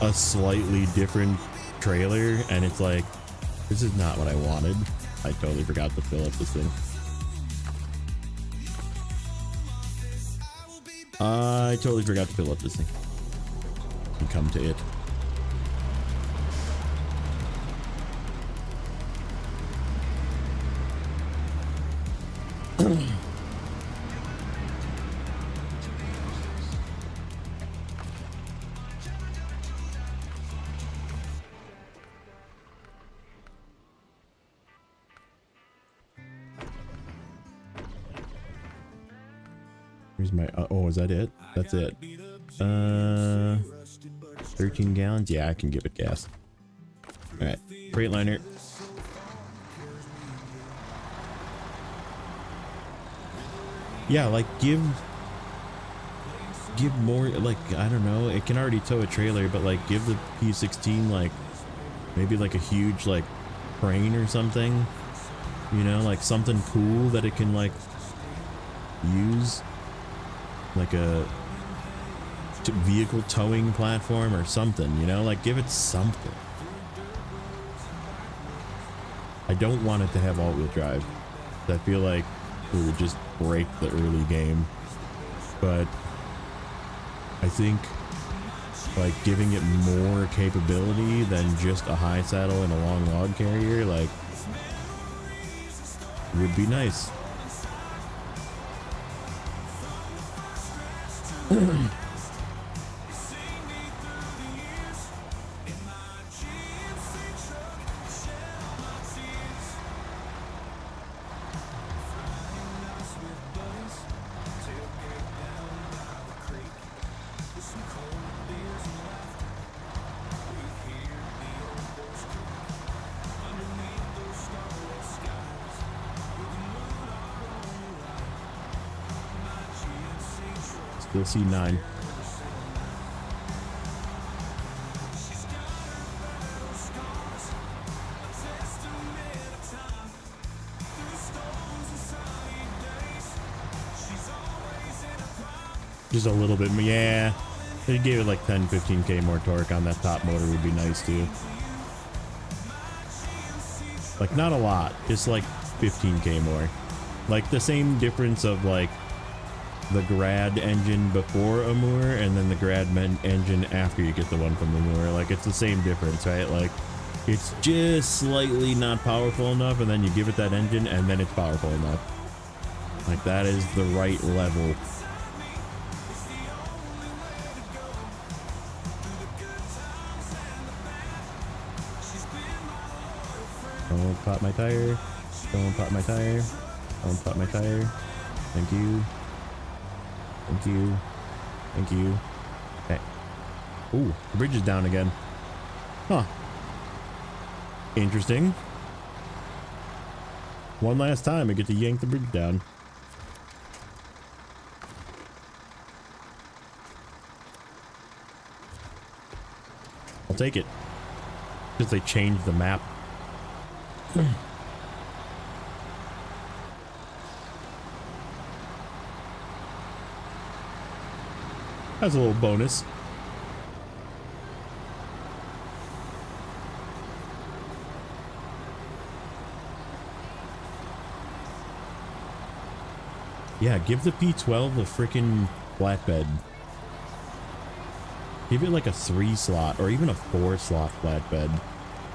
a slightly different trailer, and it's like, this is not what I wanted. I totally forgot to fill up this thing. I totally forgot to fill up this thing. And come to it. Here's my, oh, is that it? That's it. 13 gallons? Yeah, I can give it gas. All right, Freightliner. Yeah, like give more, like, I don't know, it can already tow a trailer, but like give the P16 like maybe like a huge like crane or something, you know, like something cool that it can like use, like a vehicle towing platform or something, you know, like give it something. I don't want it to have all-wheel drive. I feel like it would just break the early game, but I think like giving it more capability than just a high saddle and a long log carrier like would be nice. Still C9. Just a little bit, yeah. They gave it like 10-15K more torque on that top motor would be nice too. Like not a lot, just like 15k more. Like the same difference of like the grad engine before Amur and then the grad engine after you get the one from Amur. Like it's the same difference, right? Like it's just slightly not powerful enough, and then you give it that engine and then it's powerful enough. Like that is the right level. Don't pop my tire. Don't pop my tire. Don't pop my tire. Thank you. Thank you. Thank you. Okay. Ooh, the bridge is down again. Huh. Interesting. One last time I get to yank the bridge down. I'll take it. Because they changed the map. That's a little bonus. Yeah, give the P12 a freaking flatbed. Give it like a 3 slot or even a 4 slot flatbed.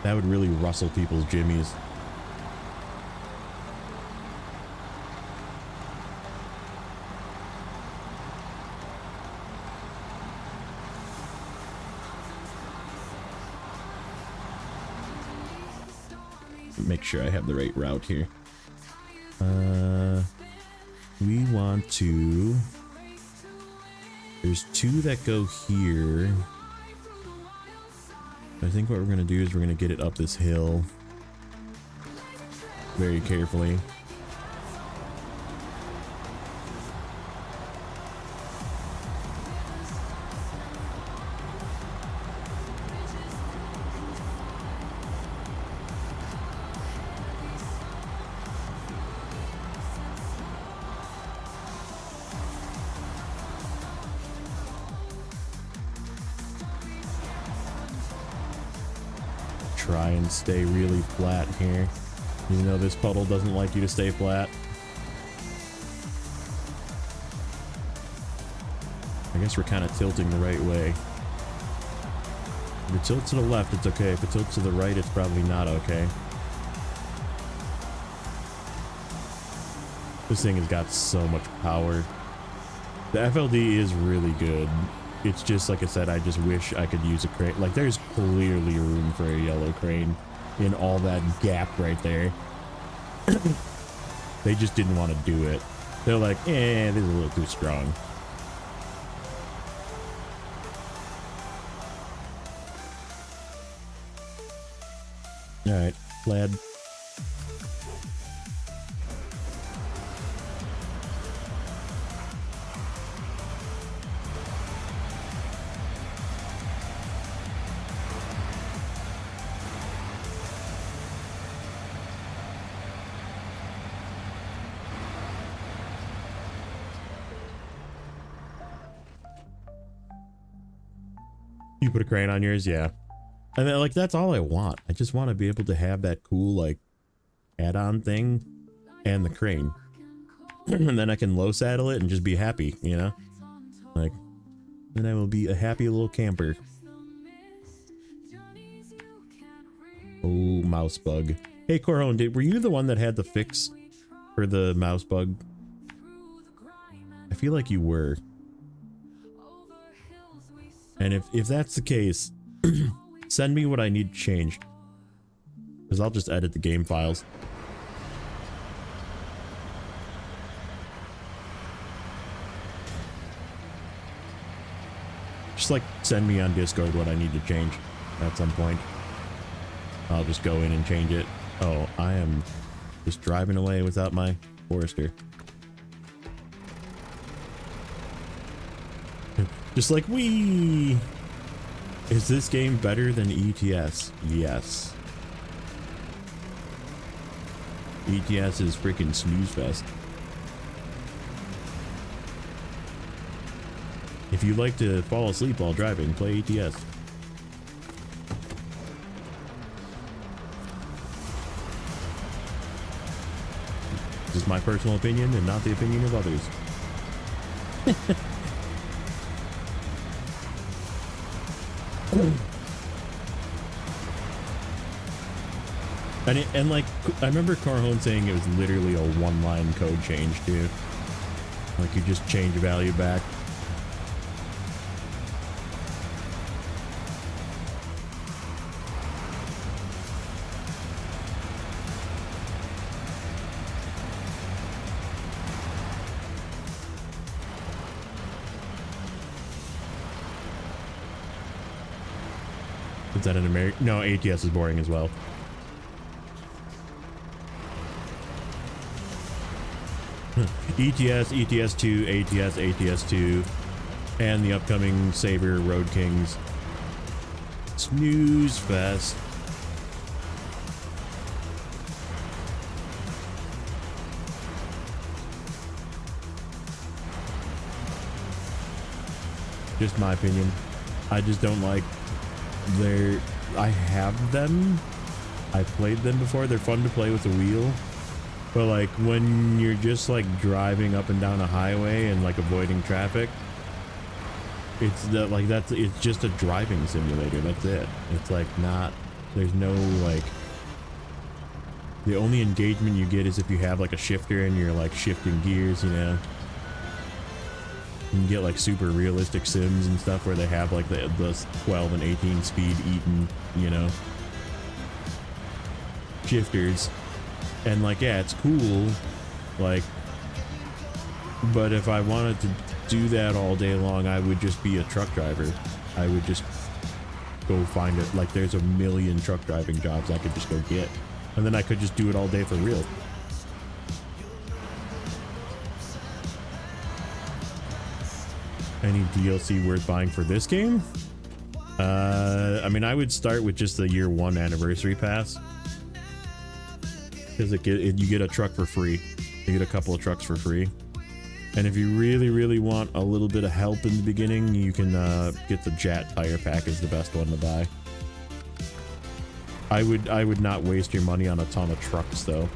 That would really rustle people's jimmies. Make sure I have the right route here. We want to... There's 2 that go here. I think what we're going to do is we're going to get it up this hill very carefully. Try and stay really flat here, even though this puddle doesn't like you to stay flat. I guess we're kind of tilting the right way. If it tilts to the left, it's okay. If it tilts to the right, it's probably not okay. This thing has got so much power. The FLD is really good. It's just, like I said, I just wish I could use a crane. Like, there's clearly room for a yellow crane in all that gap right there. They just didn't want to do it. They're like, eh, this is a little too strong. Alright, lad. You put a crane on yours? Yeah. And then, like, that's all I want. I just want to be able to have that cool, like, add-on thing and the crane. And then I can low saddle it and just be happy, you know? Like, then I will be a happy little camper. Oh, mouse bug. Hey, Corhone, were you the one that had the fix for the mouse bug? I feel like you were. And if that's the case, send me what I need to change. Because I'll just edit the game files. Just like send me on Discord what I need to change at some point. I'll just go in and change it. Oh, I am just driving away without my Forester. Just like, wee! Is this game better than ETS? Yes. ETS is freaking snooze fest. If you like to fall asleep while driving, play ETS. This is my personal opinion and not the opinion of others. And like, I remember Carhone saying it was literally a one-line code change too. Like you just change a value back. Is that an American? No, ATS is boring as well. ETS, ETS2, ATS, ATS2, and the upcoming Saber Road Kings. Snooze fest. Just my opinion. I just don't like their... I have them. I played them before. They're fun to play with the wheel. But like when you're just like driving up and down a highway and like avoiding traffic, it's that like it's just a driving simulator. That's it. It's like not, there's no like, the only engagement you get is if you have like a shifter and you're like shifting gears, you know. You can get like super realistic sims and stuff where they have like the 12 and 18 speed eating, you know, shifters. And like, yeah, it's cool, like, but if I wanted to do that all day long, I would just be a truck driver. I would just go find it. Like, there's a million truck driving jobs I could just go get, and then I could just do it all day for real. Any DLC worth buying for this game? I mean, I would start with just the year 1 anniversary pass. Because you get a truck for free. You get a couple of trucks for free. And if you really, really want a little bit of help in the beginning, you can get the Jat tire pack is the best one to buy. I would not waste your money on a ton of trucks though.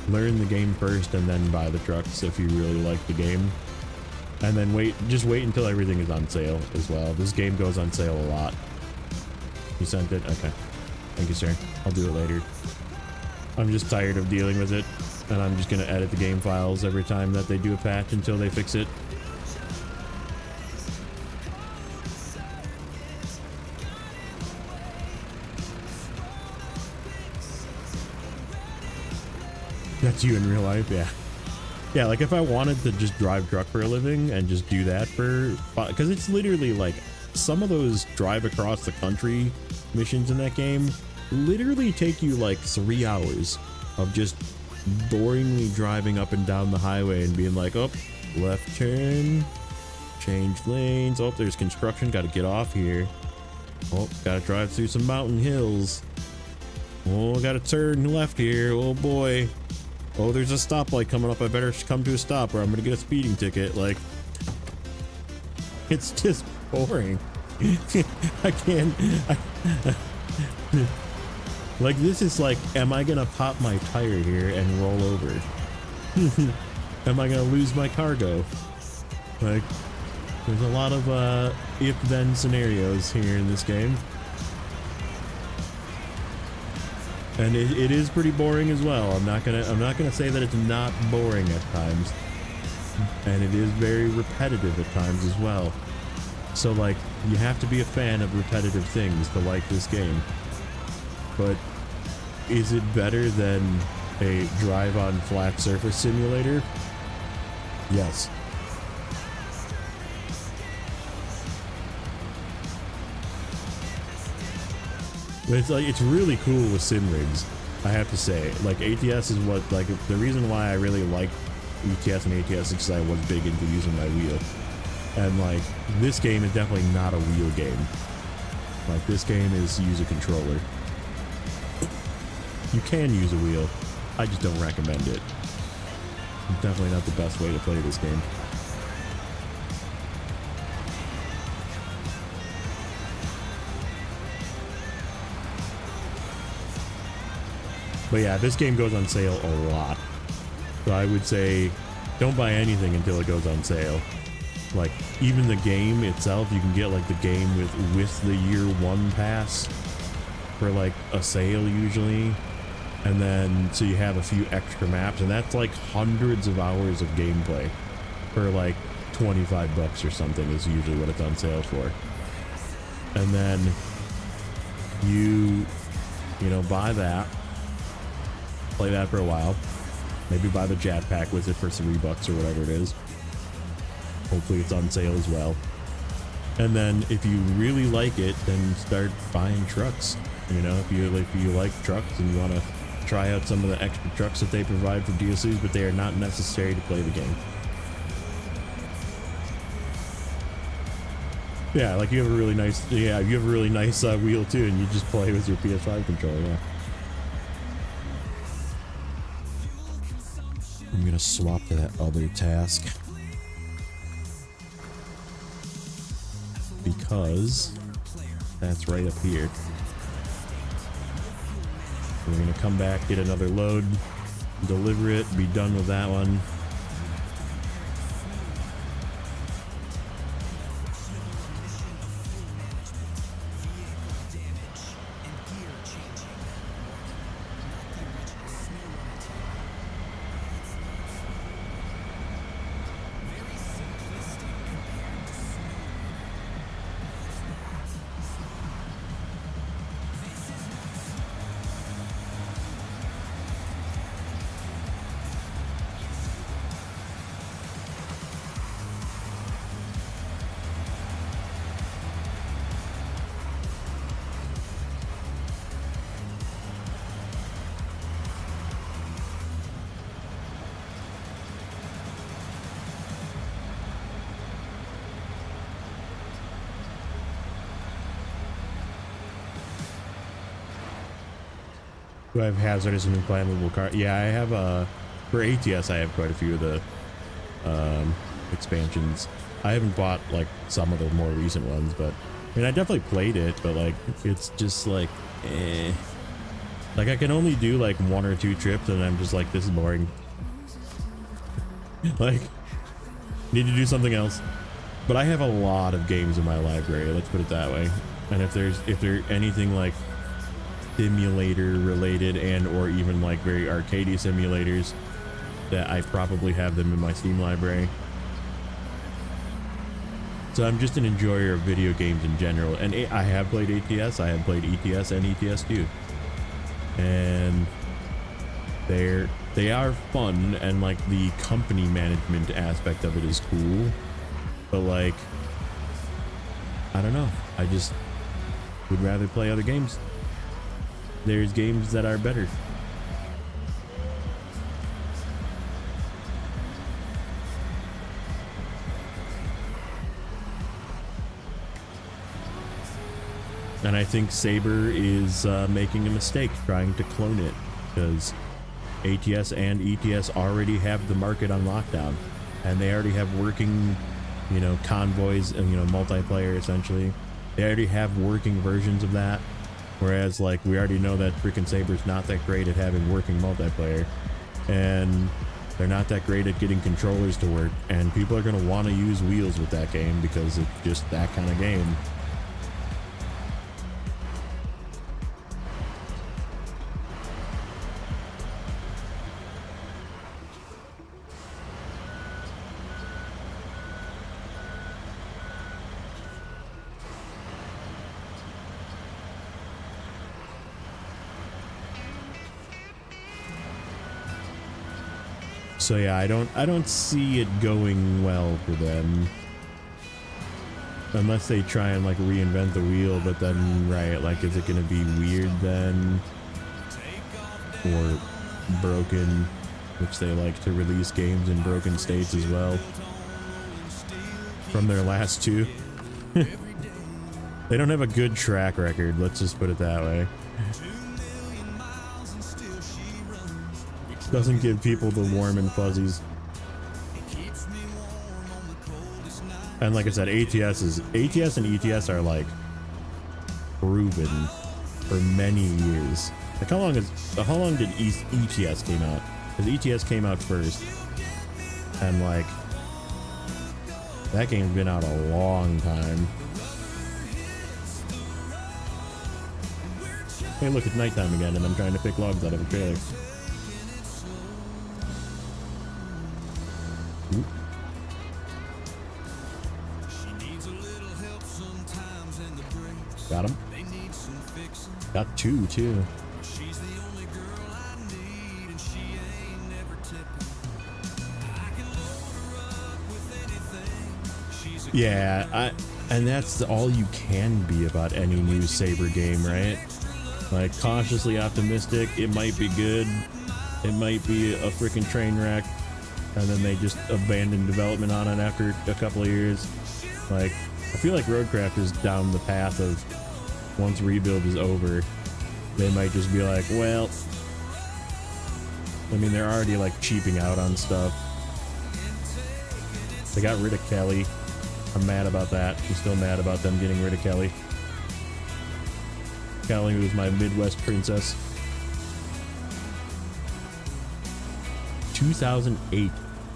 Learn the game first and then buy the trucks if you really like the game. And then just wait until everything is on sale as well. This game goes on sale a lot. You sent it? Okay. Thank you, sir. I'll do it later. I'm just tired of dealing with it, and I'm just gonna edit the game files every time that they do a patch until they fix it. That's you in real life, yeah. Yeah, like if I wanted to just drive truck for a living and just do that for, because it's literally like some of those drive across the country missions in that game literally take you like 3 hours of just boringly driving up and down the highway and being like, oh, left turn, change lanes, oh, there's construction, gotta get off here, oh, gotta drive through some mountain hills, oh, gotta turn left here, oh boy, oh, there's a stoplight coming up, I better come to a stop or I'm gonna get a speeding ticket. Like, it's just boring. I can't like, this is like, am I gonna pop my tire here and roll over? Am I gonna lose my cargo? Like, there's a lot of if-then scenarios here in this game. And it is pretty boring as well. I'm not gonna say that it's not boring at times. And it is very repetitive at times as well. So like, you have to be a fan of repetitive things to like this game. But is it better than a drive on flat surface simulator? Yes. But it's like, it's really cool with sim rigs, I have to say. Like, ATS is what, like, the reason why I really like ETS and ATS is because I was big into using my wheel. And like, this game is definitely not a wheel game. Like, this game is use a controller. You can use a wheel, I just don't recommend it. It's definitely not the best way to play this game. But yeah, this game goes on sale a lot. So I would say don't buy anything until it goes on sale. Like even the game itself, you can get like the game with the year one pass for like a sale usually. And then so you have a few extra maps, and that's like hundreds of hours of gameplay for like 25 bucks or something is usually what it's on sale for. And then you know, buy that, play that for a while, maybe buy the jetpack with it for $3 or whatever it is. Hopefully it's on sale as well. And then if you really like it, then start buying trucks. You know, if you like trucks and you want to try out some of the extra trucks that they provide for DLCs, but they are not necessary to play the game. Yeah, like you have a really nice, you have a really nice wheel too, and you just play with your PS5 controller. Yeah. I'm gonna swap to that other task because that's right up here. We're gonna come back, get another load, deliver it, be done with that one. Do I have hazardous and inflammable car? Yeah, I have for ATS I have quite a few of the expansions. I haven't bought like some of the more recent ones, but I mean I definitely played it, but like it's just like like I can only do like 1 or 2 trips and I'm just like, this is boring. Like need to do something else. But I have a lot of games in my library, let's put it that way. And if there's anything like simulator related and or even like very arcadey simulators, that I probably have them in my Steam library. So I'm just an enjoyer of video games in general, and I have played ATS, I have played ETS and ETS2, and they are fun, and like the company management aspect of it is cool, but like I don't know, I just would rather play other games. There's games that are better. And I think Saber is making a mistake trying to clone it, because ATS and ETS already have the market on lockdown, and they already have working, you know, convoys and, you know, multiplayer essentially. They already have working versions of that. Whereas, like, we already know that freaking Saber's not that great at having working multiplayer, and they're not that great at getting controllers to work, and people are going to want to use wheels with that game because it's just that kind of game. So yeah, I don't see it going well for them. Unless they try and like reinvent the wheel, but then right, like is it gonna be weird then? Or broken, which they like to release games in broken states as well. From their last 2. They don't have a good track record, let's just put it that way. Doesn't give people the warm and fuzzies. And like I said, ATS and ETS are like proven for many years. Like how long did ETS came out? Because ETS came out first, and like that game's been out a long time. Hey, look, it's nighttime again, and I'm trying to pick logs out of a trailer. Oop. Got him. Got two, too. Yeah, and that's all you can be about any new Saber game, right? Like, cautiously optimistic, it might be good, it might be a freaking train wreck, and then they just abandon development on it after a couple of years. Like, I feel like Roadcraft is down the path of, once Rebuild is over, they might just be like, well, I mean, they're already like cheaping out on stuff. They got rid of Kelly. I'm mad about that. I'm still mad about them getting rid of Kelly. Kelly was my Midwest princess. 2008.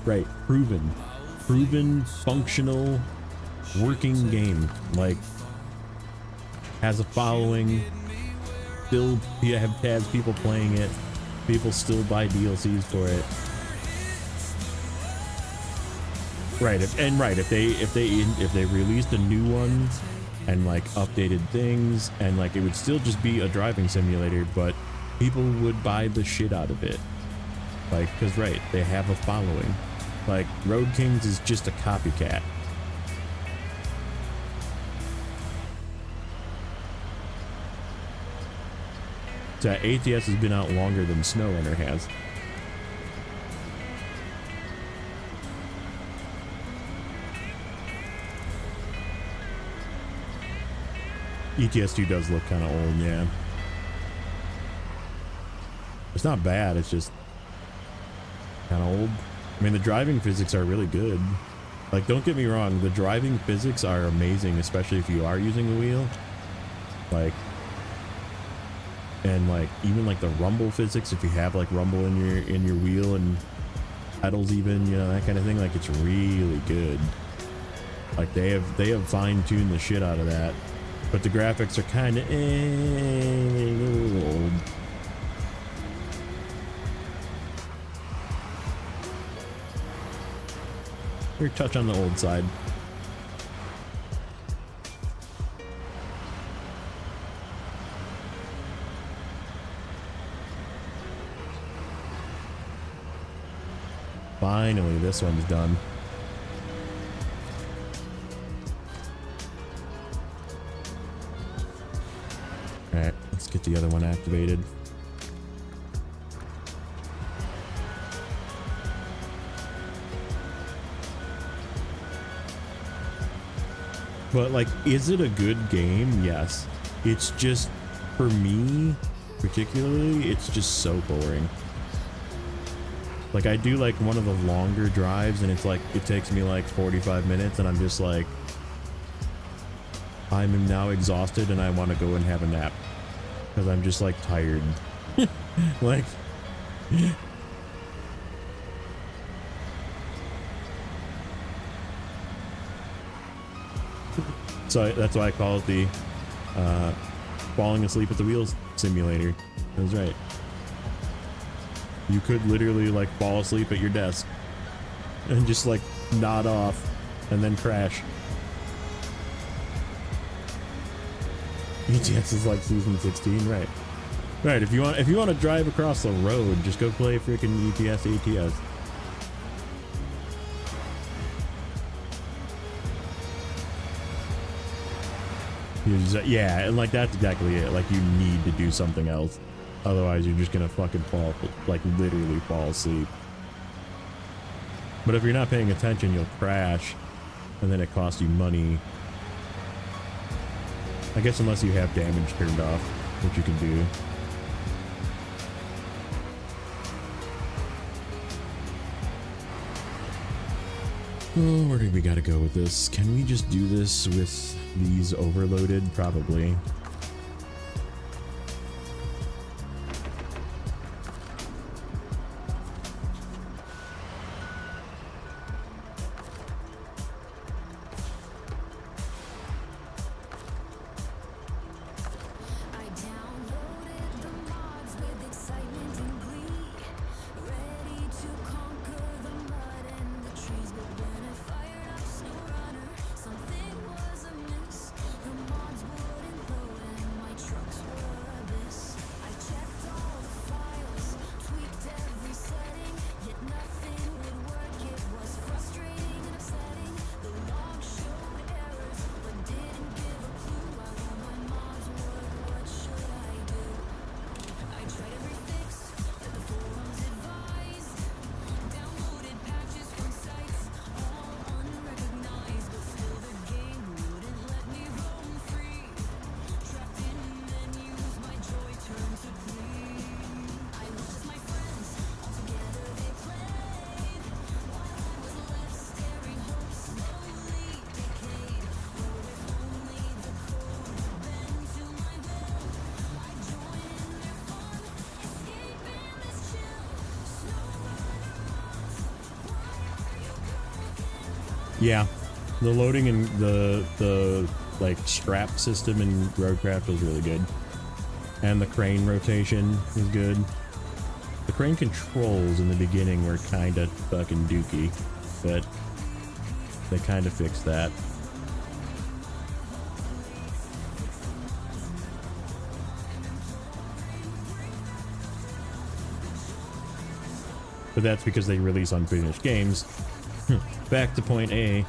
Right. Proven, functional, working game. Like, has a following. Still has people playing it. People still buy DLCs for it. Right, if they released a new one and like updated things, and like it would still just be a driving simulator, but people would buy the shit out of it. Like, cause right, they have a following. Like, Road Kings is just a copycat. So ATS has been out longer than Snowrunner has. ETS2 does look kind of old, yeah. It's not bad, it's just kind of old. I mean, the driving physics are really good. Like, don't get me wrong, the driving physics are amazing, especially if you are using a wheel. Like, and like even like the rumble physics, if you have like rumble in your wheel and pedals, even, you know, that kind of thing, like it's really good. Like they have fine-tuned the shit out of that. But the graphics are kind of a little old. We're touch on the old side. Finally, this one's done. Alright, let's get the other one activated. But like, is it a good game? Yes. It's just, for me particularly, it's just so boring. Like, I do like one of the longer drives, and it's like, it takes me like 45 minutes, and I'm just like, I'm now exhausted and I want to go and have a nap because I'm just like tired. Like, so that's why I call it the falling asleep at the wheels simulator. That's right. You could literally like fall asleep at your desk and just like nod off and then crash. ETS is like season 16, right? Right. If you want to drive across the road, just go play freaking ETS ATS. Yeah, and like that's exactly it. Like, you need to do something else. Otherwise, you're just gonna fucking fall, like literally fall asleep. But if you're not paying attention, you'll crash, and then it costs you money. I guess unless you have damage turned off, which you can do. Oh, where do we gotta go with this? Can we just do this with these overloaded? Probably. Yeah, the loading and the like strap system in Roadcraft was really good, and the crane rotation was good. The crane controls in the beginning were kind of fucking dookie, but they kind of fixed that. But that's because they release unfinished games. Back to point A.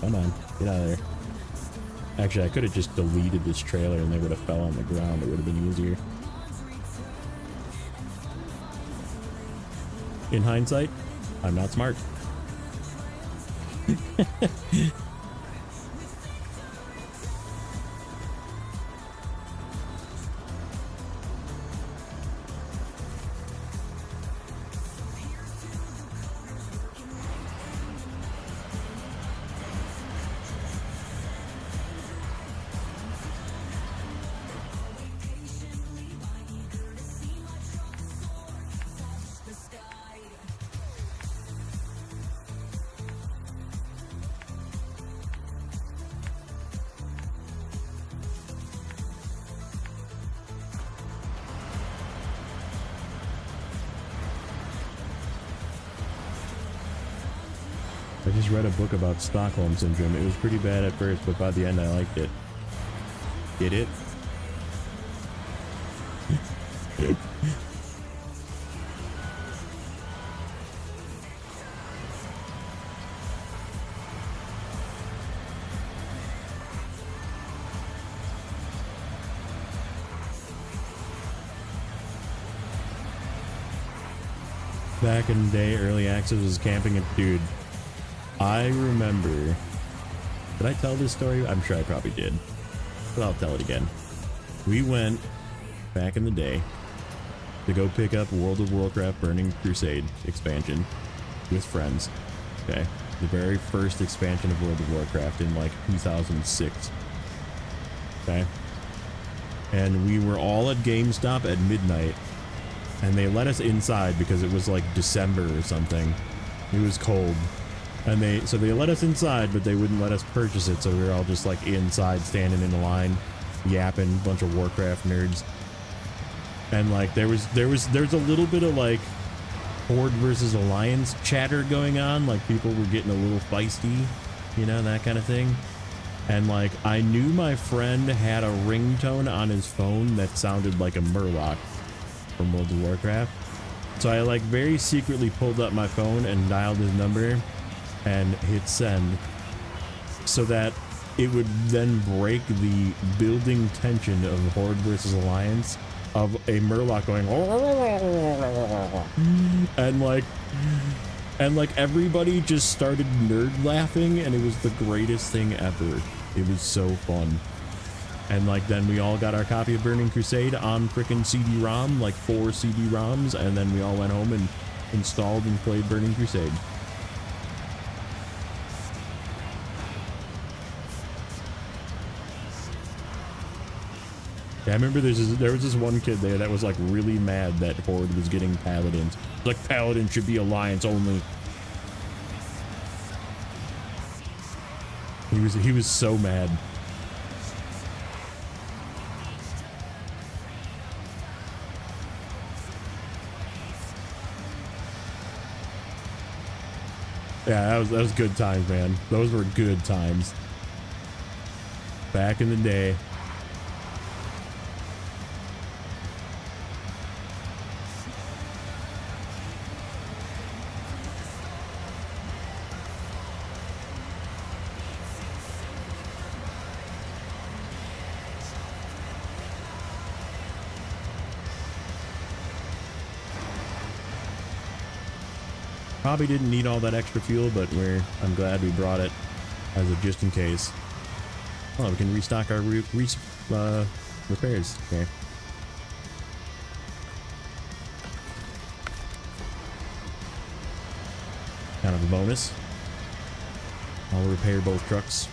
Come on, get out of there. Actually, I could have just deleted this trailer and they would have fell on the ground. It would have been easier. In hindsight, I'm not smart. I just read a book about Stockholm Syndrome. It was pretty bad at first, but by the end I liked it. Get it? Back in the day, early access was camping and dude. I remember, did I tell this story? I'm sure I probably did, but I'll tell it again. We went back in the day to go pick up World of Warcraft Burning Crusade expansion with friends. Okay, the very first expansion of World of Warcraft in like 2006. Okay, and we were all at GameStop at midnight, and they let us inside because it was like December or something. It was cold. And they let us inside, but they wouldn't let us purchase it, so we were all just like inside standing in a line yapping, bunch of Warcraft nerds. And like there's a little bit of like Horde versus Alliance chatter going on, like people were getting a little feisty, you know, that kind of thing. And like I knew my friend had a ringtone on his phone that sounded like a Murloc from World of Warcraft. So I like very secretly pulled up my phone and dialed his number and hit send, so that it would then break the building tension of Horde versus Alliance of a Murloc going and like everybody just started nerd laughing, and it was the greatest thing ever. It was so fun. And like then we all got our copy of Burning Crusade on frickin' CD-ROM, like 4 CD-ROMs, and then we all went home and installed and played Burning Crusade. Yeah, I remember there was this one kid there that was like really mad that Horde was getting Paladins. Like, Paladin should be Alliance only. He was so mad. Yeah, that was good times, man. Those were good times. Back in the day. Probably didn't need all that extra fuel, but I'm glad we brought it as a just in case. Oh, we can restock our repairs. Okay. Kind of a bonus. I'll repair both trucks.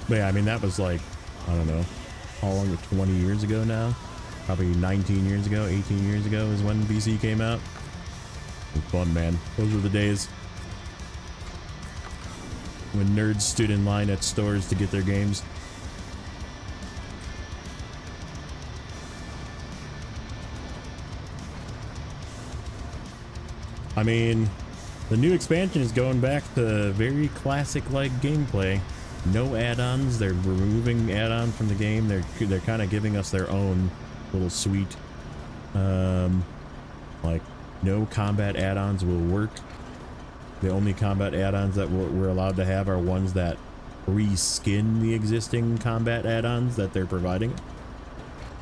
But yeah, I mean, that was like, I don't know, how long, 20 years ago now? Probably 19 years ago, 18 years ago is when BC came out. It was fun, man. Those were the days when nerds stood in line at stores to get their games. I mean, the new expansion is going back to very classic-like gameplay. No add-ons. They're removing add-ons from the game. They're kind of giving us their own little suite. Like, no combat add-ons will work. The only combat add-ons that we're allowed to have are ones that reskin the existing combat add-ons that they're providing.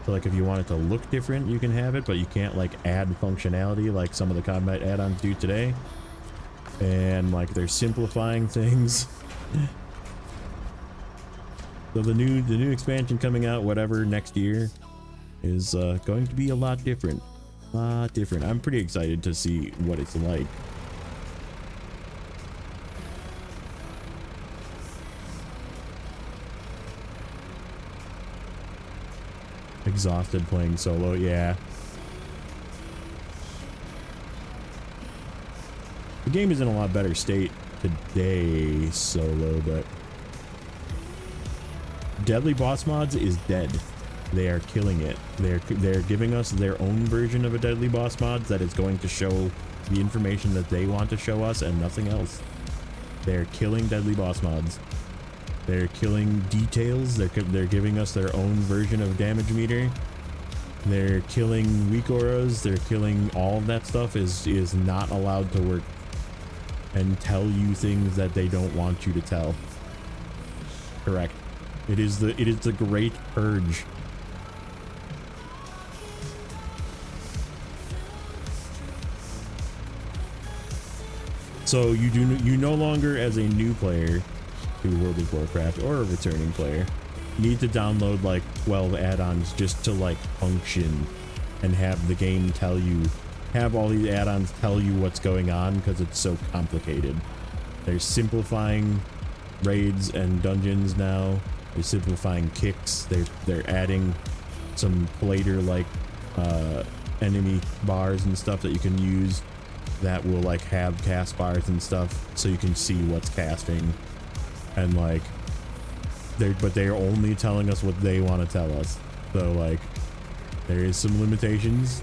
So like if you want it to look different, you can have it, but you can't like add functionality like some of the combat add-ons do today. And like they're simplifying things. So the new expansion coming out, whatever, next year is going to be a lot different. I'm pretty excited to see what it's like. Exhausted playing solo, yeah. The game is in a lot better state today solo, but Deadly Boss Mods is dead. They are killing it. They're giving us their own version of a Deadly Boss Mods that is going to show the information that they want to show us and nothing else. They're killing Deadly Boss Mods. They're killing details. They're giving us their own version of damage meter. They're killing weak auras. They're killing all of that stuff is not allowed to work and tell you things that they don't want you to tell. Correct. It is the great purge. So you no longer, as a new player to World of Warcraft or a returning player, need to download like 12 add-ons just to like function and have the game tell you, have all these add-ons tell you what's going on, because it's so complicated. They're simplifying raids and dungeons now. They're simplifying kicks. They're adding some plater like enemy bars and stuff that you can use that will like have cast bars and stuff, so you can see what's casting. And like they're only telling us what they want to tell us. So like there is some limitations,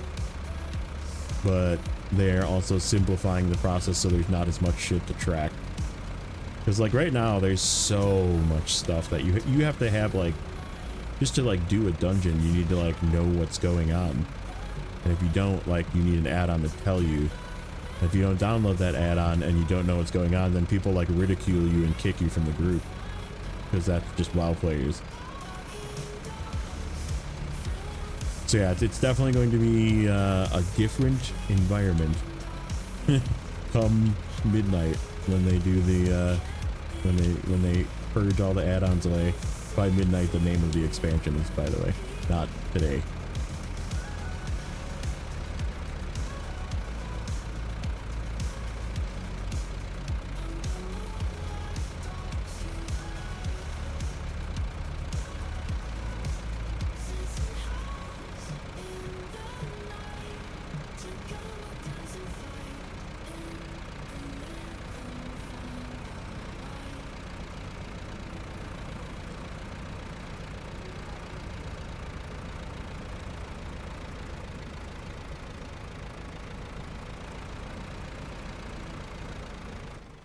but they're also simplifying the process so there's not as much shit to track. Because like right now there's so much stuff that you have to have, like, just to like do a dungeon you need to like know what's going on. And if you don't, like, you need an add-on to tell you. If you don't download that add-on and you don't know what's going on, then people like ridicule you and kick you from the group, because that's just WoW players. So yeah, it's definitely going to be a different environment come midnight when they do the when they purge all the add-ons away. By midnight, the name of the expansion is, by the way, not today.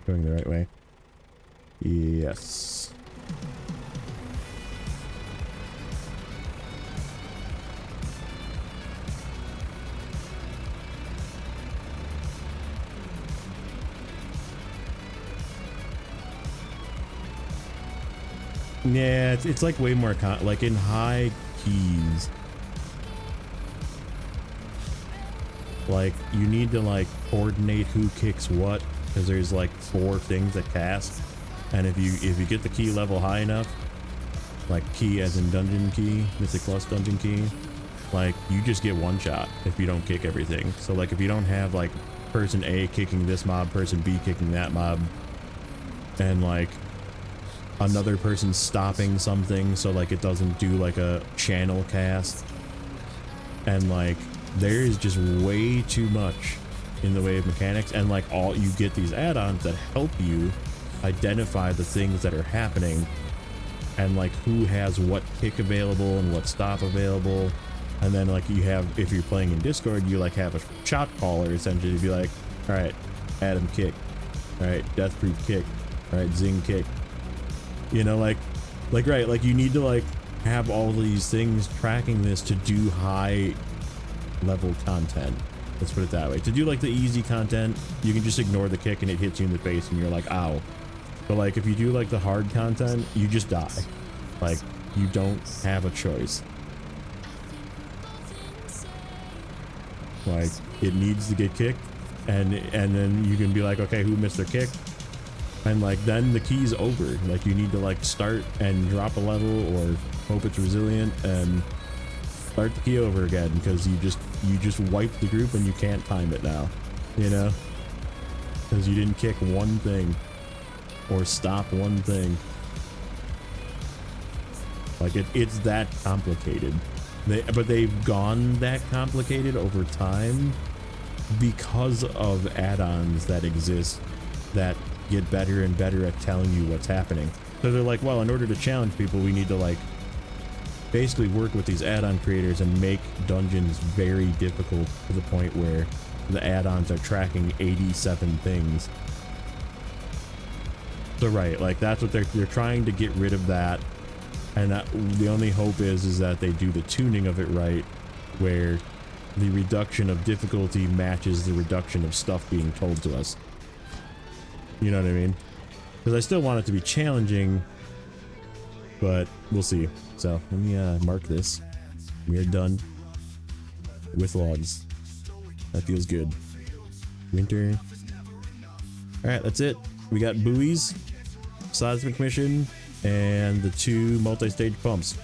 Going the right way. Yes. Yeah, it's like way more like in high keys. Like you need to like coordinate who kicks what, because there's like 4 things that cast, and if you get the key level high enough, like key as in dungeon key, Mythic Plus dungeon key, like you just get one shot if you don't kick everything. So like if you don't have like person A kicking this mob, person B kicking that mob, and like another person stopping something so like it doesn't do like a channel cast. And like there is just way too much in the way of mechanics, and like all you get these add-ons that help you identify the things that are happening and like who has what kick available and what stop available. And then like you have, if you're playing in Discord, you like have a shot caller essentially to be like, all right, Adam kick, all right, death proof kick, all right, zing kick, you know, like right, like you need to like have all these things tracking this to do high level content. Let's put it that way. To do like the easy content, you can just ignore the kick and it hits you in the face and you're like, ow. But like if you do like the hard content, you just die. Like you don't have a choice. Like it needs to get kicked, and then you can be like, okay, who missed their kick? And like then the key's over. Like you need to like start and drop a level or hope it's resilient and start the key over again, because you just wiped the group and you can't time it now, you know, because you didn't kick one thing or stop one thing. Like it's that complicated. But they've gone that complicated over time because of add-ons that exist that get better and better at telling you what's happening. So they're like, well, in order to challenge people, we need to like basically work with these add-on creators and make dungeons very difficult to the point where the add-ons are tracking 87 things. So right, like that's what they're trying to get rid of that. And the only hope is that they do the tuning of it right, where the reduction of difficulty matches the reduction of stuff being told to us. You know what I mean? Because I still want it to be challenging, but we'll see. So let me mark this. We are done with logs. That feels good. Winter. All right, that's it. We got buoys, seismic mission, and the 2 multi-stage pumps.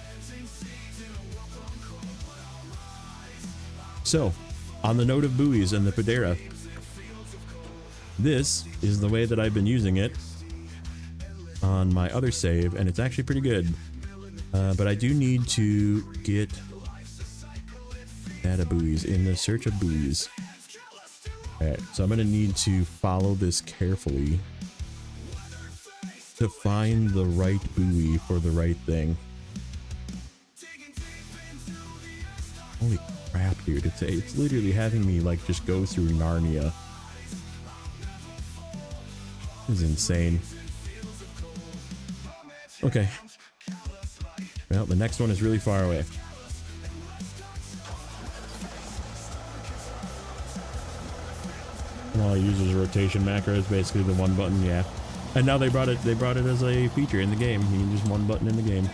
So, on the note of buoys and the Padera, this is the way that I've been using it on my other save, and it's actually pretty good. But I do need to get data buoys in the search of buoys. Alright, so I'm going to need to follow this carefully to find the right buoy for the right thing. Holy crap, dude. It's literally having me like just go through Narnia. This is insane. Okay. Well, the next one is really far away. All I use is rotation macros, basically the one button, yeah. And now they brought it as a feature in the game. You can just one button in the game.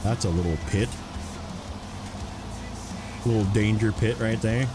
That's a little pit. Little danger pit right there.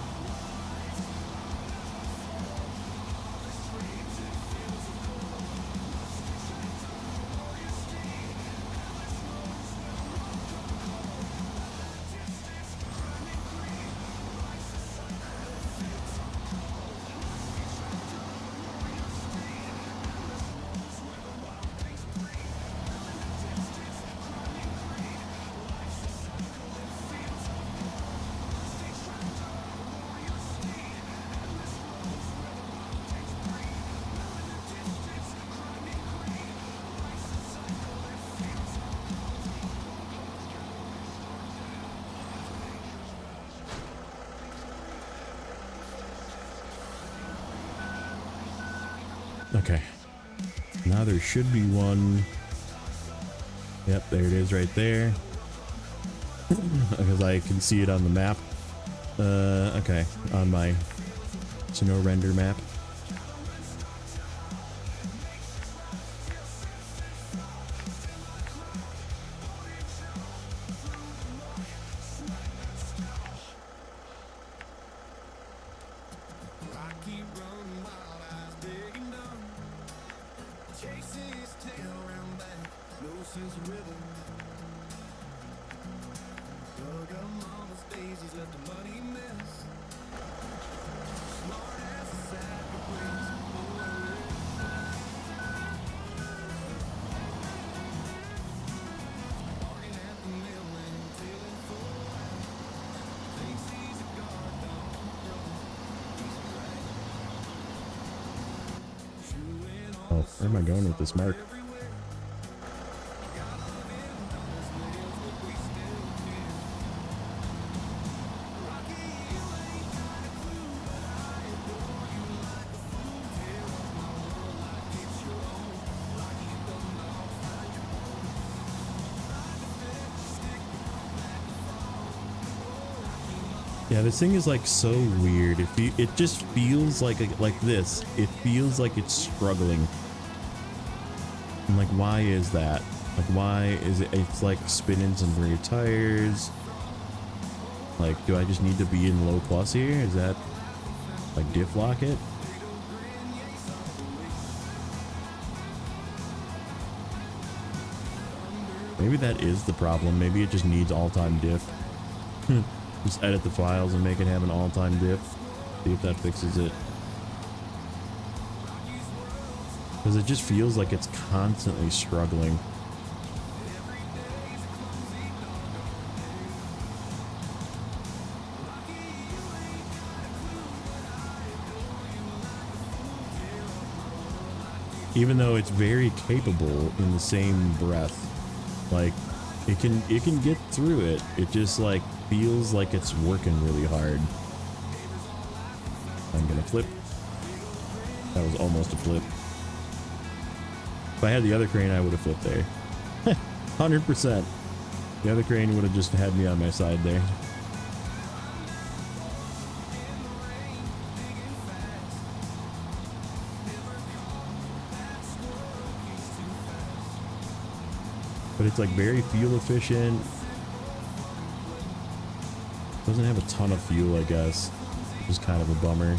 Okay. Now there should be one. Yep, there it is right there. Because I can see it on the map. Okay, on my Snowrunner map. Oh, where am I going with this, Mark? Yeah, this thing is like so weird. It just feels like this. It feels like it's struggling. And like, why is that? Like, why is it? It's like spinning some rear tires. Like, do I just need to be in low plus here? Is that like diff lock it? Maybe that is the problem. Maybe it just needs all-time diff. Just edit the files and make it have an all-time diff. See if that fixes it. Because it just feels like it's constantly struggling. Even though it's very capable in the same breath. Like, it can get through it. It just like feels like it's working really hard. I'm gonna flip. That was almost a flip. If I had the other crane, I would have flipped there. 100%. The other crane would have just had me on my side there. But it's like very fuel efficient. Doesn't have a ton of fuel, I guess, which is kind of a bummer.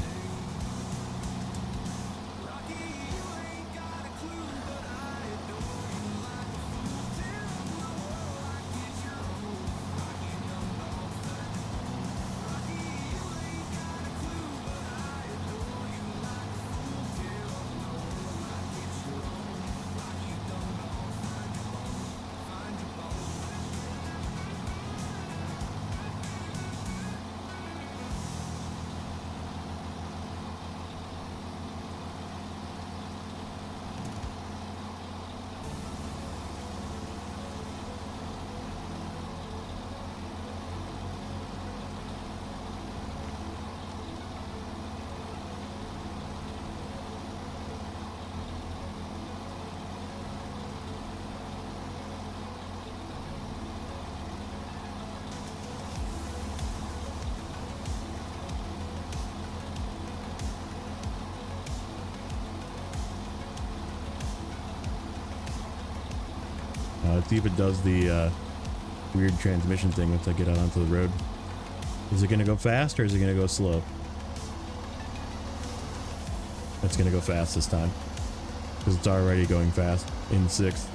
Let's see if it does the weird transmission thing once I get out onto the road. Is it going to go fast or is it going to go slow? It's going to go fast this time because it's already going fast in 6th.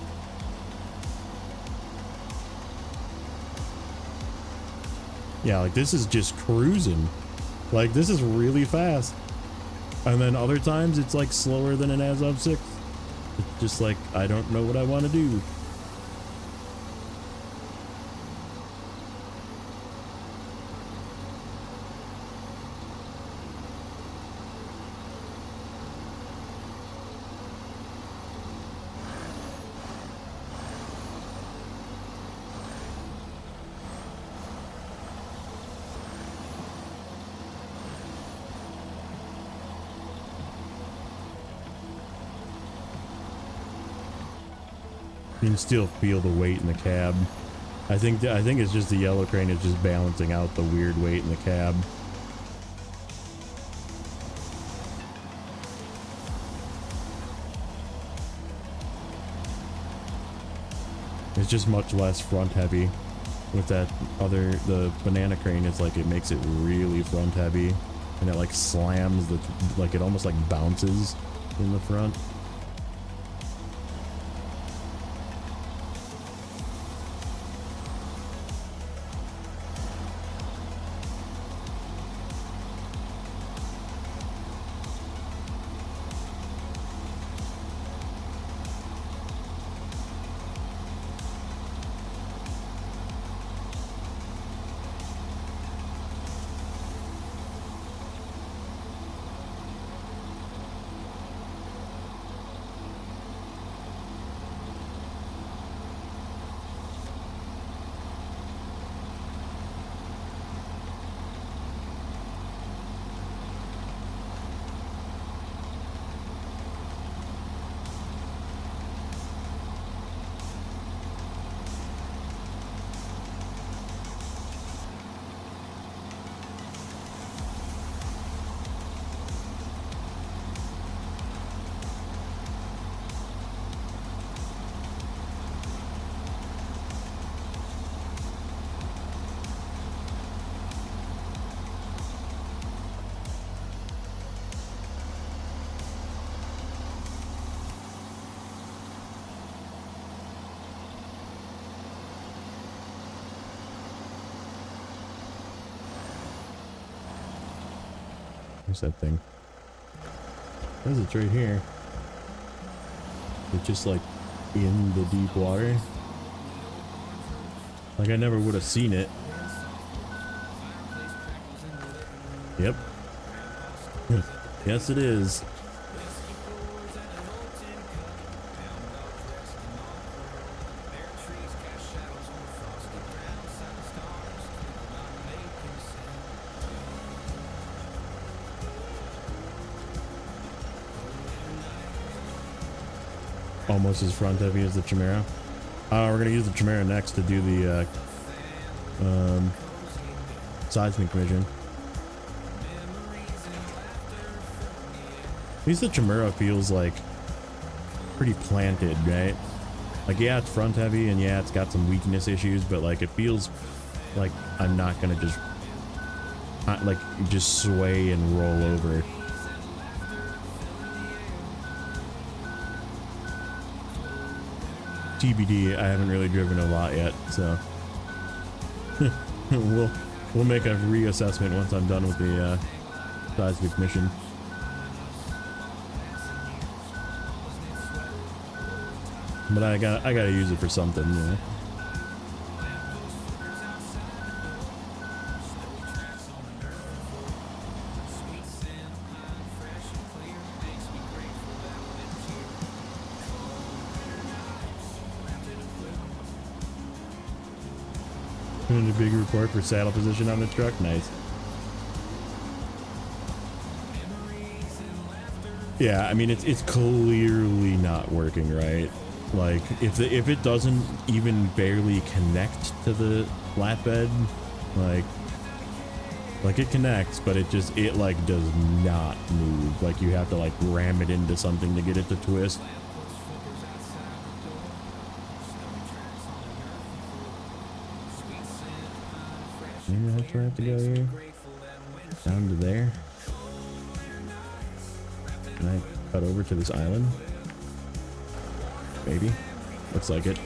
Yeah, like this is just cruising. Like this is really fast. And then other times it's like slower than an as of 6th. It's just like, I don't know what I want to do. You can still feel the weight in the cab. I think it's just the yellow crane is just balancing out the weird weight in the cab. It's just much less front heavy. With that other, the banana crane, it's like it makes it really front heavy, and it like slams the, like it almost like bounces in the front. Where's that thing? Where's it? Right here. It's just like in the deep water. Like I never would have seen it. Yep. Yes, it is. Almost as front heavy as the Chimera. We're gonna use the Chimera next to do the seismic mission. At least the Chimera feels like pretty planted, right? Like, yeah, it's front heavy and yeah, it's got some weakness issues, but like it feels like I'm not gonna just like just sway and roll over. TBD, I haven't really driven a lot yet, so we'll make a reassessment once I'm done with the seismic mission. But I gotta use it for something, you know. Doing a big report for saddle position on the truck. Nice. Yeah, I mean it's clearly not working right. Like if it doesn't even barely connect to the flatbed, like it connects, but it like does not move. Like you have to like ram it into something to get it to twist. Maybe that's where I have to go here. Down to there. Can I cut over to this island? Maybe. Looks like it.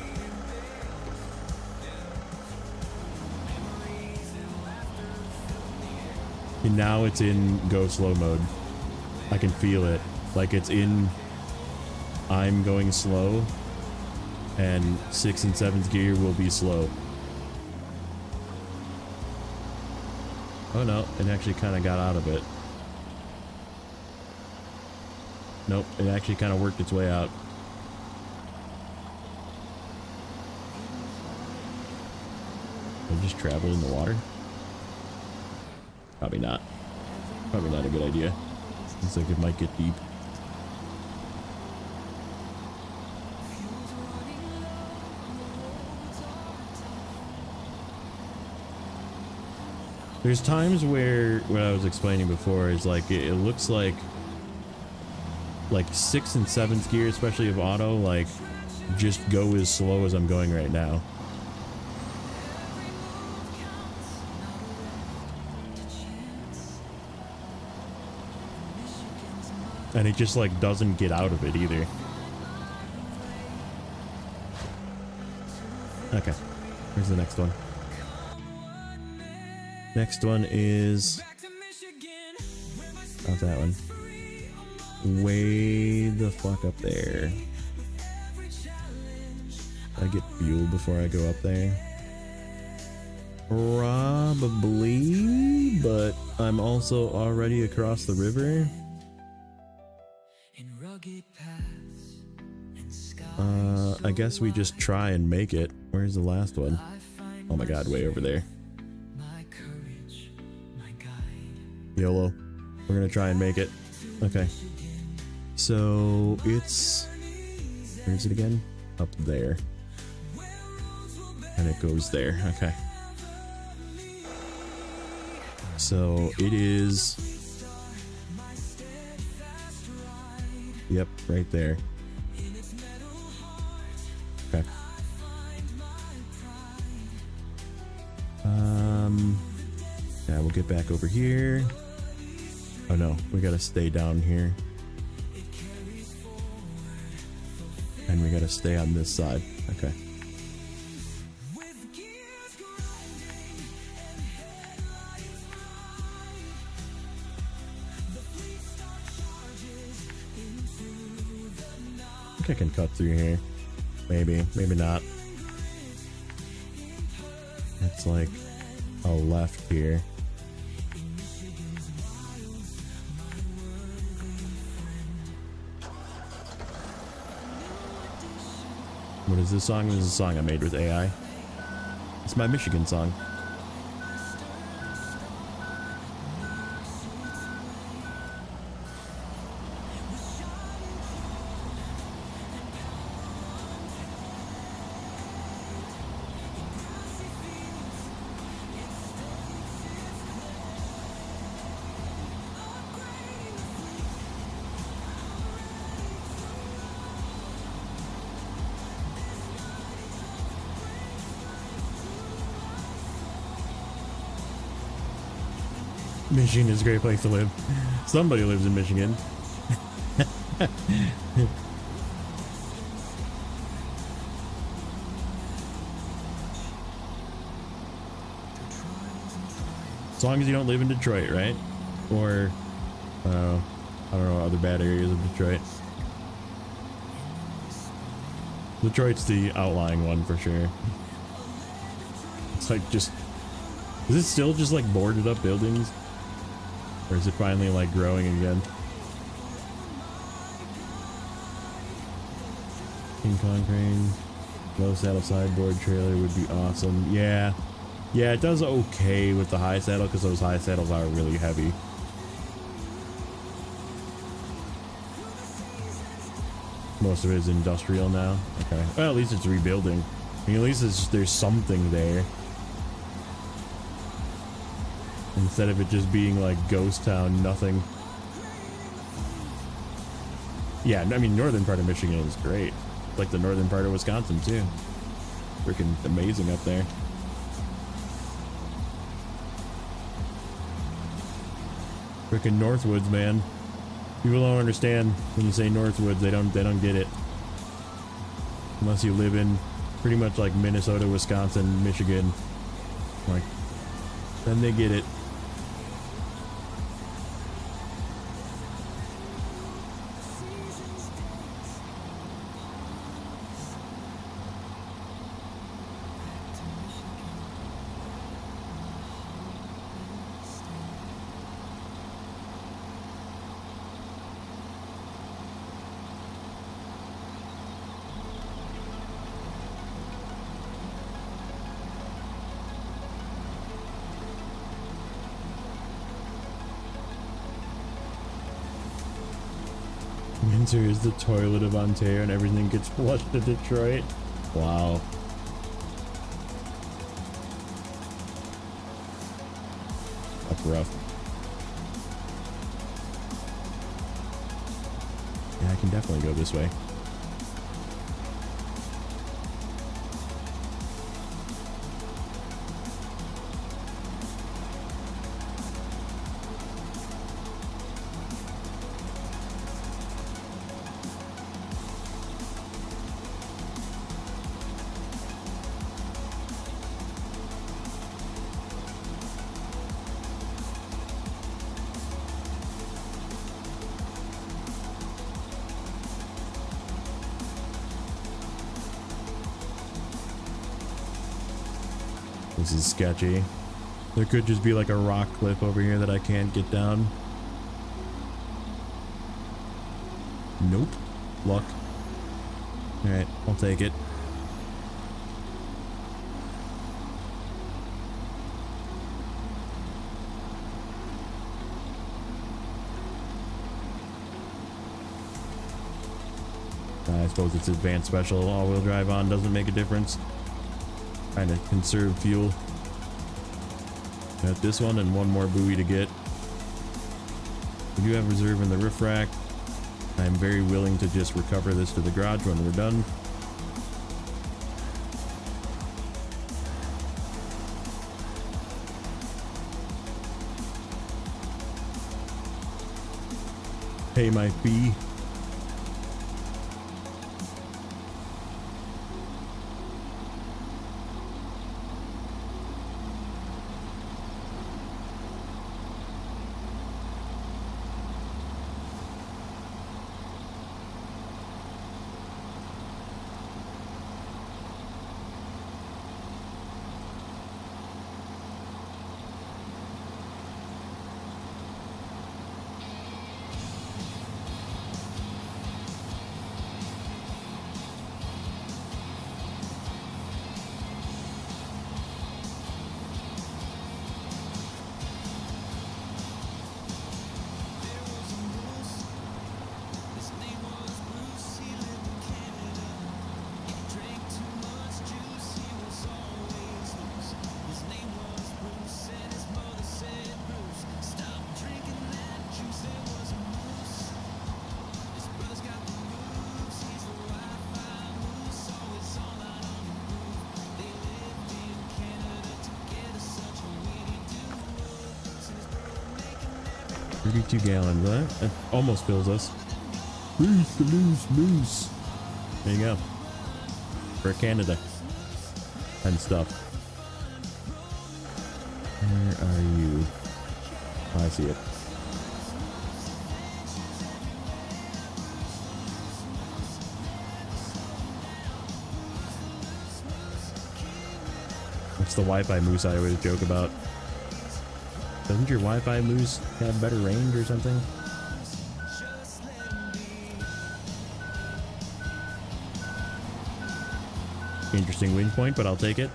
And now it's in go slow mode. I can feel it. Like it's in I'm going slow, and 6th and 7th gear will be slow. Oh no, it actually kind of got out of it. Nope, it actually kind of worked its way out. Did I just travel in the water? Probably not. Probably not a good idea. Looks like it might get deep. There's times where what I was explaining before is like it looks like 6th and 7th gear, especially of auto, like just go as slow as I'm going right now. And it just like doesn't get out of it either. Okay, here's the next one. Next one is, how's that one? Way the fuck up there. I get fuel before I go up there. Probably, but I'm also already across the river. I guess we just try and make it. Where's the last one? Oh my god, way over there. YOLO. We're gonna try and make it. Okay. So it's, where is it again? Up there. And it goes there. Okay. So it is, yep, right there. Okay. Yeah, we'll get back over here. Oh no, we gotta stay down here. And we gotta stay on this side. Okay. I can cut through here. Maybe, maybe not. It's like a left here. What is this song? This is a song I made with AI. It's my Michigan song. Michigan is a great place to live. Somebody lives in Michigan. As long as you don't live in Detroit, right? Or, I don't know, other bad areas of Detroit. Detroit's the outlying one for sure. It's like just, is it still just like boarded up buildings? Or is it finally like growing again? King Kong crane, low saddle sideboard trailer would be awesome. Yeah, yeah, it does okay with the high saddle because those high saddles are really heavy. Most of it is industrial now. Okay, well at least it's rebuilding. I mean, at least there's something there. Instead of it just being like ghost town, nothing. Yeah, I mean, northern part of Michigan is great. Like the northern part of Wisconsin too. Freaking amazing up there. Freaking Northwoods, man. People don't understand when you say Northwoods. They don't get it. Unless you live in pretty much like Minnesota, Wisconsin, Michigan. Like, then they get it. Windsor is the toilet of Ontario and everything gets flushed to Detroit. Wow. That's rough. Yeah, I can definitely go this way. This is sketchy. There could just be like a rock cliff over here that I can't get down. Nope. Luck. Alright, I'll take it. I suppose it's advanced special all-wheel drive on doesn't make a difference. Trying to conserve fuel. Got this one and one more buoy to get. We do have reserve in the roof rack. I'm very willing to just recover this to the garage when we're done. Pay my fee. 32 gallons, huh? That almost fills us. Moose, the moose. There you go. For Canada and stuff. Where are you? Oh, I see it. What's the Wi-Fi moose I always joke about? Doesn't your Wi-Fi moose have better range or something? Interesting wing point, but I'll take it.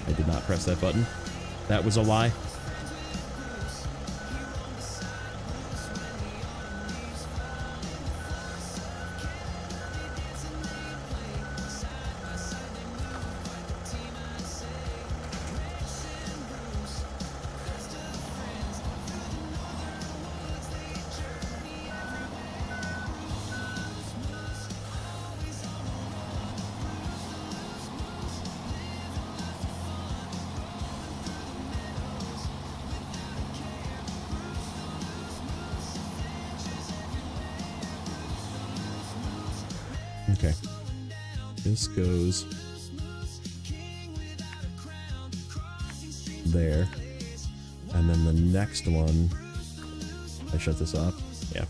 I did not press that button. That was a lie. Okay. This goes there. And then the next one, I shut this off. Yeah.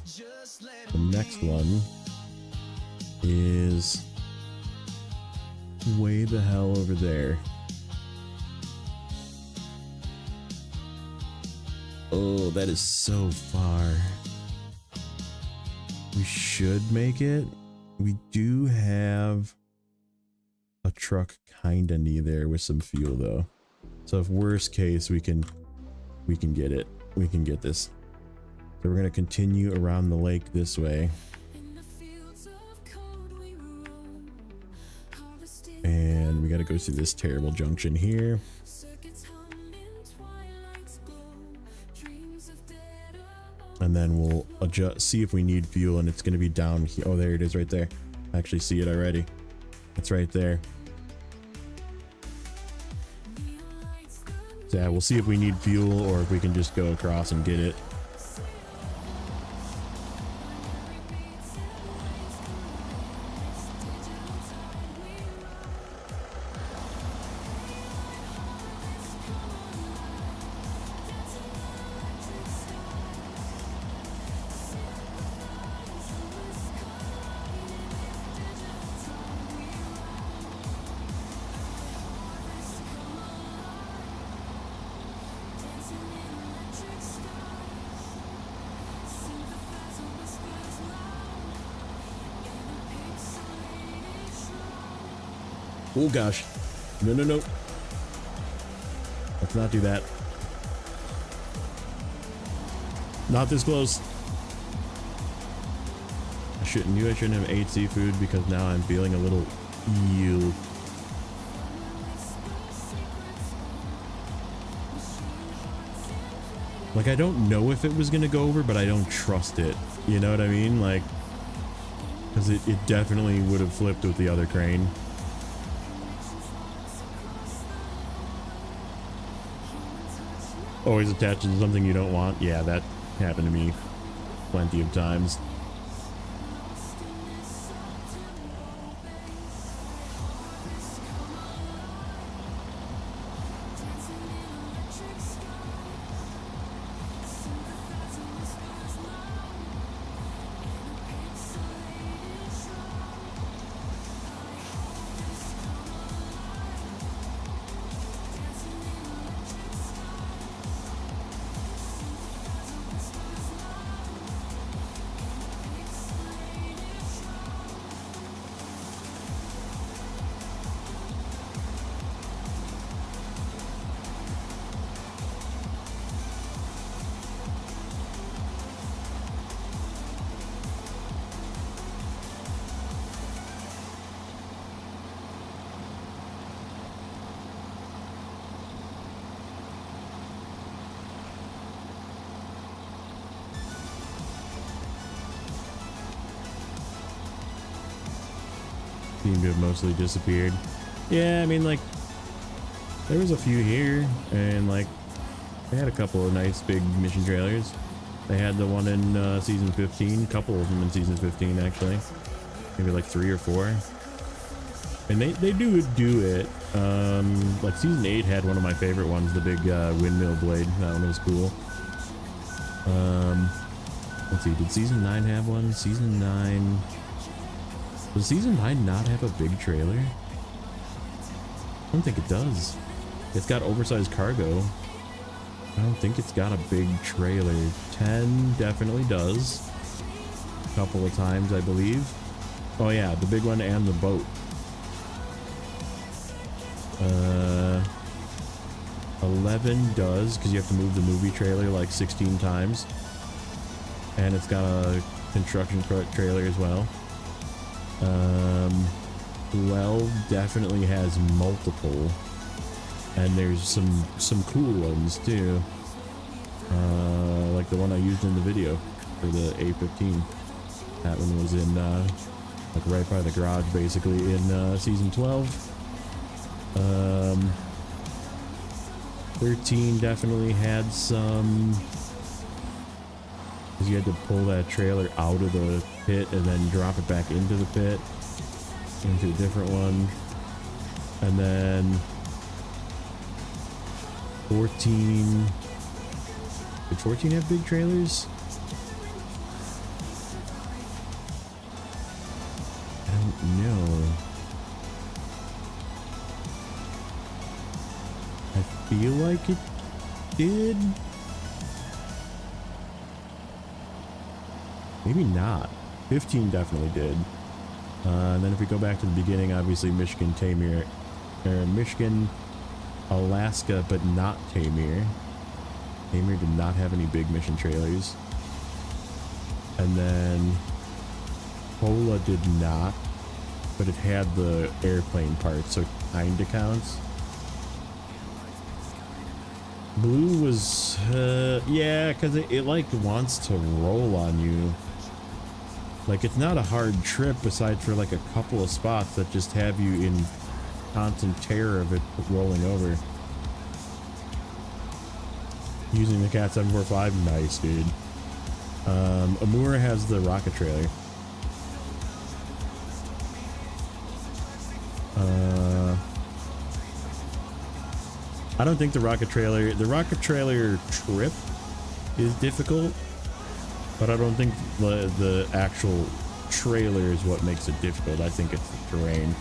The next one is way the hell over there. Oh, that is so far. We should make it. We do have a truck kinda near there with some fuel though. So if worst case, we can get it. We can get this. So we're gonna continue around the lake this way. And we gotta go through this terrible junction here. And then we'll adjust, see if we need fuel, and it's going to be down here. Oh, there it is right there. I actually see it already. It's right there. So yeah, we'll see if we need fuel or if we can just go across and get it. Oh gosh. No, no, no. Let's not do that. Not this close. I shouldn't have ate seafood because now I'm feeling a little ill. Like, I don't know if it was gonna go over, but I don't trust it. You know what I mean? Like, because it definitely would have flipped with the other crane. Always attached to something you don't want. Yeah, that happened to me plenty of times. seem to have mostly disappeared. Yeah, I mean, like, there was a few here, and like, they had a couple of nice big mission trailers. They had the one in season 15, a couple of them in season 15 actually, maybe like 3 or 4. And they do it. Like season 8 had one of my favorite ones, the big windmill blade. That one was cool. Let's see, did season 9 have one? Season 9. Does season 9 not have a big trailer? I don't think it does. It's got oversized cargo. I don't think it's got a big trailer. 10 definitely does. A couple of times, I believe. Oh yeah, the big one and the boat. 11 does, because you have to move the movie trailer like 16 times. And it's got a construction trailer as well. 12 definitely has multiple. And there's some cool ones too. Like the one I used in the video for the A15. That one was in like right by the garage basically in season 12. 13 definitely had some, because you had to pull that trailer out of the pit and then drop it back into the pit, into a different one. And then 14, did 14 have big trailers? I don't know. I feel like it did. Maybe not. 15 definitely did. And then if we go back to the beginning, obviously Michigan, Tamir, or Michigan, Alaska, but not Tamir. Tamir did not have any big mission trailers. And then Pola did not, but it had the airplane part, so it kinda counts. Blue was, yeah, because it like wants to roll on you. Like, it's not a hard trip aside for like a couple of spots that just have you in constant terror of it rolling over. Using the Cat 745, nice, dude. Amur has the rocket trailer. I don't think the rocket trailer trip is difficult, but I don't think the actual trailer is what makes it difficult. I think it's the terrain.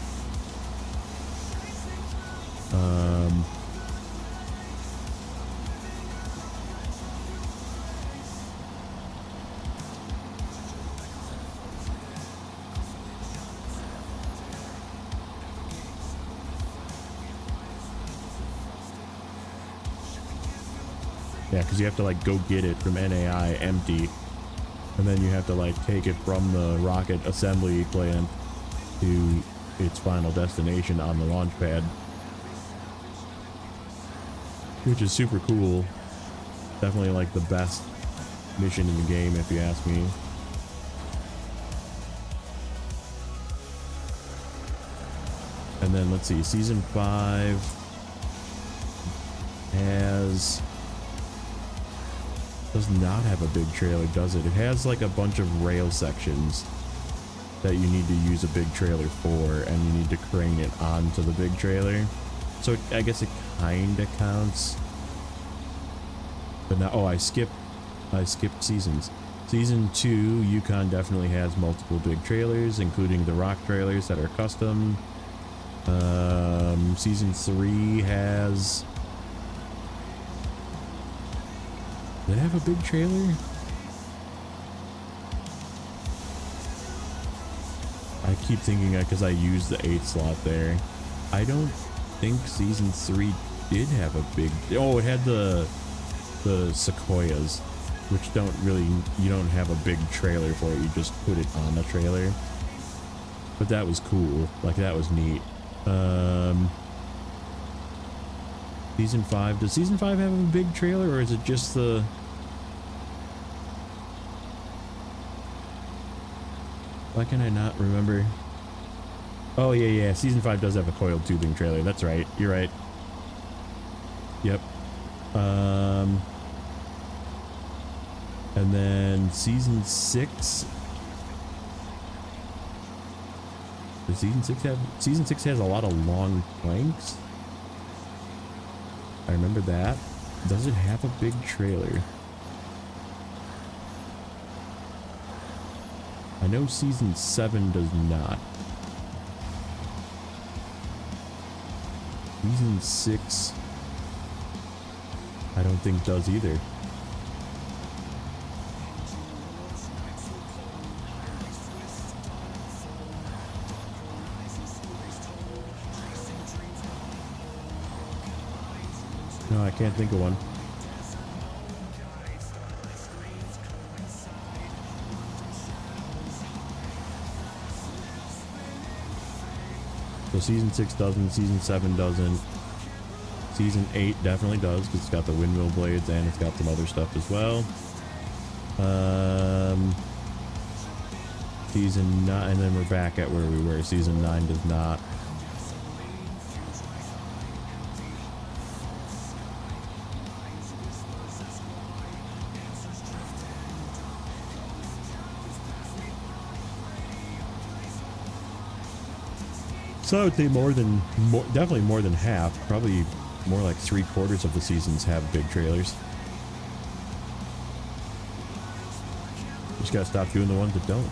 Yeah, because you have to like go get it from NAI empty, and then you have to like take it from the rocket assembly plant to its final destination on the launch pad, which is super cool. Definitely like the best mission in the game, if you ask me. And then let's see, season 5 does not have a big trailer, does it? It has like a bunch of rail sections that you need to use a big trailer for, and you need to crane it onto the big trailer. So I guess it kinda counts. But now, oh, I skipped seasons. Season 2, Yukon definitely has multiple big trailers, including the rock trailers that are custom. Season 3 has... Did it have a big trailer? I keep thinking that because I used the 8 slot there. I don't think season 3 did have a big... Oh, it had the Sequoias, which don't really... You don't have a big trailer for it. You just put it on a trailer. But that was cool. Like, that was neat. Season 5. Does season 5 have a big trailer, or is it just the... Why can I not remember? Oh yeah, yeah. Season 5 does have a coiled tubing trailer. That's right. You're right. Yep. And then season 6. Does season 6 have? Season 6 has a lot of long planks. I remember that. Does it have a big trailer? I know season 7 does not. Season 6, I don't think does either. No, I can't think of one. So season 6 doesn't, season 7 doesn't. Season 8 definitely does because it's got the windmill blades and it's got some other stuff as well. Season 9, and then we're back at where we were. Season 9 does not. So I would say definitely more than half, probably more like 3/4 of the seasons have big trailers. Just gotta stop doing the ones that don't.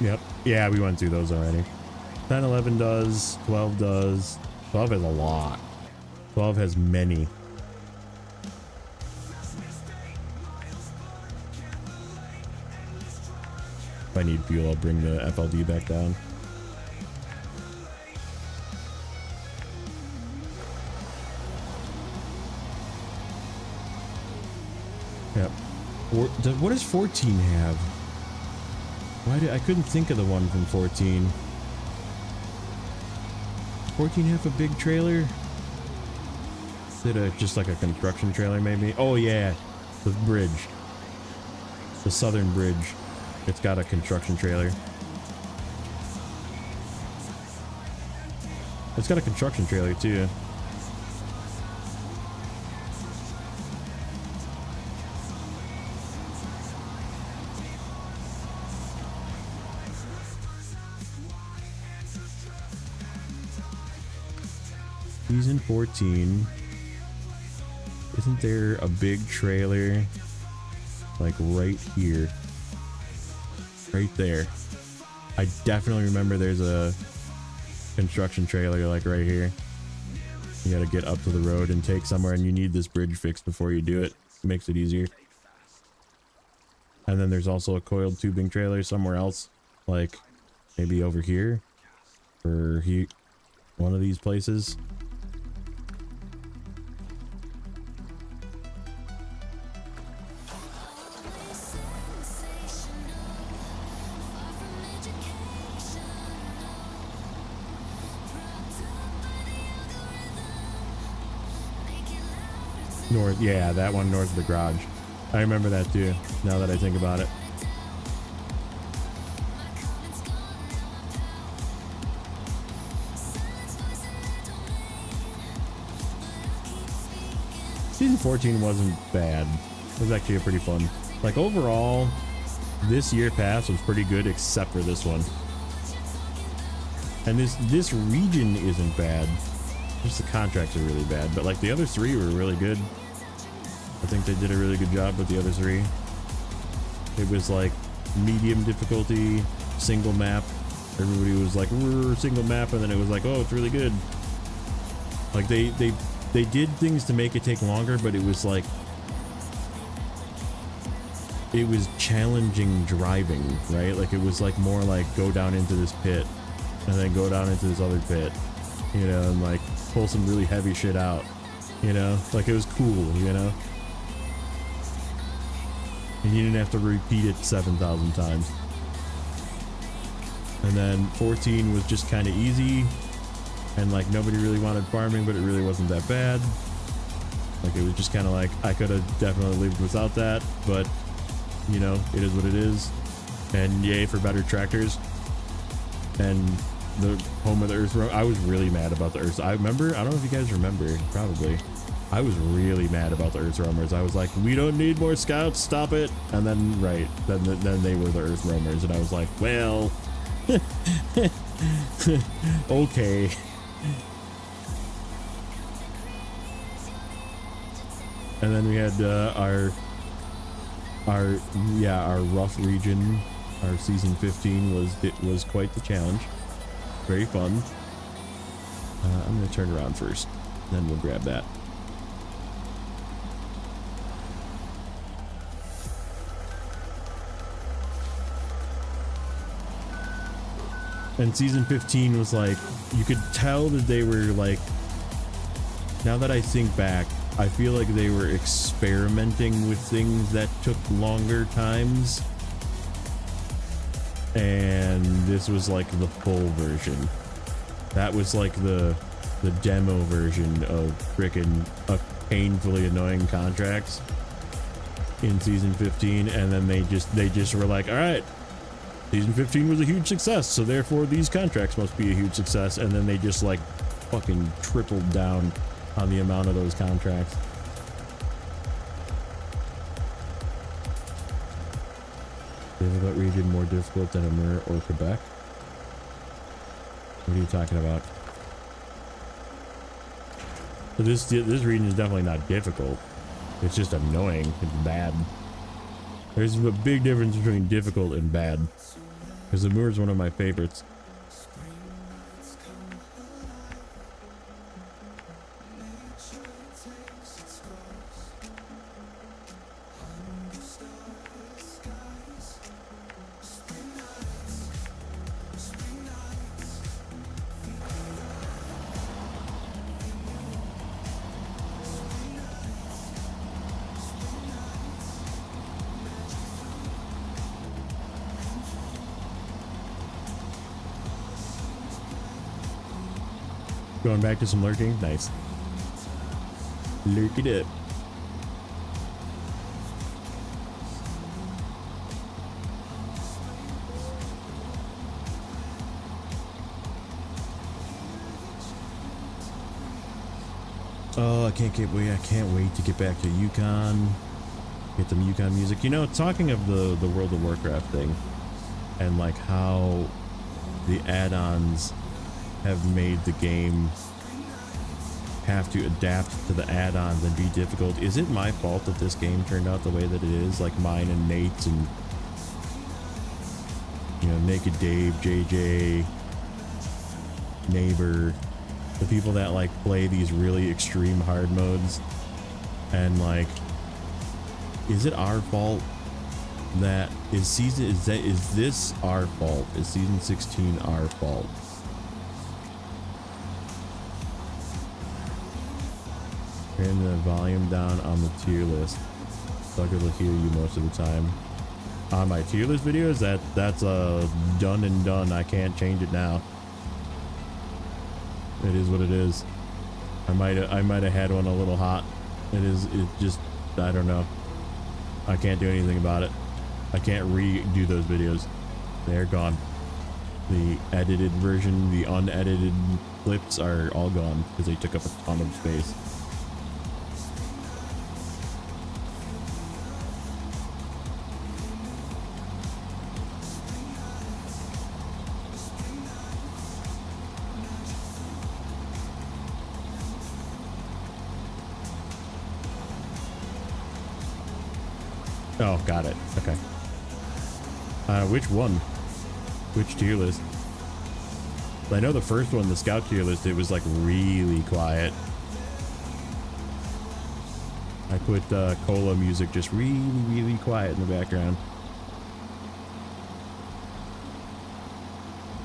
Yep. Yeah, we went through those already. 10, 11 does. 12 does. 12 has a lot. 12 has many. If I need fuel, I'll bring the FLD back down. Yep. What does 14 have? I couldn't think of the one from 14. 14 have a big trailer? Is it just like a construction trailer maybe? Oh yeah, the bridge. The southern bridge. It's got a construction trailer. It's got a construction trailer too. Season 14. Isn't there a big trailer like right here? Right there. I definitely remember there's a construction trailer like right here. You gotta get up to the road and take somewhere, and you need this bridge fixed before you do it. It makes it easier. And then there's also a coiled tubing trailer somewhere else, like maybe over here or one of these places. North, yeah, that one north of the garage. I remember that too, now that I think about it. Season 14 wasn't bad. It was actually a pretty fun. Like overall, this year pass was pretty good except for this one. And this region isn't bad. Just the contracts are really bad, but like the other three were really good. I think they did a really good job with the other three. It was like medium difficulty, single map. Everybody was like, single map, and then it was like, oh, it's really good. Like they did things to make it take longer, but it was like, it was challenging driving, right? Like it was like more like go down into this pit and then go down into this other pit, you know, and like pull some really heavy shit out, you know, like it was cool, you know. And you didn't have to repeat it 7,000 times. And then 14 was just kind of easy. And like nobody really wanted farming, but it really wasn't that bad. Like it was just kind of like, I could have definitely lived without that, but you know, it is what it is. And yay for better tractors. And the home of the Earth. I was really mad about the Earth. I remember, I don't know if you guys remember, probably. I was really mad about the Earth Roamers. I was like, we don't need more scouts, stop it. And then, right, then they were the Earth Roamers. And I was like, well, okay. And then we had our rough region. Our season 15 was quite the challenge. Very fun. I'm gonna turn around first, then we'll grab that. And season 15 was like, you could tell that they were like, now that I think back, I feel like they were experimenting with things that took longer times. And this was like the full version. That was like the demo version of frickin' painfully annoying contracts in season 15. And then they just were like, all right, season 15 was a huge success, so therefore these contracts must be a huge success. And then they just like fucking tripled down on the amount of those contracts. Difficult region more difficult than Amur or Quebec? What are you talking about? So this region is definitely not difficult. It's just annoying. It's bad. There's a big difference between difficult and bad. Because Amur is one of my favorites. Going back to some lurking? Nice. Lurk it up. Oh, I can't wait to get back to Yukon. Get some Yukon music. You know, talking of the World of Warcraft thing and like how the add-ons have made the game have to adapt to the add-ons and be difficult. Is it my fault that this game turned out the way that it is? Like mine and Nate's and, you know, Naked Dave, JJ, Neighbor, the people that like play these really extreme hard modes. And like, is it our fault that is this our fault? Is season 16 our fault? Turn the volume down on the tier list. Sucker will hear you most of the time. On my tier list videos, that's done and done. I can't change it now. It is what it is. I might have had one a little hot. It just, I don't know. I can't do anything about it. I can't redo those videos. They're gone. The edited version, the unedited clips are all gone because they took up a ton of space. Oh, got it. Okay. Which one? Which tier list? I know the first one, the scout tier list, it was like really quiet. I put cola music just really quiet in the background.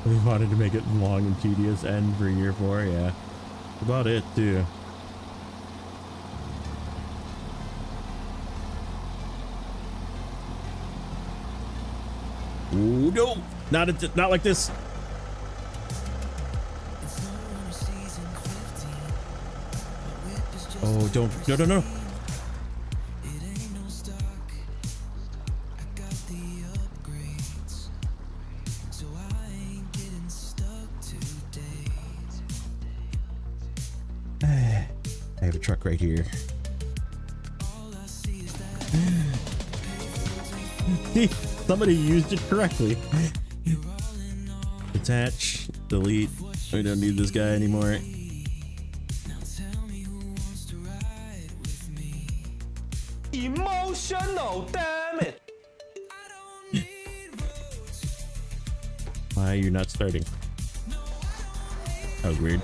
We wanted to make it long and tedious end for year 4, yeah. That's about it too. Oh no, not like this. Oh, don't, no. I have a truck right here. Somebody used it correctly. Attach, delete. We don't need this guy anymore. Emotional, damn it. Why are you not starting? That was weird.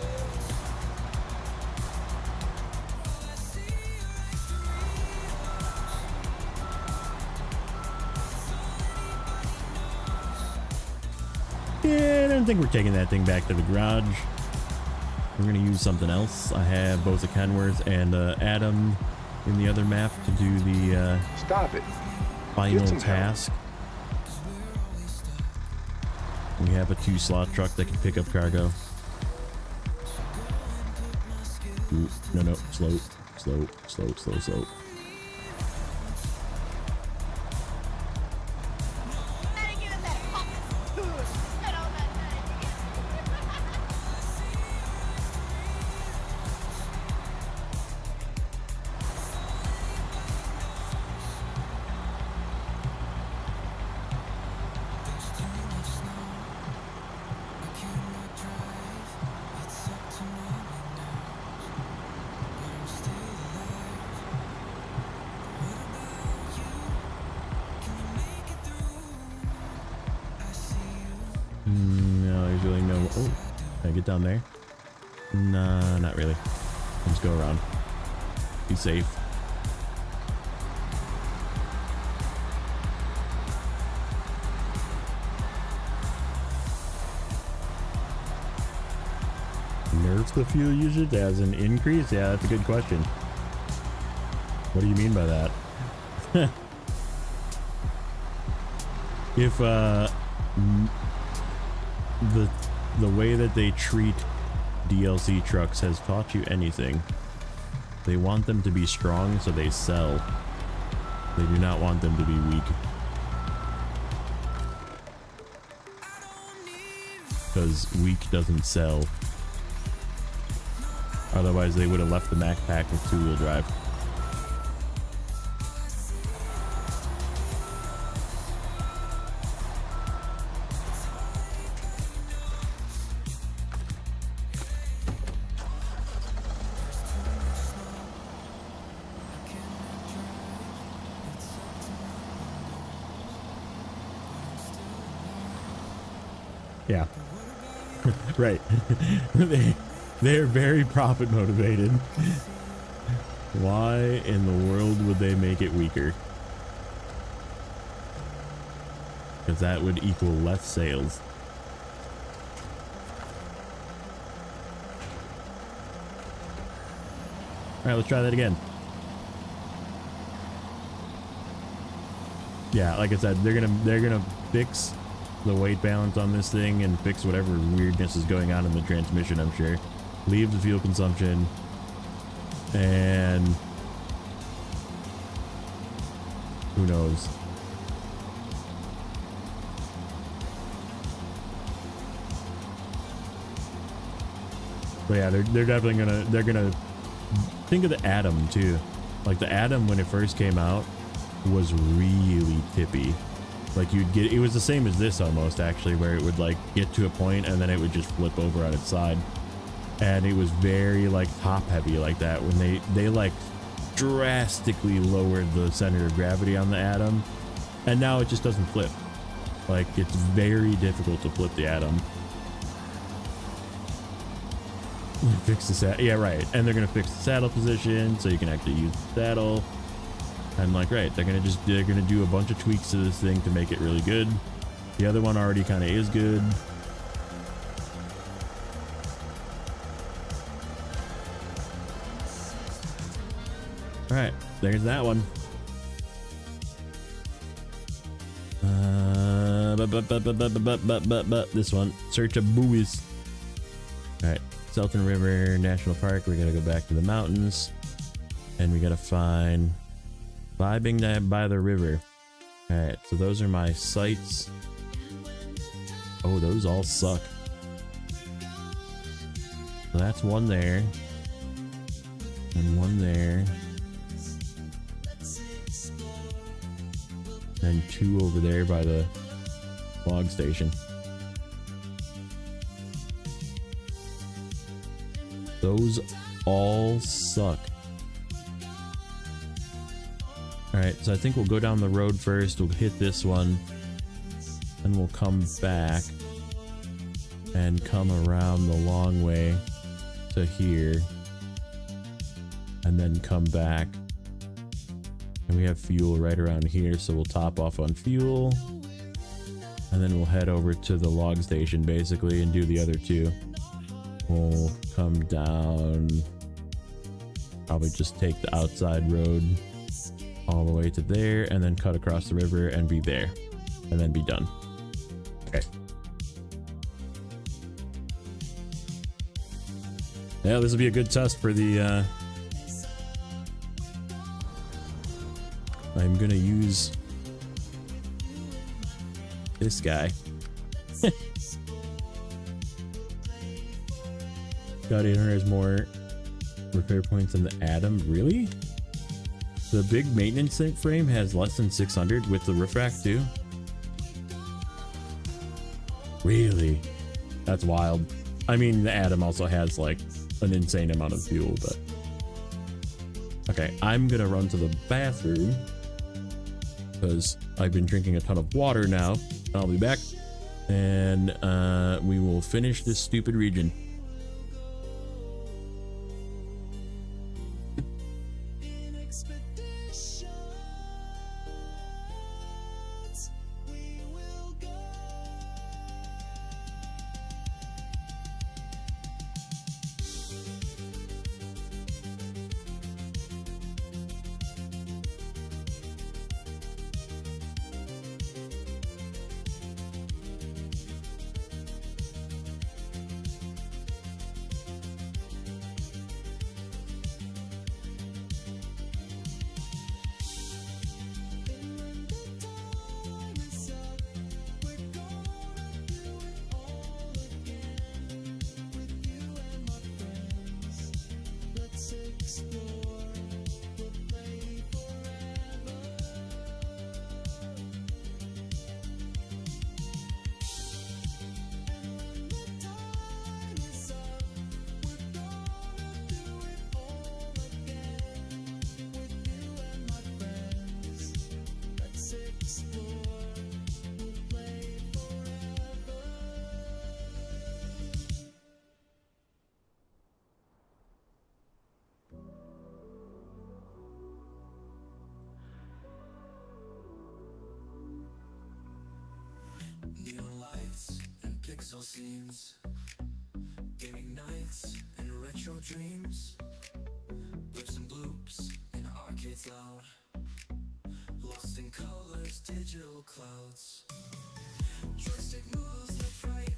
Yeah, I don't think we're taking that thing back to the garage. We're gonna use something else. I have both a Kenworth and Adam in the other map to do the Stop it. final Get some help. task. We have a 2-slot truck that can pick up cargo. Ooh, no, slow. No, there's really no. Oh, can I get down there? Nah, not really. Let's go around. Be safe. Nerfs the fuel usage as an increase? Yeah, that's a good question. What do you mean by that? If the way that they treat DLC trucks has taught you anything, they want them to be strong so they sell. They do not want them to be weak. Because weak doesn't sell. Otherwise they would have left the Mac Pack with 2-wheel drive. Yeah. Right. They're very profit motivated. Why in the world would they make it weaker? Because that would equal less sales. Alright, let's try that again. Yeah, like I said, they're gonna fix the weight balance on this thing and fix whatever weirdness is going on in the transmission, I'm sure. Leave the fuel consumption and who knows. But yeah, they're definitely gonna think of the Atom too. Like the Atom when it first came out was really tippy. Like you'd get, it was the same as this almost actually, where it would like get to a point and then it would just flip over on its side. And it was very like top heavy like that when they like drastically lowered the center of gravity on the Atom. And now it just doesn't flip. Like it's very difficult to flip the Atom. Fix the saddle, yeah, right. And they're gonna fix the saddle position so you can actually use the saddle. And like, right, they're gonna do a bunch of tweaks to this thing to make it really good. The other one already kind of is good. All right, there's that one. This one. Search of buoys. Alright. Selton River National Park. We gotta go back to the mountains. And we gotta find vibing by the river. Alright, so those are my sites. Oh, those all suck. So that's one there. And one there. And two over there by the log station. Those all suck. Alright, so I think we'll go down the road first. We'll hit this one. Then we'll come back. And come around the long way to here. And then come back. And we have fuel right around here, so we'll top off on fuel. And then we'll head over to the log station basically and do the other two. We'll come down, probably just take the outside road all the way to there and then cut across the river and be there and then be done. Okay. Yeah, this will be a good test for the I'm gonna use this guy. Guardian Hunter has more repair points than the Atom. Really? The big maintenance frame has less than 600 with the refract too. Really? That's wild. I mean, the Atom also has like an insane amount of fuel, but okay, I'm gonna run to the bathroom because I've been drinking a ton of water now. I'll be back and we will finish this stupid region. Neon lights and pixel scenes, gaming nights and retro dreams, blips and bloops in arcades loud, lost in colors, digital clouds, joystick moves left right,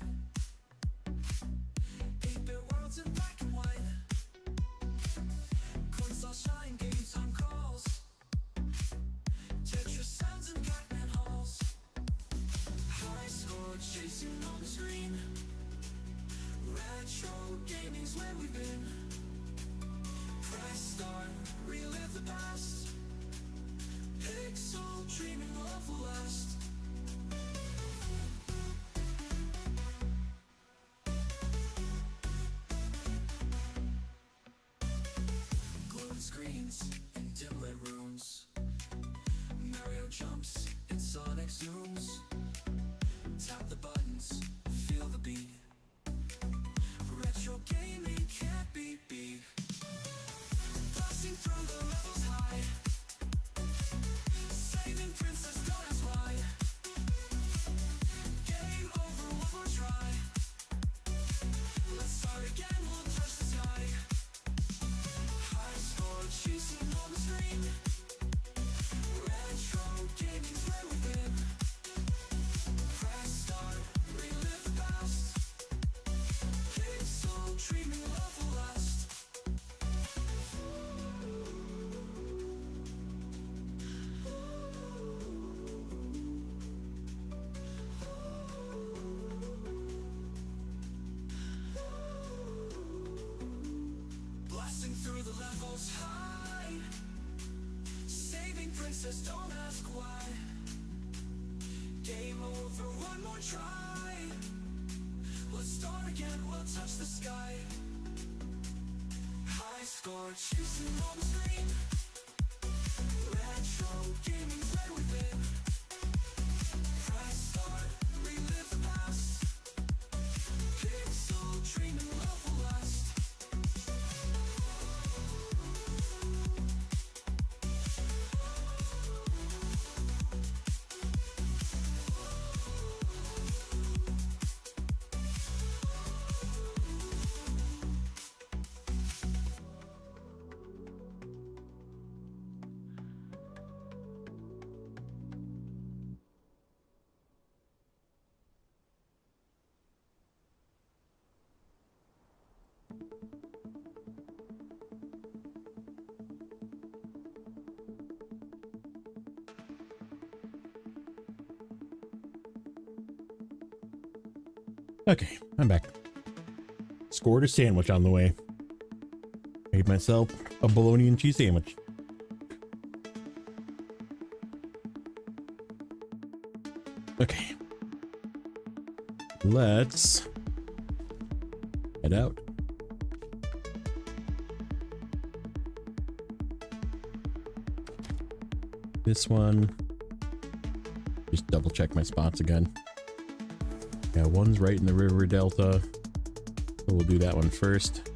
8-bit worlds in black and white, coins all shine, game time calls, Tetris sounds in Pac-Man halls. High score chasing on the screen. Retro gaming's where we've been. Press start, relive the past. Pixel dreaming of the last. Glowing screens in dim lit rooms. Mario jumps and Sonic zooms. Tap the buttons, feel the beat. Retro gaming can't be beat. Blasting through the levels high. Saving Princess Daughters wide. Game over, one more try. Let's start again, we'll touch the sky. High score chasing on the screen. Retro gaming's where we've been. says don't ask why. Game over, one more try. Let's start again, we'll touch the sky. High score, chasing on the screen. Retro gaming's right within. Press start, relive the past. Pixel dreaming love will last. Okay, I'm back. Scored a sandwich on the way. Made myself a bologna and cheese sandwich. Okay. Let's head out. This one. Just double check my spots again. Yeah, one's right in the river delta. So we'll do that one first.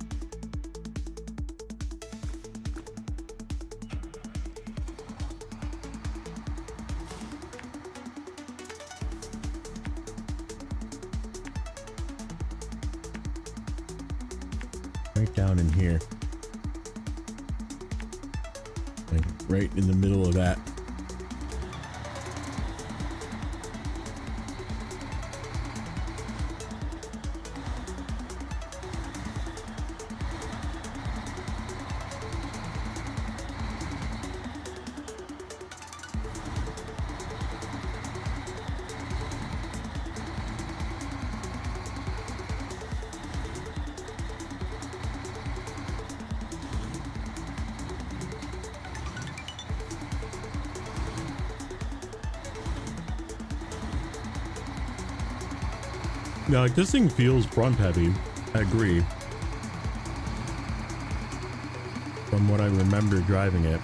Right down in here. Like right in the middle of that. Yeah, like this thing feels front heavy. I agree. From what I remember driving it.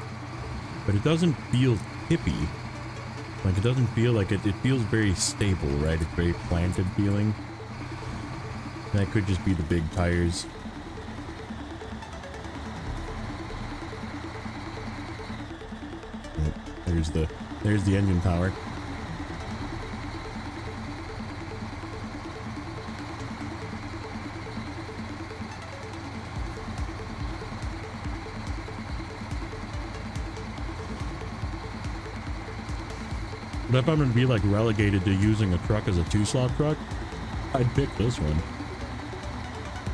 But it doesn't feel hippy. Like it doesn't feel like it feels very stable, right? It's very planted feeling. That could just be the big tires. There's the engine power. But if I'm going to be like relegated to using a truck as a 2-slot truck, I'd pick this one.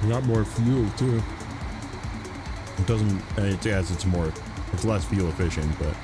A lot more fuel too. It doesn't, it's less fuel efficient, but.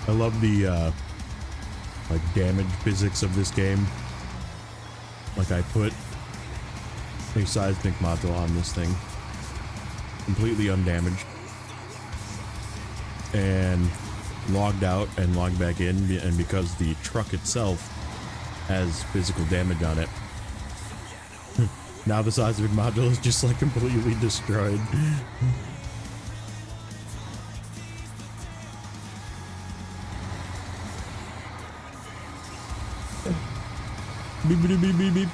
I love the like damage physics of this game. Like I put a seismic module on this thing, completely undamaged, and logged out and logged back in, and because the truck itself has physical damage on it, now the seismic module is just like completely destroyed. Beep beep beep beep beep.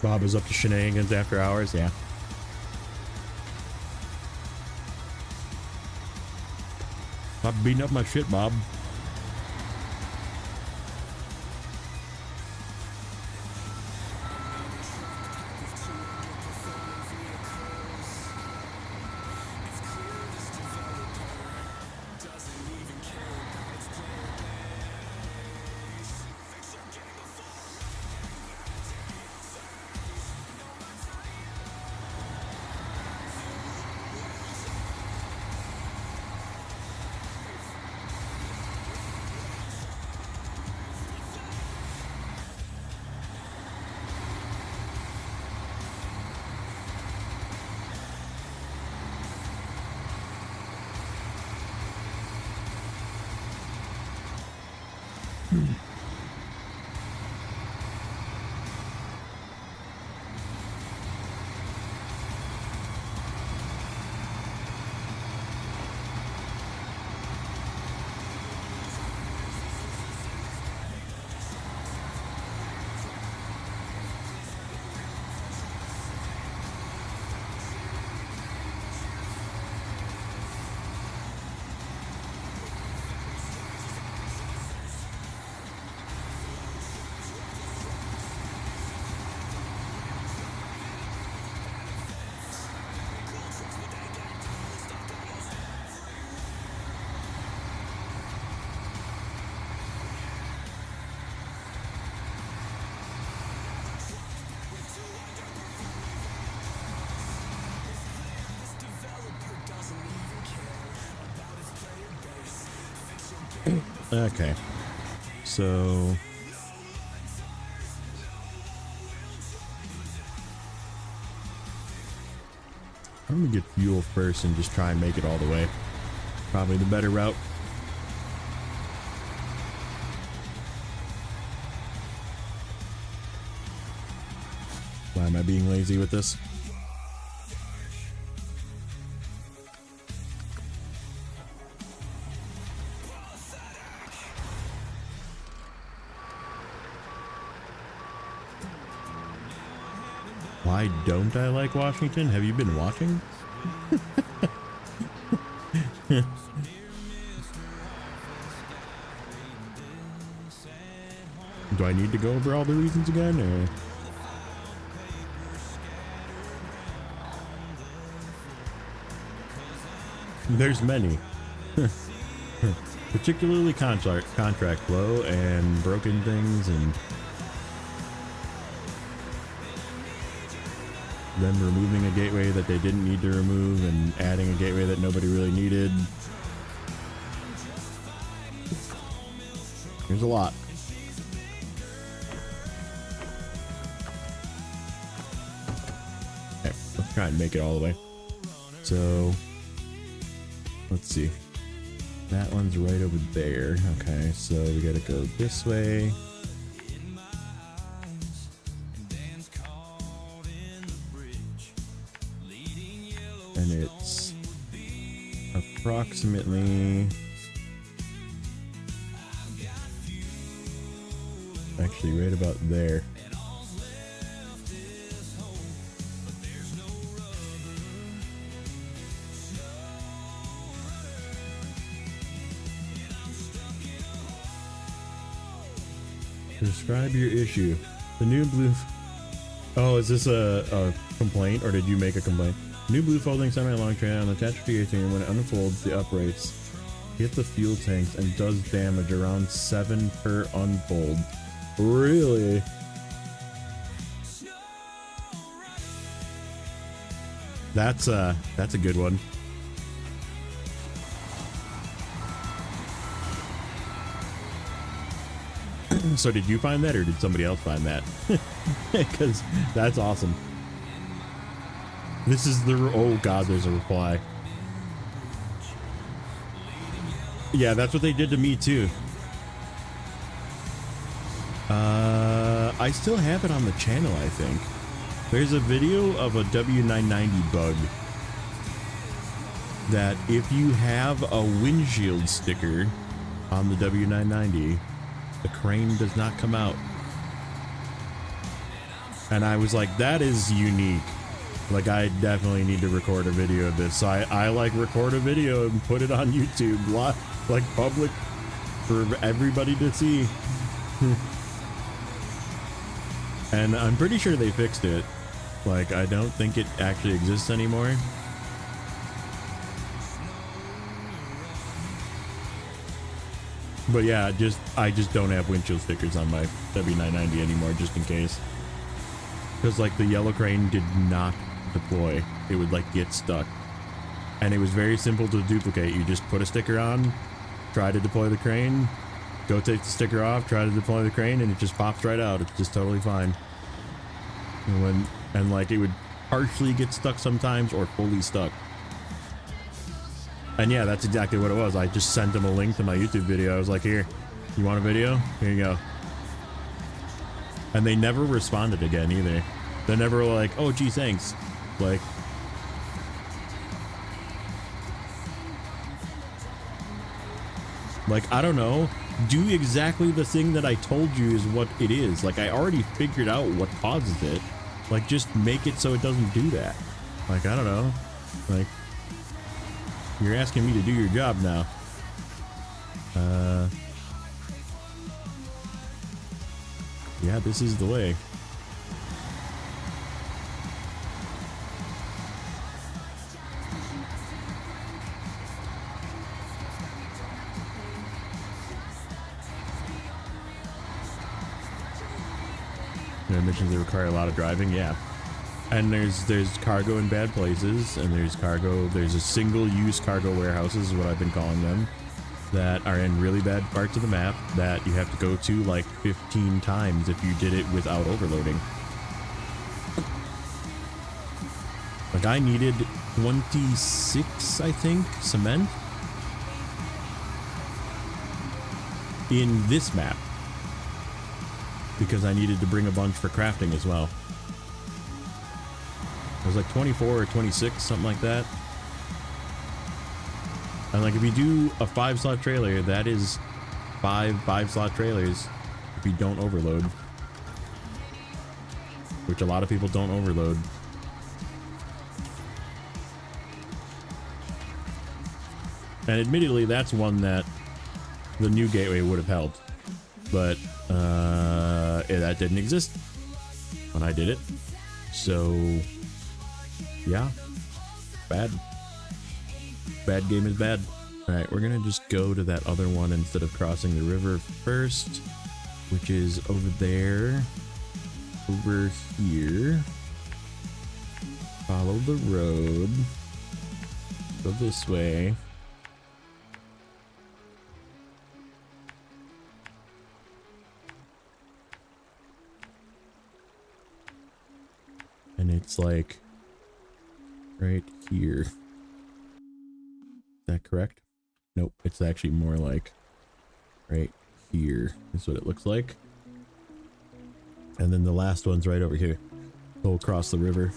Bob is up to shenanigans after hours, yeah. Stop beating up my shit, Bob. Okay, so I'm gonna get fuel first and just try and make it all the way. Probably the better route. Why am I being lazy with this? Why don't I like Washington? Have you been watching? Do I need to go over all the reasons again, or? There's many. Particularly contract flow and broken things, and them removing a gateway that they didn't need to remove and adding a gateway that nobody really needed. There's a lot. Okay, let's try and make it all the way. So, let's see. That one's right over there. Okay, so we gotta go this way. And it's approximately, actually right about there. Describe your issue. The new blue. Oh, is this a complaint, or did you make a complaint? New blue folding semi-long train on attached to your team. When it unfolds, the uprights hit the fuel tanks and does damage around 7 per unfold. Really? That's a good one. So did you find that, or did somebody else find that? Because that's awesome. This is the, oh god, there's a reply. Yeah, that's what they did to me too. I still have it on the channel, I think. There's a video of a W990 bug that if you have a windshield sticker on the W990, the crane does not come out. And I was like, that is unique. Like, I definitely need to record a video of this. So I like record a video and put it on YouTube, like public for everybody to see. And I'm pretty sure they fixed it. Like, I don't think it actually exists anymore. But yeah, I just don't have windshield stickers on my W990 anymore, just in case. Because like the yellow crane did not deploy. It would like get stuck. And it was very simple to duplicate. You just put a sticker on, try to deploy the crane, go take the sticker off, try to deploy the crane, and it just pops right out. It's just totally fine. And like it would partially get stuck sometimes or fully stuck. And yeah, that's exactly what it was. I just sent them a link to my YouTube video. I was like, here, you want a video? Here you go. And they never responded again either. They never were like, oh, gee, thanks. Like, I don't know. Do exactly the thing that I told you is what it is. Like, I already figured out what causes it. Like, just make it so it doesn't do that. Like, I don't know. Like, you're asking me to do your job now. Yeah, this is the way. There are missions that require a lot of driving, yeah. And there's cargo in bad places, and there's a single-use cargo warehouses is what I've been calling them, that are in really bad parts of the map that you have to go to like 15 times if you did it without overloading. Like I needed 26, I think, cement in this map because I needed to bring a bunch for crafting as well. It was like 24 or 26, something like that. And like if you do a 5-slot trailer, that is 5-slot trailers if you don't overload. Which a lot of people don't overload. And admittedly, that's one that the new gateway would have helped. But that didn't exist when I did it. So yeah, bad game is bad. All right, we're gonna just go to that other one instead of crossing the river first, which is over there, over here. Follow the road, go this way. And it's like right here. Is that correct? Nope, it's actually more like right here is what it looks like. And then the last one's right over here. Go across the river.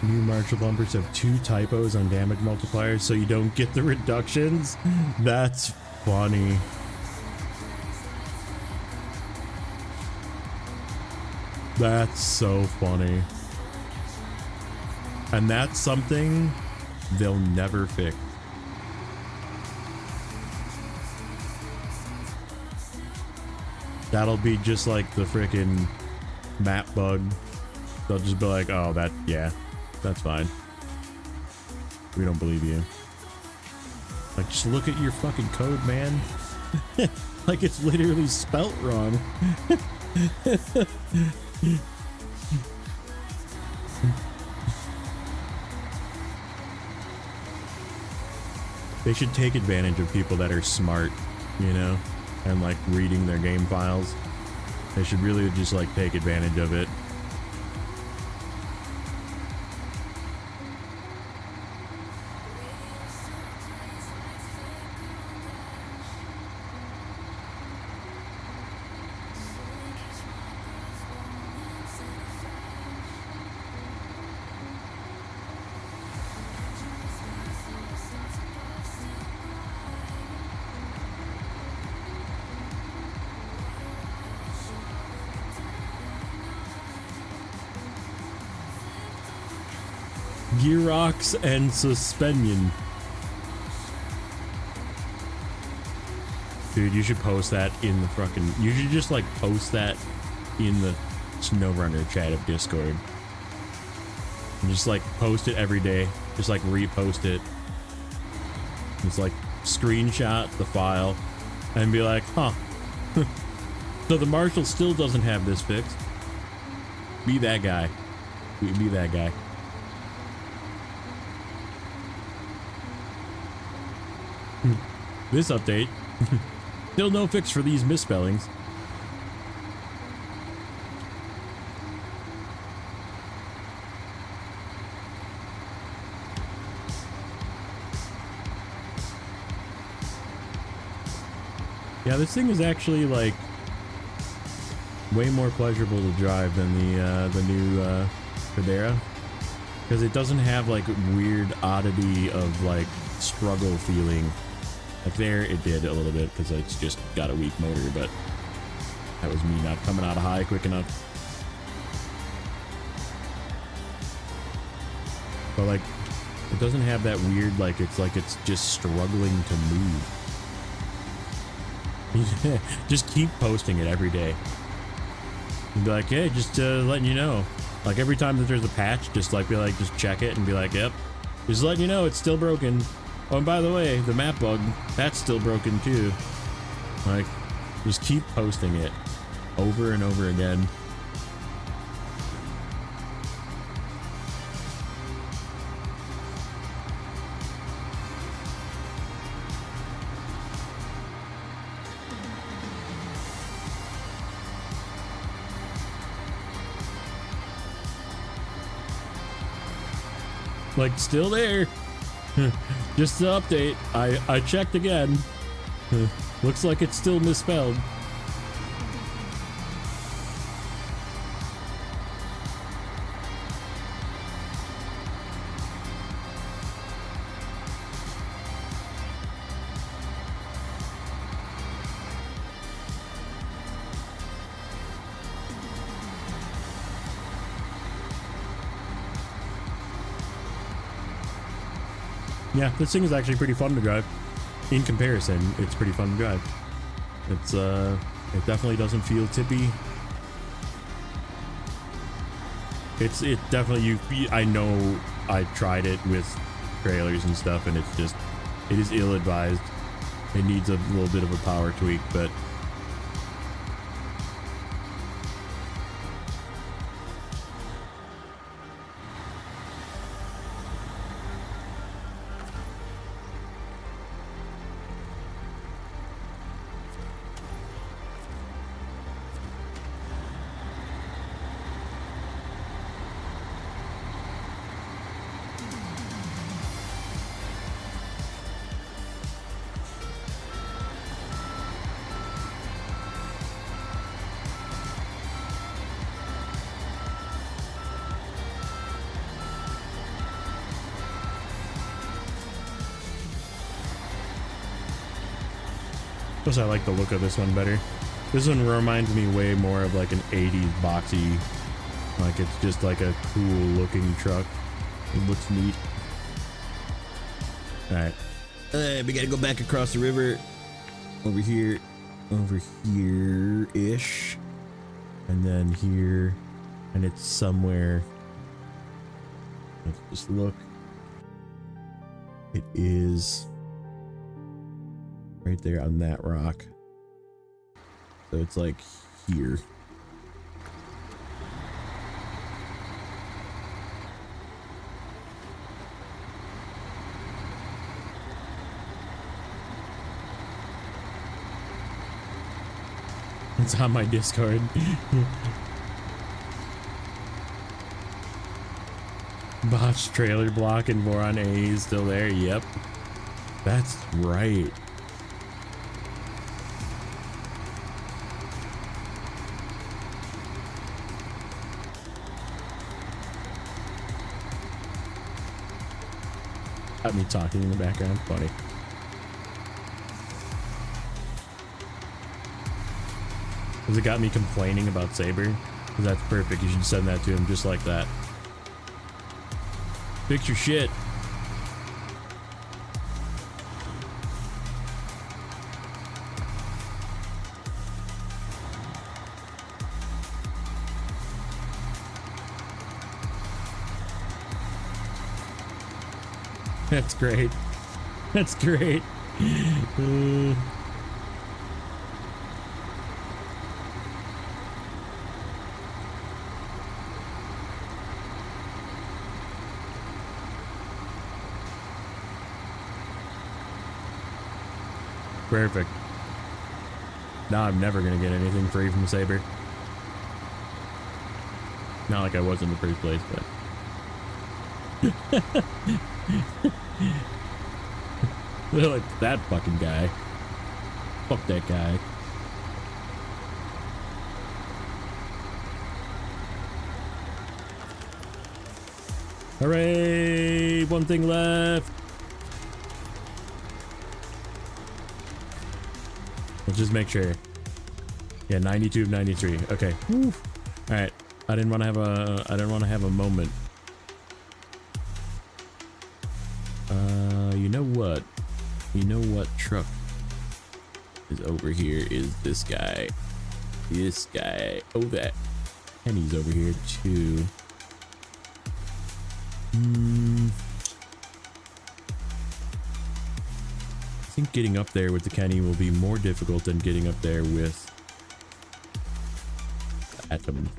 New Marshall bumpers have 2 typos on damage multipliers, so you don't get the reductions. That's funny. That's so funny. And that's something they'll never fix. That'll be just like the frickin' map bug. They'll just be like, oh, yeah, that's fine. We don't believe you. Like, just look at your fucking code, man. Like, it's literally spelt wrong. They should take advantage of people that are smart, you know, and like reading their game files. They should really just like take advantage of it. Gearbox and suspension. Dude, you should post that in the fucking... You should just, like, post that in the Snowrunner chat of Discord. And just, like, post it every day. Just, like, repost it. Just, like, screenshot the file. And be like, huh. So the Marshal still doesn't have this fixed. Be that guy. Be that guy. This update. Still no fix for these misspellings. Yeah, this thing is actually like way more pleasurable to drive than the new Federa, because it doesn't have like weird oddity of like struggle feeling. Like there, it did a little bit because it's just got a weak motor, but that was me not coming out of high quick enough. But like, it doesn't have that weird, like it's just struggling to move. Just keep posting it every day. And be like, hey, just letting you know. Like every time that there's a patch, just like be like, just check it and be like, yep, just letting you know it's still broken. Oh, and by the way, the map bug, that's still broken too. Like, just keep posting it over and over again. Like, still there. Just to update, I checked again. Looks like it's still misspelled. Yeah, this thing is actually pretty fun to drive. In comparison, it's pretty fun to drive. It's it definitely doesn't feel tippy. It definitely, I know I tried it with trailers and stuff, and it's just, it is ill-advised. It needs a little bit of a power tweak, but Plus, I like the look of this one better. This one reminds me way more of like an 80s boxy. Like it's just like a cool looking truck. It looks neat. Alright. We gotta go back across the river. Over here. Over here-ish. And then here. And it's somewhere. Let's just look. It is right there on that rock. So it's like here. It's on my Discord. Botched trailer block and Boron A is still there. Yep. That's right. Got me talking in the background. Funny. Has it got me complaining about Saber? That's perfect. You should send that to him just like that. Fix your shit. That's great. That's great. Perfect. Now I'm never gonna get anything free from Saber. Not like I was in the first place, but they're like that fucking guy. Fuck that guy. Hooray! One thing left. Let's just make sure. Yeah, 92 of 93. Okay. Woo. All right. I didn't want to have a moment. You know what? You know what truck is over here is this guy. This guy. Oh, that. And he's over here too. I think getting up there with the Kenny will be more difficult than getting up there with the Atom.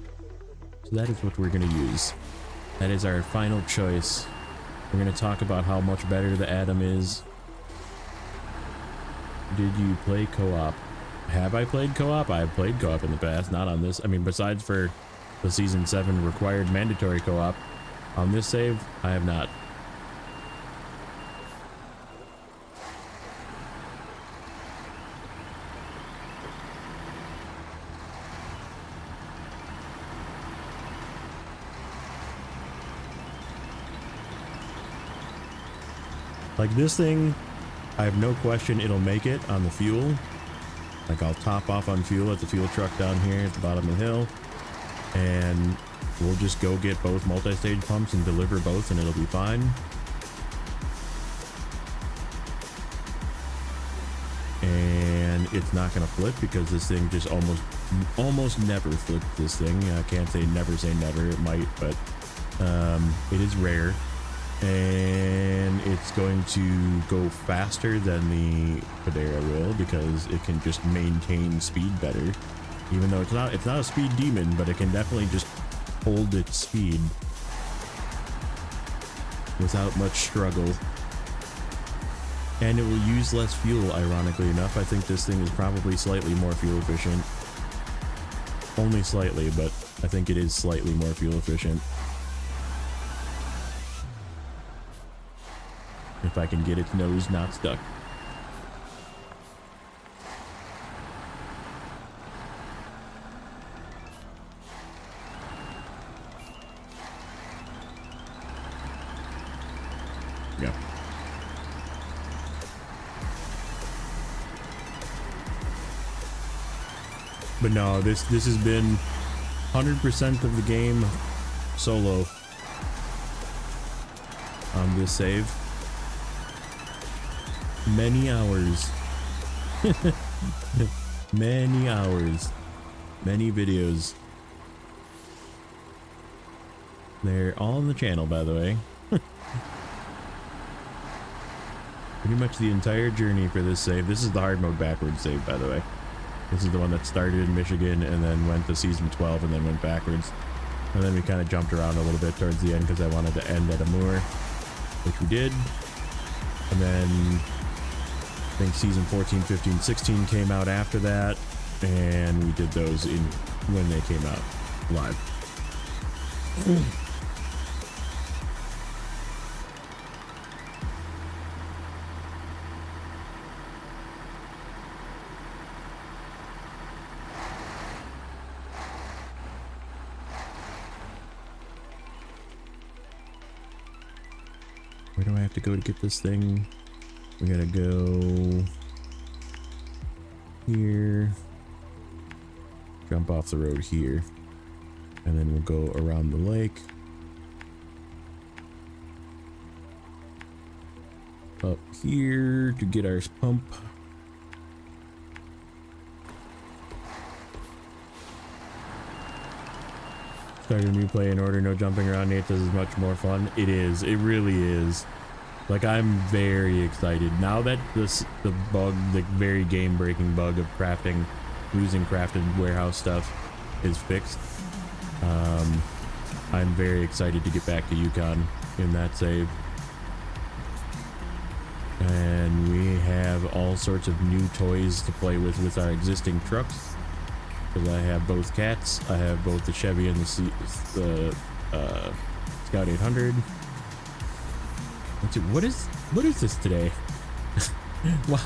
So that is what we're going to use. That is our final choice. We're going to talk about how much better the Atom is. Did you play co-op? Have I played co-op? I've played co-op in the past, not on this. I mean, besides for the Season 7 required mandatory co-op, on this save, I have not. Like this thing, I have no question it'll make it on the fuel. Like I'll top off on fuel at the fuel truck down here at the bottom of the hill. And we'll just go get both multi-stage pumps and deliver both and it'll be fine. And it's not gonna flip because this thing just almost never flips this thing. I can't say never, it might, but it is rare. And it's going to go faster than the Federa will because it can just maintain speed better. Even though it's not a speed demon, but it can definitely just hold its speed without much struggle. And it will use less fuel, ironically enough. I think this thing is probably slightly more fuel efficient. Only slightly, but I think it is slightly more fuel efficient. If I can get its nose not stuck. Yeah. But no, this has been 100% of the game solo on this save. Many hours. Many hours. Many videos. They're all on the channel, by the way. Pretty much the entire journey for this save. This is the hard mode backwards save, by the way. This is the one that started in Michigan and then went to season 12 and then went backwards. And then we kind of jumped around a little bit towards the end because I wanted to end at Amur, which we did. And then I think season 14, 15, 16 came out after that, and we did those in when they came out live. Where do I have to go to get this thing? We gotta go here, jump off the road here, and then we'll go around the lake, up here to get our pump. Start a new play in order, no jumping around. Nate, this is much more fun. It is, it really is. Like, I'm very excited now that the bug, the very game-breaking bug of crafting, losing crafted warehouse stuff is fixed. I'm very excited to get back to Yukon in that save. And we have all sorts of new toys to play with our existing trucks. Because I have both cats, I have both the Chevy and the Scout 800. What is this today? why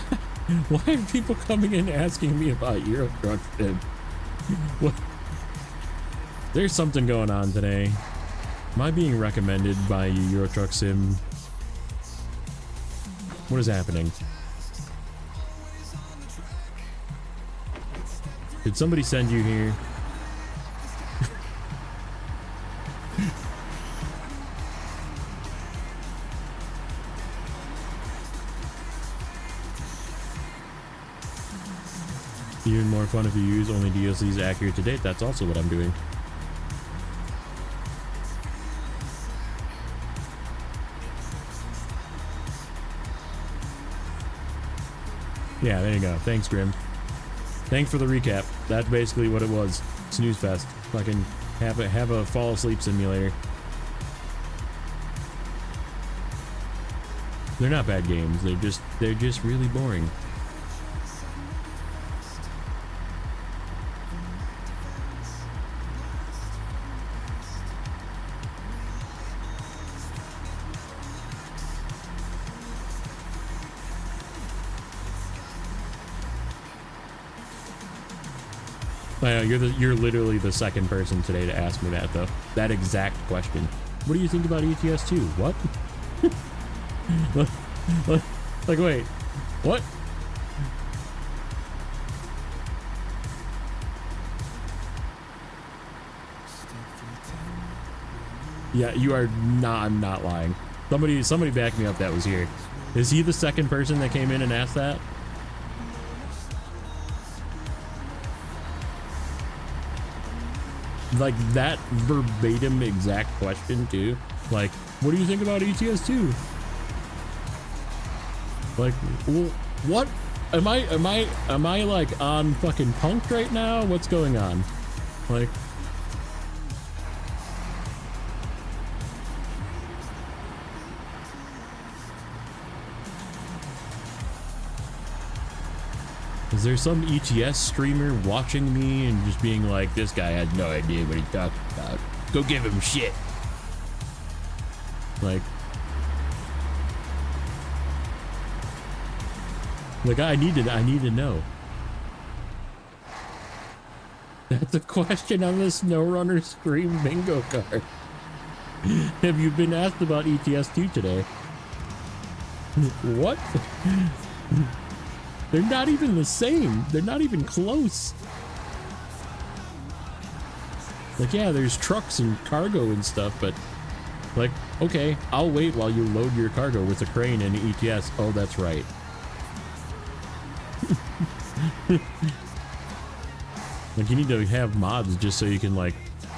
are people coming in asking me about Euro Truck Sim? What? There's something going on today. Am I being recommended by Euro Truck Sim? What is happening? Did somebody send you here? Even more fun if you use only DLCs accurate to date. That's also what I'm doing. Yeah, there you go. Thanks, Grim. Thanks for the recap. That's basically what it was. Snooze fest. Fucking have a fall asleep simulator. They're not bad games. They're just really boring. I know, you're literally the second person today to ask me that, though. That exact question. What do you think about ETS 2? What? Like, wait. What? Yeah, you are not. I'm not lying. Somebody back me up that was here. Is he the second person that came in and asked that? Like that verbatim exact question too. Like, what do you think about ETS 2? Like, what? Am I like on fucking punked right now? What's going on? Like, is there some ETS streamer watching me and just being like, this guy has no idea what he talking about. Go give him shit. Like I need to know. That's a question on the Snowrunner Scream bingo card. Have you been asked about ETS 2 today? What? They're not even the same. They're not even close. Like, yeah, there's trucks and cargo and stuff, but like, okay, I'll wait while you load your cargo with a crane and ETS. Oh, that's right. Like, you need to have mods just so you can like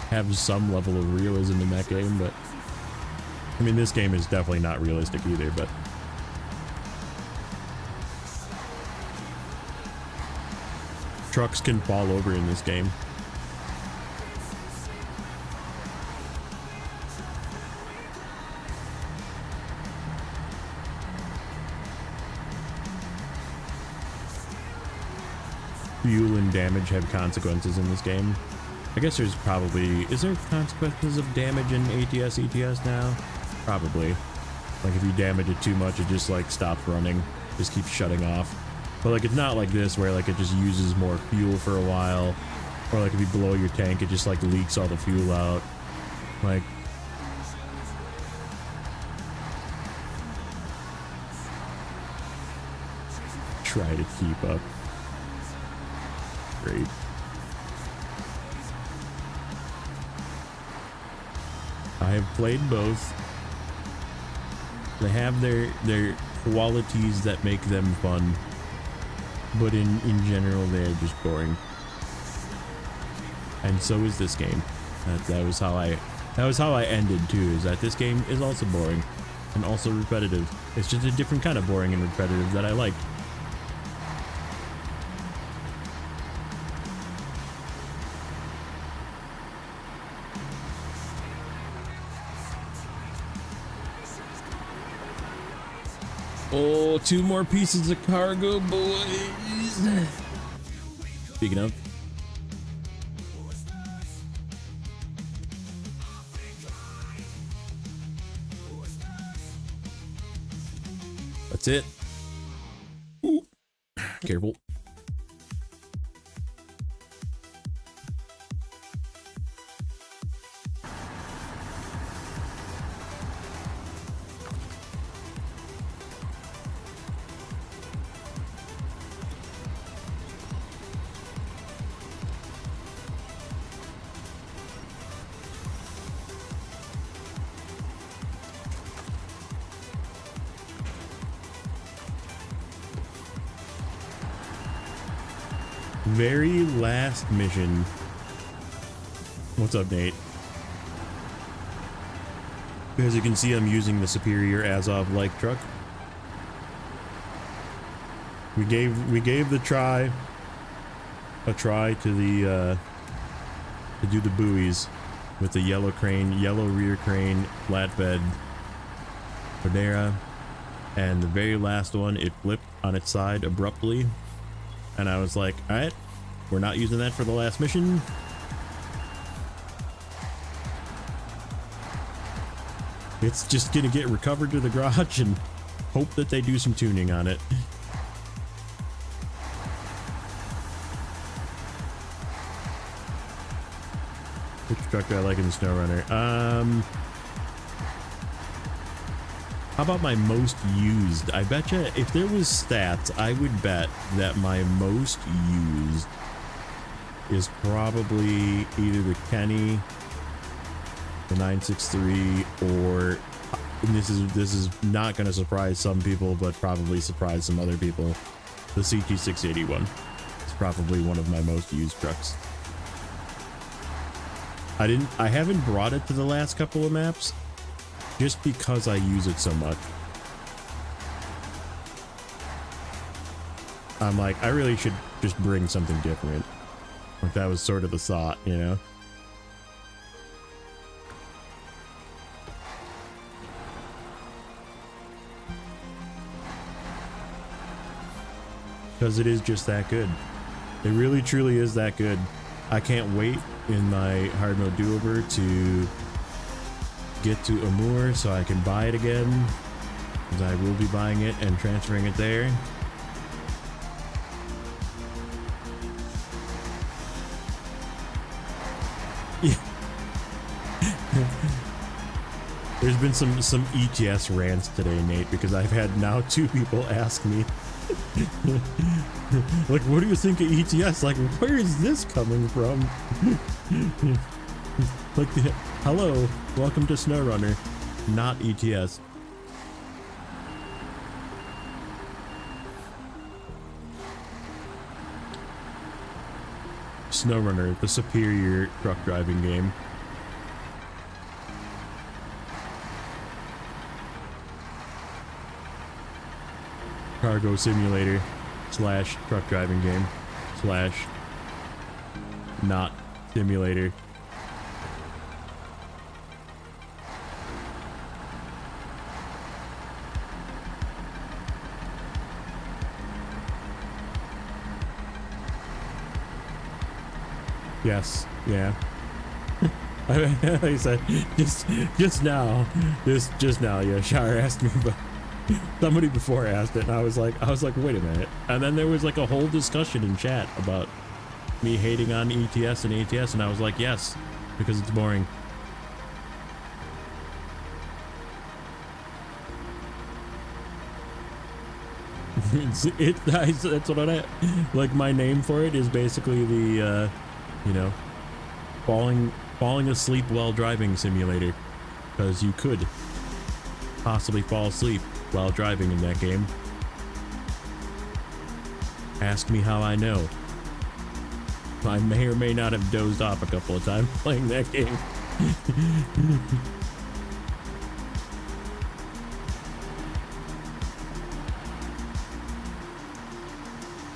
have some level of realism in that game, but I mean, this game is definitely not realistic either, but trucks can fall over in this game. Fuel and damage have consequences in this game. I guess there's probably... Is there consequences of damage in ATS, ETS now? Probably. Like if you damage it too much, it just like stops running. Just keeps shutting off. But like it's not like this where like it just uses more fuel for a while. Or like if you blow your tank, it just like leaks all the fuel out. Like... Try to keep up. Great. I have played both. They have their qualities that make them fun, but in general they're just boring. And so is this game. That was how I ended too, is that this game is also boring and also repetitive. It's just a different kind of boring and repetitive that I like. Oh, 2 more pieces of cargo, boys. Speaking of. That's it. Ooh. Careful. Very last mission. What's up, Nate? As you can see, I'm using the superior Azov like truck. We gave the try a try to the to do the buoys with the yellow crane, yellow rear crane, flatbed Panera, and the very last one it flipped on its side abruptly. And I was like, all right, we're not using that for the last mission. It's just gonna get recovered to the garage and hope that they do some tuning on it. Which truck do I like in the Snowrunner? How about my most used? I betcha if there was stats, I would bet that my most used is probably either the Kenny, the 963, or, and this is not going to surprise some people, but probably surprise some other people, the CT681. It's probably one of my most used trucks. I haven't brought it to the last couple of maps, just because I use it so much. I'm like, I really should just bring something different. Like that was sort of the thought, you know? Because it is just that good. It really truly is that good. I can't wait in my hard mode do-over to get to Amur so I can buy it again, because I will be buying it and transferring it there. Yeah. There's been some ETS rants today, Nate, because I've had now 2 people ask me like, what do you think of ETS? Like, where is this coming from? Like, the, hello, welcome to Snowrunner, not ETS. Snowrunner, the superior truck driving game. Cargo simulator slash truck driving game slash not simulator. Yes, yeah. Like I said, just now, yeah, Shire asked me, but somebody before asked it, and I was like, wait a minute. And then there was like a whole discussion in chat about me hating on ETS and ATS, and I was like, yes, because it's boring. That's what I like. My name for it is basically the, you know, falling asleep while driving simulator, because you could possibly fall asleep while driving in that game. Ask me how I know. I may or may not have dozed off a couple of times playing that game.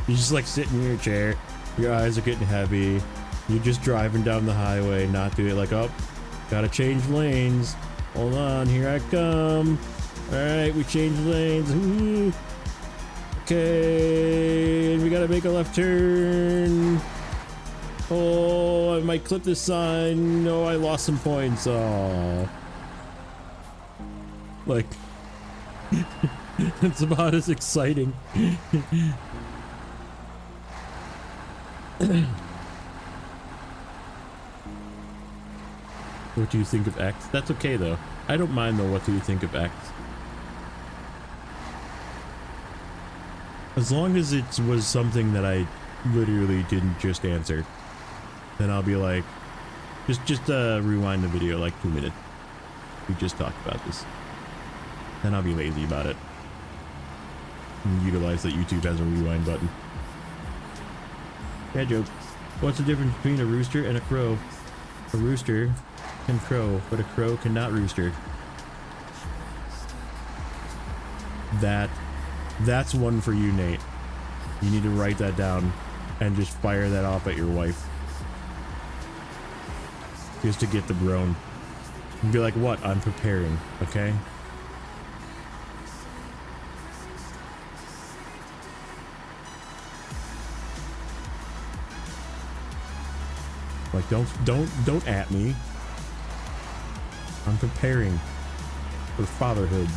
You're just like sitting in your chair, your eyes are getting heavy, you're just driving down the highway, not doing it like, oh, gotta change lanes. Hold on, here I come. Alright, we changed lanes. Ooh. Okay, and we gotta make a left turn. Oh, I might clip this sign. No, I lost some points. Oh. Like, it's about as exciting. What do you think of X? That's okay though. I don't mind though. What do you think of X? As long as it was something that I literally didn't just answer, then I'll be like, just rewind the video like 2 minutes. We just talked about this. Then I'll be lazy about it. And utilize that YouTube has a rewind button. Bad joke. What's the difference between a rooster and a crow? A rooster can crow, but a crow cannot rooster. That's one for you, Nate. You need to write that down and just fire that off at your wife. Just to get the groan. And be like, what? I'm preparing, okay? Like, don't at me. I'm preparing for fatherhood.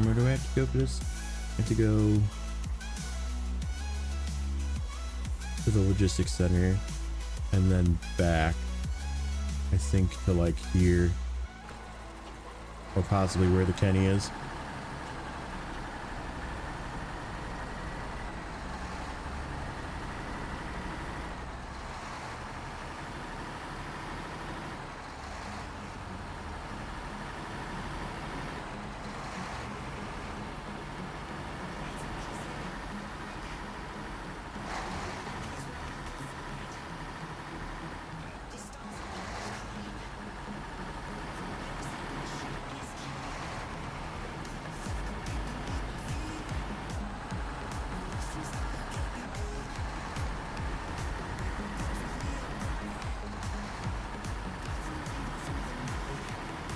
Where do I have to go for this? I have to go to the logistics center and then back, I think, to like here, or possibly where the Kenny is.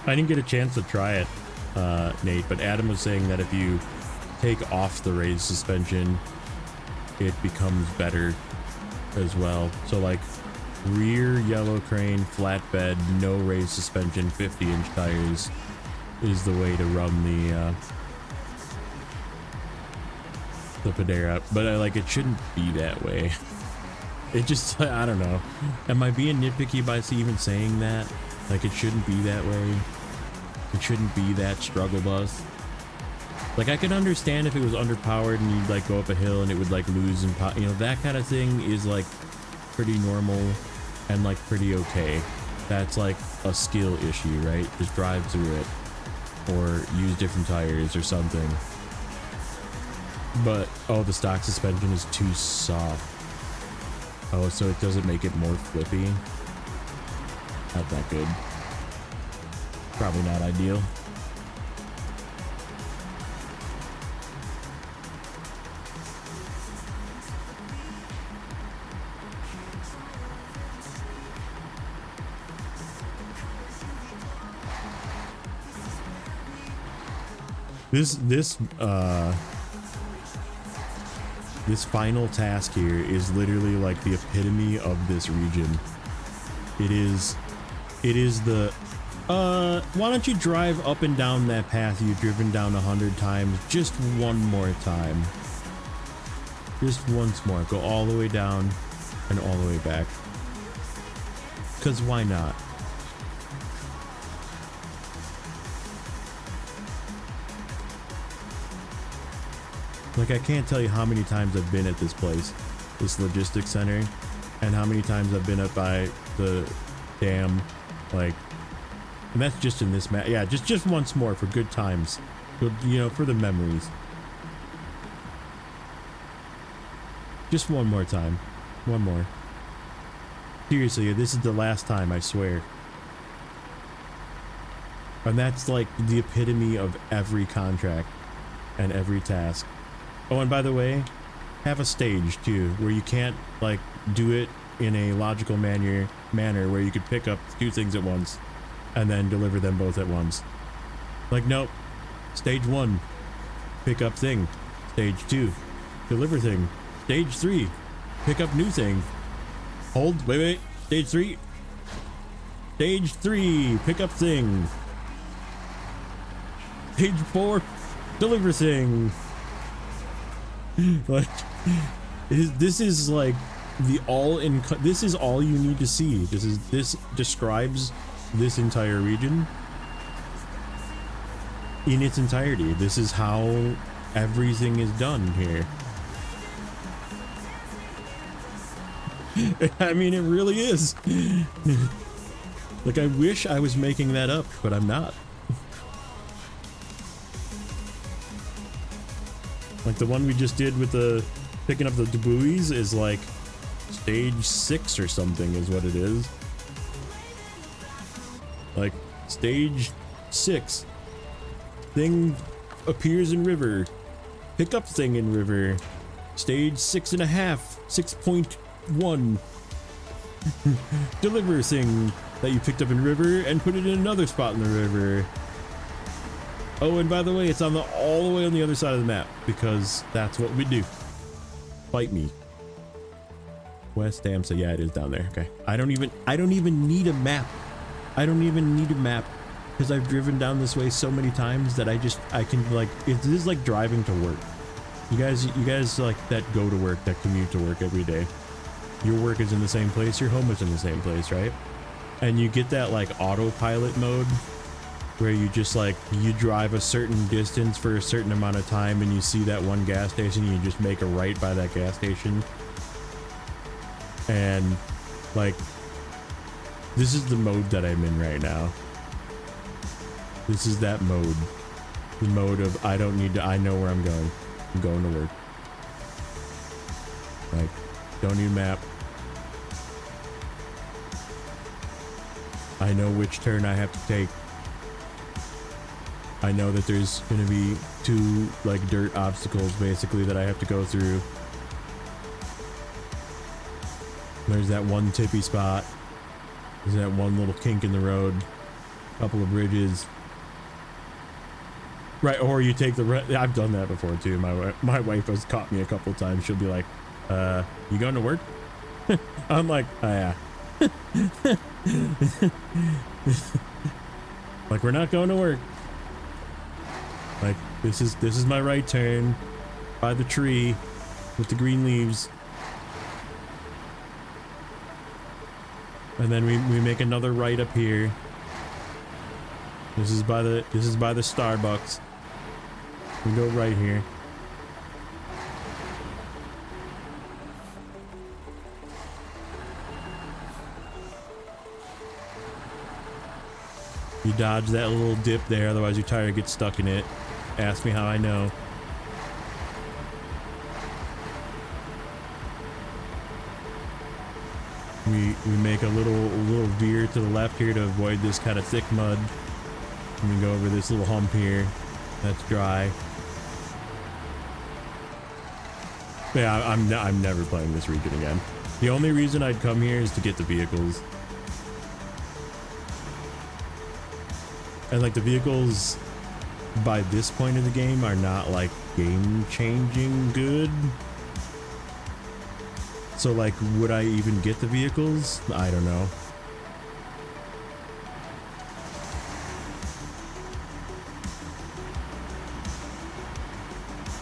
I didn't get a chance to try it. Nate, but Adam was saying that if you take off the raised suspension, it becomes better as well. So like rear yellow crane, flatbed, no raised suspension, 50-inch tires is the way to run the Padera. But like it shouldn't be that way. It just, I don't know. Am I being nitpicky by even saying that? Like it shouldn't be that way. It shouldn't be that struggle bus. Like I could understand if it was underpowered and you'd like go up a hill and it would like lose and you know, that kind of thing is like pretty normal and like pretty okay. That's like a skill issue, right? Just drive through it or use different tires or something. But oh, the stock suspension is too soft. Oh, so it doesn't make it more flippy. Not that good. Probably not ideal. This final task here is literally like the epitome of this region. It is the why don't you drive up and down that path you've driven down 100 times just one more time. Just once more. Go all the way down and all the way back. 'Cause why not? Like I can't tell you how many times I've been at this place, this logistics center, and how many times I've been up by the dam, like, and that's just in this map. Yeah, just once more for good times, good, you know, for the memories. Just one more time, one more. Seriously, this is the last time, I swear. And that's like the epitome of every contract and every task. Oh, and by the way, have a stage too, where you can't like do it in a logical manner where you could pick up two things at once and then deliver them both at once. Like, nope. Stage 1, pick up thing. Stage 2, deliver thing. Stage 3, pick up new thing. Hold, wait. Stage 3. Stage 3, pick up thing. Stage 4, deliver thing. Like, this is like the this is all you need to see. This describes this entire region in its entirety. This is how everything is done here. I mean, it really is. Like, I wish I was making that up, but I'm not. Like the one we just did with the picking up the buoys is like stage 6 or something is what it is. Like stage 6, thing appears in river, pick up thing in river. Stage 6.5, 6.1, deliver thing that you picked up in river and put it in another spot in the river. Oh, and by the way, it's on all the way on the other side of the map because that's what we do. Fight me. West Dam, so yeah, it is down there. Okay. I don't even need a map. I don't even need a map because I've driven down this way so many times that I can like, this is like driving to work. You guys like that go to work, that commute to work every day. Your work is in the same place, your home is in the same place, right? And you get that like autopilot mode where you just like, you drive a certain distance for a certain amount of time and you see that one gas station, you just make a right by that gas station. And like, this is the mode that I'm in right now. This is that mode. The mode of I know where I'm going. I'm going to work. Like, don't need a map. I know which turn I have to take. I know that there's gonna be 2 like dirt obstacles basically that I have to go through. There's that one tippy spot. There's that one little kink in the road. Couple of bridges. Right, or you take the I've done that before too. My wife has caught me a couple times. She'll be like, you going to work? I'm like, oh, yeah. Like, we're not going to work. Like, this is my right turn by the tree with the green leaves. And then we make another right up here. This is by the Starbucks. We go right here. You dodge that little dip there, otherwise your tire gets stuck in it. Ask me how I know. We make a little veer to the left here to avoid this kind of thick mud. And we go over this little hump here. That's dry. Yeah, I'm never playing this region again. The only reason I'd come here is to get the vehicles. And like the vehicles by this point of the game are not like game-changing good. So like, would I even get the vehicles? I don't know.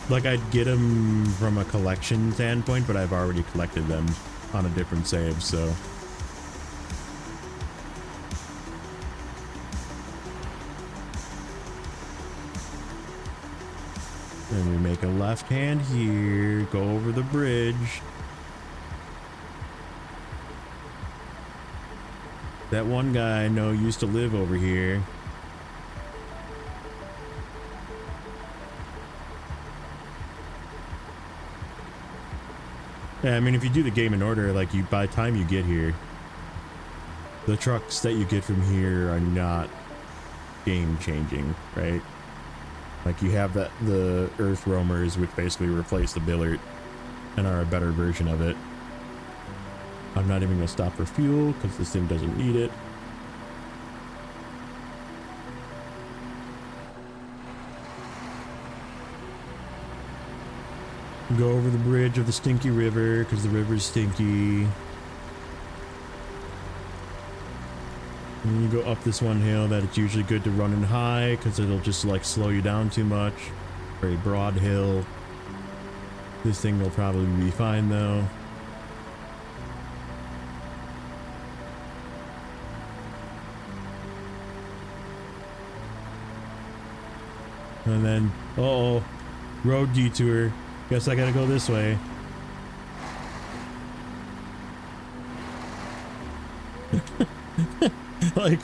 Like, I'd get them from a collection standpoint, but I've already collected them on a different save, so. And we make a left hand here, go over the bridge. That one guy I know used to live over here. Yeah, I mean, if you do the game in order, like, by the time you get here, the trucks that you get from here are not game-changing, right? Like, you have the Earth Roamers, which basically replace the Billard and are a better version of it. I'm not even going to stop for fuel, because this thing doesn't need it. Go over the bridge of the Stinky River, because the river's stinky. And you go up this one hill that it's usually good to run in high, because it'll just like slow you down too much. Very broad hill. This thing will probably be fine though. And then, uh-oh, road detour. Guess I gotta go this way. Like,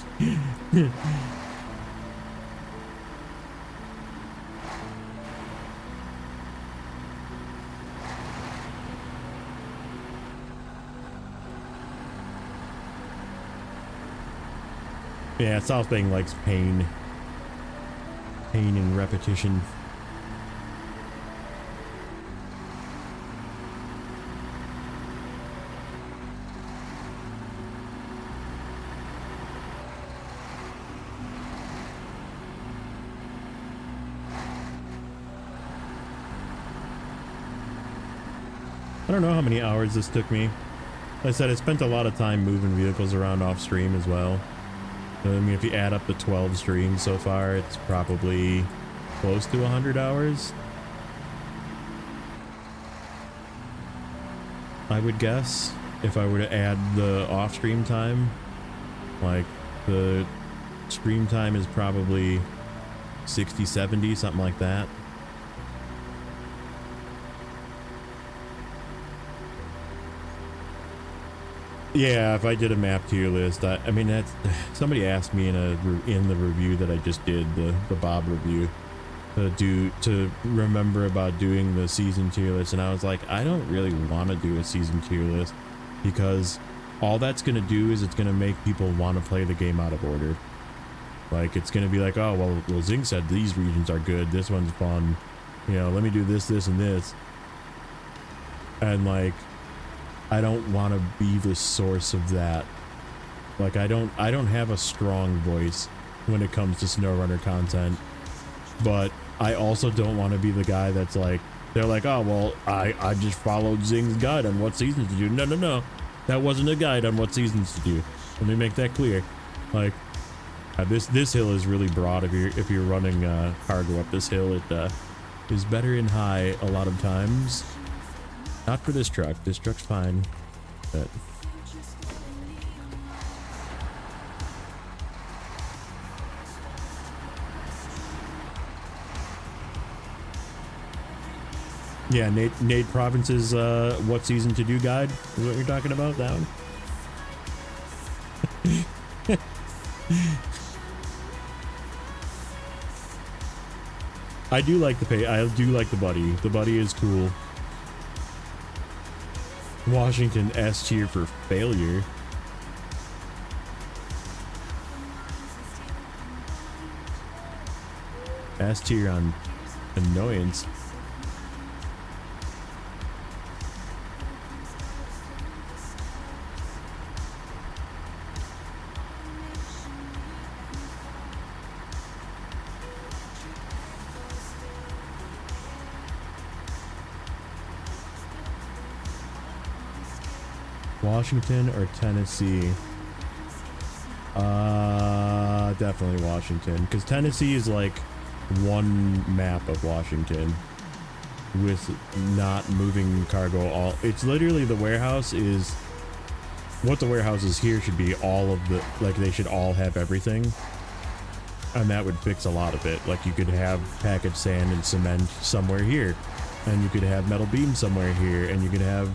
yeah, South Bang likes pain and repetition. I don't know how many hours this took me. Like I said, I spent a lot of time moving vehicles around off stream as well. So, I mean, if you add up the 12 streams so far, it's probably close to 100 hours. I would guess, if I were to add the off-stream time. Like, the stream time is probably 60, 70, something like that. Yeah, if I did a map tier list, I mean, that's, somebody asked me in the review that I just did, the Bob review, to remember about doing the season tier list, and I was like, I don't really want to do a season tier list, because all that's going to do is it's going to make people want to play the game out of order. Like, it's going to be like, oh, well, Zing said these regions are good, this one's fun, you know, let me do this, this, and this. And, like, I don't want to be the source of that. Like, I don't have a strong voice when it comes to SnowRunner content, but I also don't want to be the guy that's like, they're like, oh, well, I just followed Zing's guide on what seasons to do. No, no, no. That wasn't a guide on what seasons to do. Let me make that clear. Like, this hill is really broad if you're running cargo up this hill. It is better in high a lot of times. Not for this truck. This truck's fine. But yeah, Nate Province's what season to do guide is what you're talking about. That one. I do like the pay. I do like the buddy. The buddy is cool. Washington S tier for failure. S tier on annoyance. Washington or Tennessee? Definitely Washington, because Tennessee is like one map of Washington with not moving cargo all. It's literally the warehouse is what the warehouses here should be. All of the, like, they should all have everything, and that would fix a lot of it. Like, you could have packaged sand and cement somewhere here, and you could have metal beams somewhere here, and you could have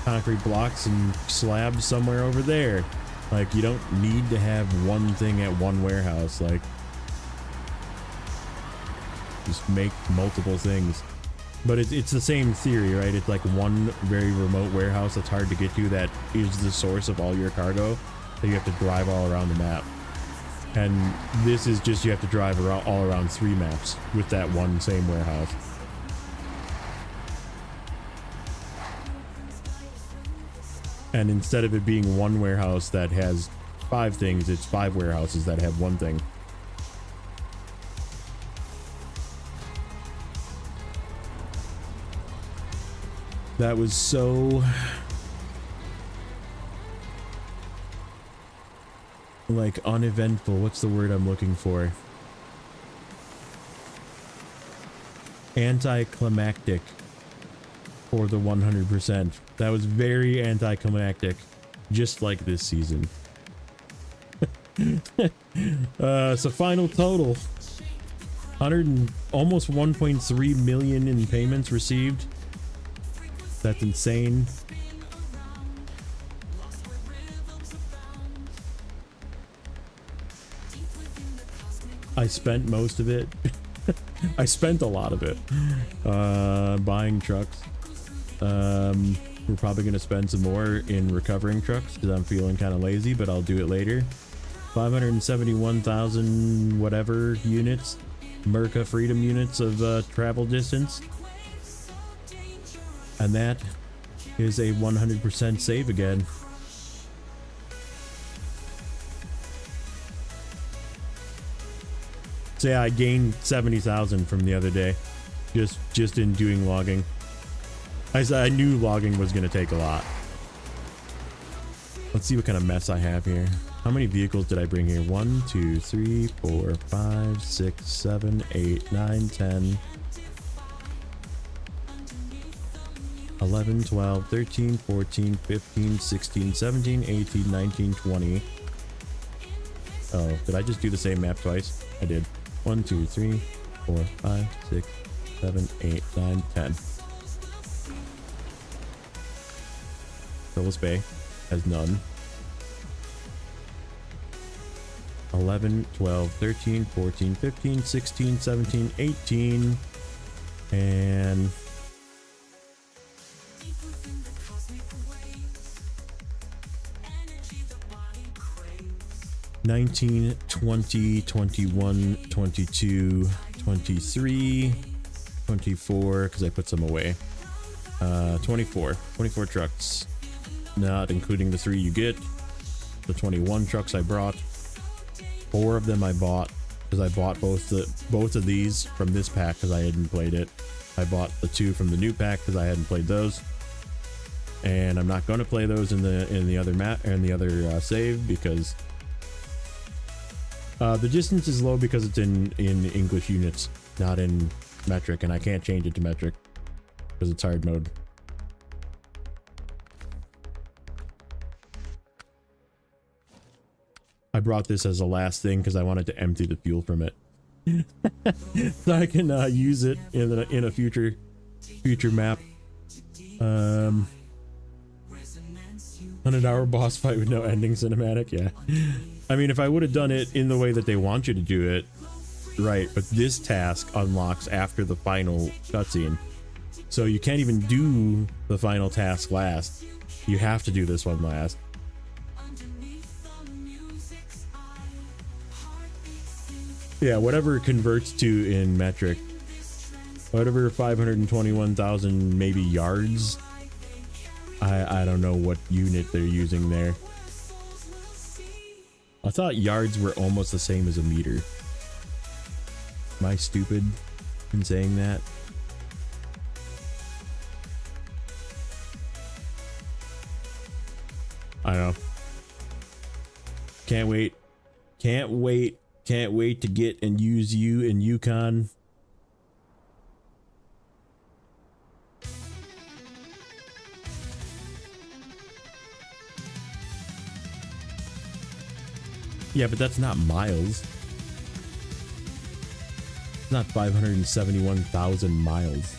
concrete blocks and slabs somewhere over there. Like, you don't need to have one thing at one warehouse. Like, just make multiple things. But it's the same theory, right? It's like one very remote warehouse that's hard to get to that is the source of all your cargo that you have to drive all around the map. And this is just, you have to drive around, all around 3 maps with that one same warehouse. And instead of it being one warehouse that has 5 things, it's 5 warehouses that have 1 thing. That was so, like, uneventful. What's the word I'm looking for? Anticlimactic for the 100%. That was very anticlimactic, just like this season. So final total, almost 1.3 million in payments received. That's insane. I spent most of it. I spent a lot of it buying trucks. We're probably going to spend some more in recovering trucks because I'm feeling kind of lazy, but I'll do it later. 571,000 whatever units, Merca Freedom units of travel distance. And that is a 100% save again. So yeah, I gained 70,000 from the other day, just in doing logging. I knew logging was going to take a lot. Let's see what kind of mess I have here. How many vehicles did I bring here? 1, 2, 3, 4, 5, 6, 7, 8, 9, 10, 11, 12, 13, 14, 15, 16, 17, 18, 19, 20. Oh, did I just do the same map twice? I did. 1, 2, 3, 4, 5, 6, 7, 8, 9, 10. Phyllis Bay has none. 11, 12, 13, 14, 15, 16, 17, 18, and 19, 20, 21, 22, 23, 24, because I put some away. 24 trucks, not including the 3 you get. The 21 trucks I brought. 4 of them I bought because I bought both of these from this pack because I hadn't played it. I bought the 2 from the new pack because I hadn't played those, and I'm not going to play those in the other map and the other save because the distance is low because it's in English units, not in metric, and I can't change it to metric because it's hard mode. I brought this as a last thing because I wanted to empty the fuel from it, so I can use it in a future map. 100-hour boss fight with no ending cinematic. Yeah, I mean, if I would have done it in the way that they want you to do it, right? But this task unlocks after the final cutscene, so you can't even do the final task last. You have to do this one last. Yeah, whatever it converts to in metric, whatever 521,000 maybe yards. I don't know what unit they're using there. I thought yards were almost the same as a meter. Am I stupid in saying that? I don't know. Can't wait. Can't wait. Can't wait to get and use you in Yukon. Yeah, but that's not miles. It's not 571,000 miles.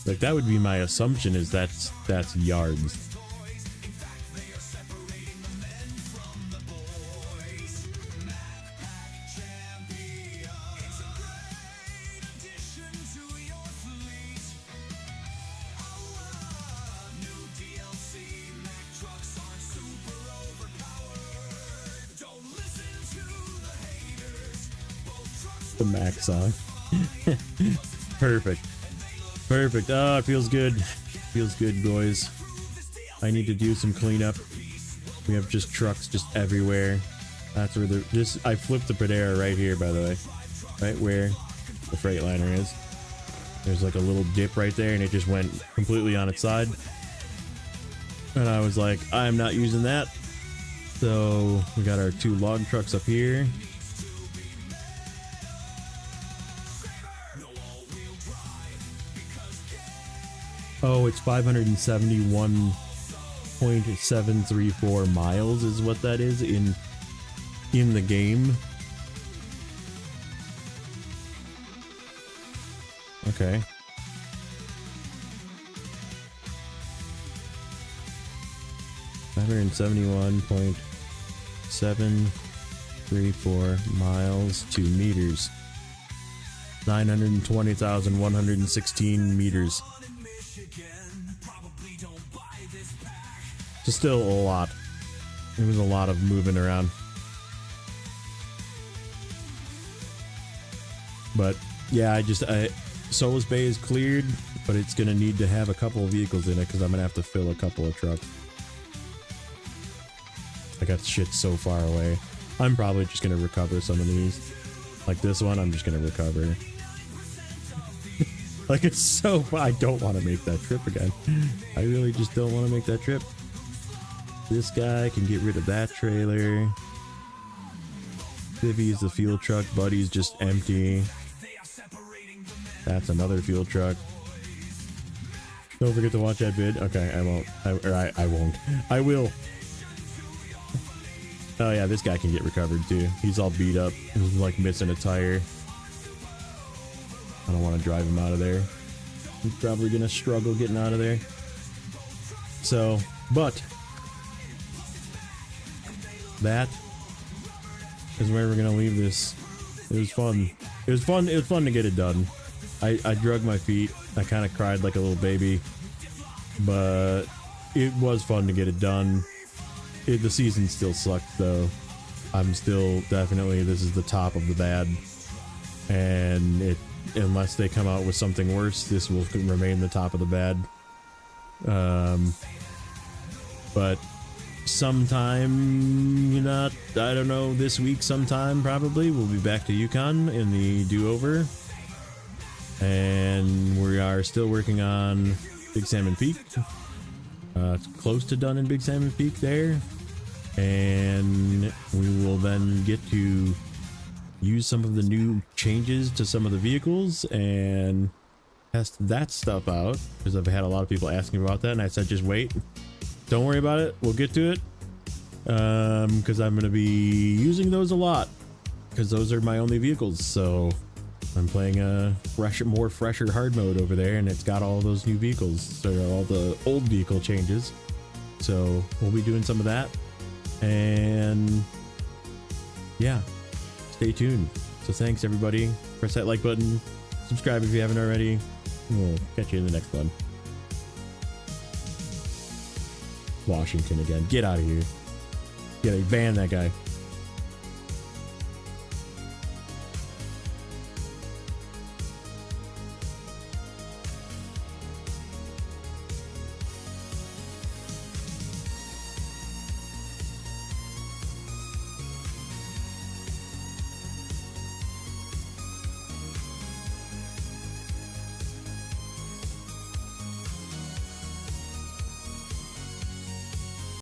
Like, that would be my assumption, is that's yards. The Mac song. Perfect. Perfect. Oh, it feels good. Feels good, boys. I need to do some cleanup. We have just trucks just everywhere. That's where I flipped the Pradera right here, by the way. Right where the Freightliner is. There's like a little dip right there, and it just went completely on its side. And I was like, I'm not using that. So we got our 2 log trucks up here. Oh, it's 571.734 miles is what that is in the game. Okay. $571.734 miles to meters. 920,116 meters. So still a lot. It was a lot of moving around. But yeah, Solus Bay is cleared, but it's gonna need to have a couple of vehicles in it because I'm gonna have to fill a couple of trucks. I got shit so far away. I'm probably just gonna recover some of these. Like this one, I'm just gonna recover. Like, it's so far. I don't want to make that trip again. I really just don't want to make that trip. This guy can get rid of that trailer. Vivi's the fuel truck. Buddy's just empty. That's another fuel truck. Don't forget to watch that vid. Okay, I won't. I won't. I will. Oh yeah, this guy can get recovered too. He's all beat up. He's like missing a tire. I don't want to drive him out of there. He's probably gonna struggle getting out of there. So, but that is where we're gonna leave this. It was fun. It was fun. It was fun to get it done. I drug my feet. I kind of cried like a little baby, but it was fun to get it done. The season still sucked though. I'm still definitely, this is the top of the bad, and unless they come out with something worse, this will remain the top of the bad. But sometime, I don't know, this week sometime probably, we'll be back to Yukon in the do-over. And we are still working on Big Salmon Peak. It's close to done in Big Salmon Peak there. And we will then get to use some of the new changes to some of the vehicles and test that stuff out, because I've had a lot of people asking about that, and I said just wait, don't worry about it, we'll get to it, because I'm going to be using those a lot, because those are my only vehicles. So I'm playing a fresher hard mode over there, and it's got all those new vehicles, so all the old vehicle changes. So we'll be doing some of that, and yeah, stay tuned. So thanks everybody, press that like button, subscribe if you haven't already. We'll catch you in the next one. Washington again, get out of here, ban that guy.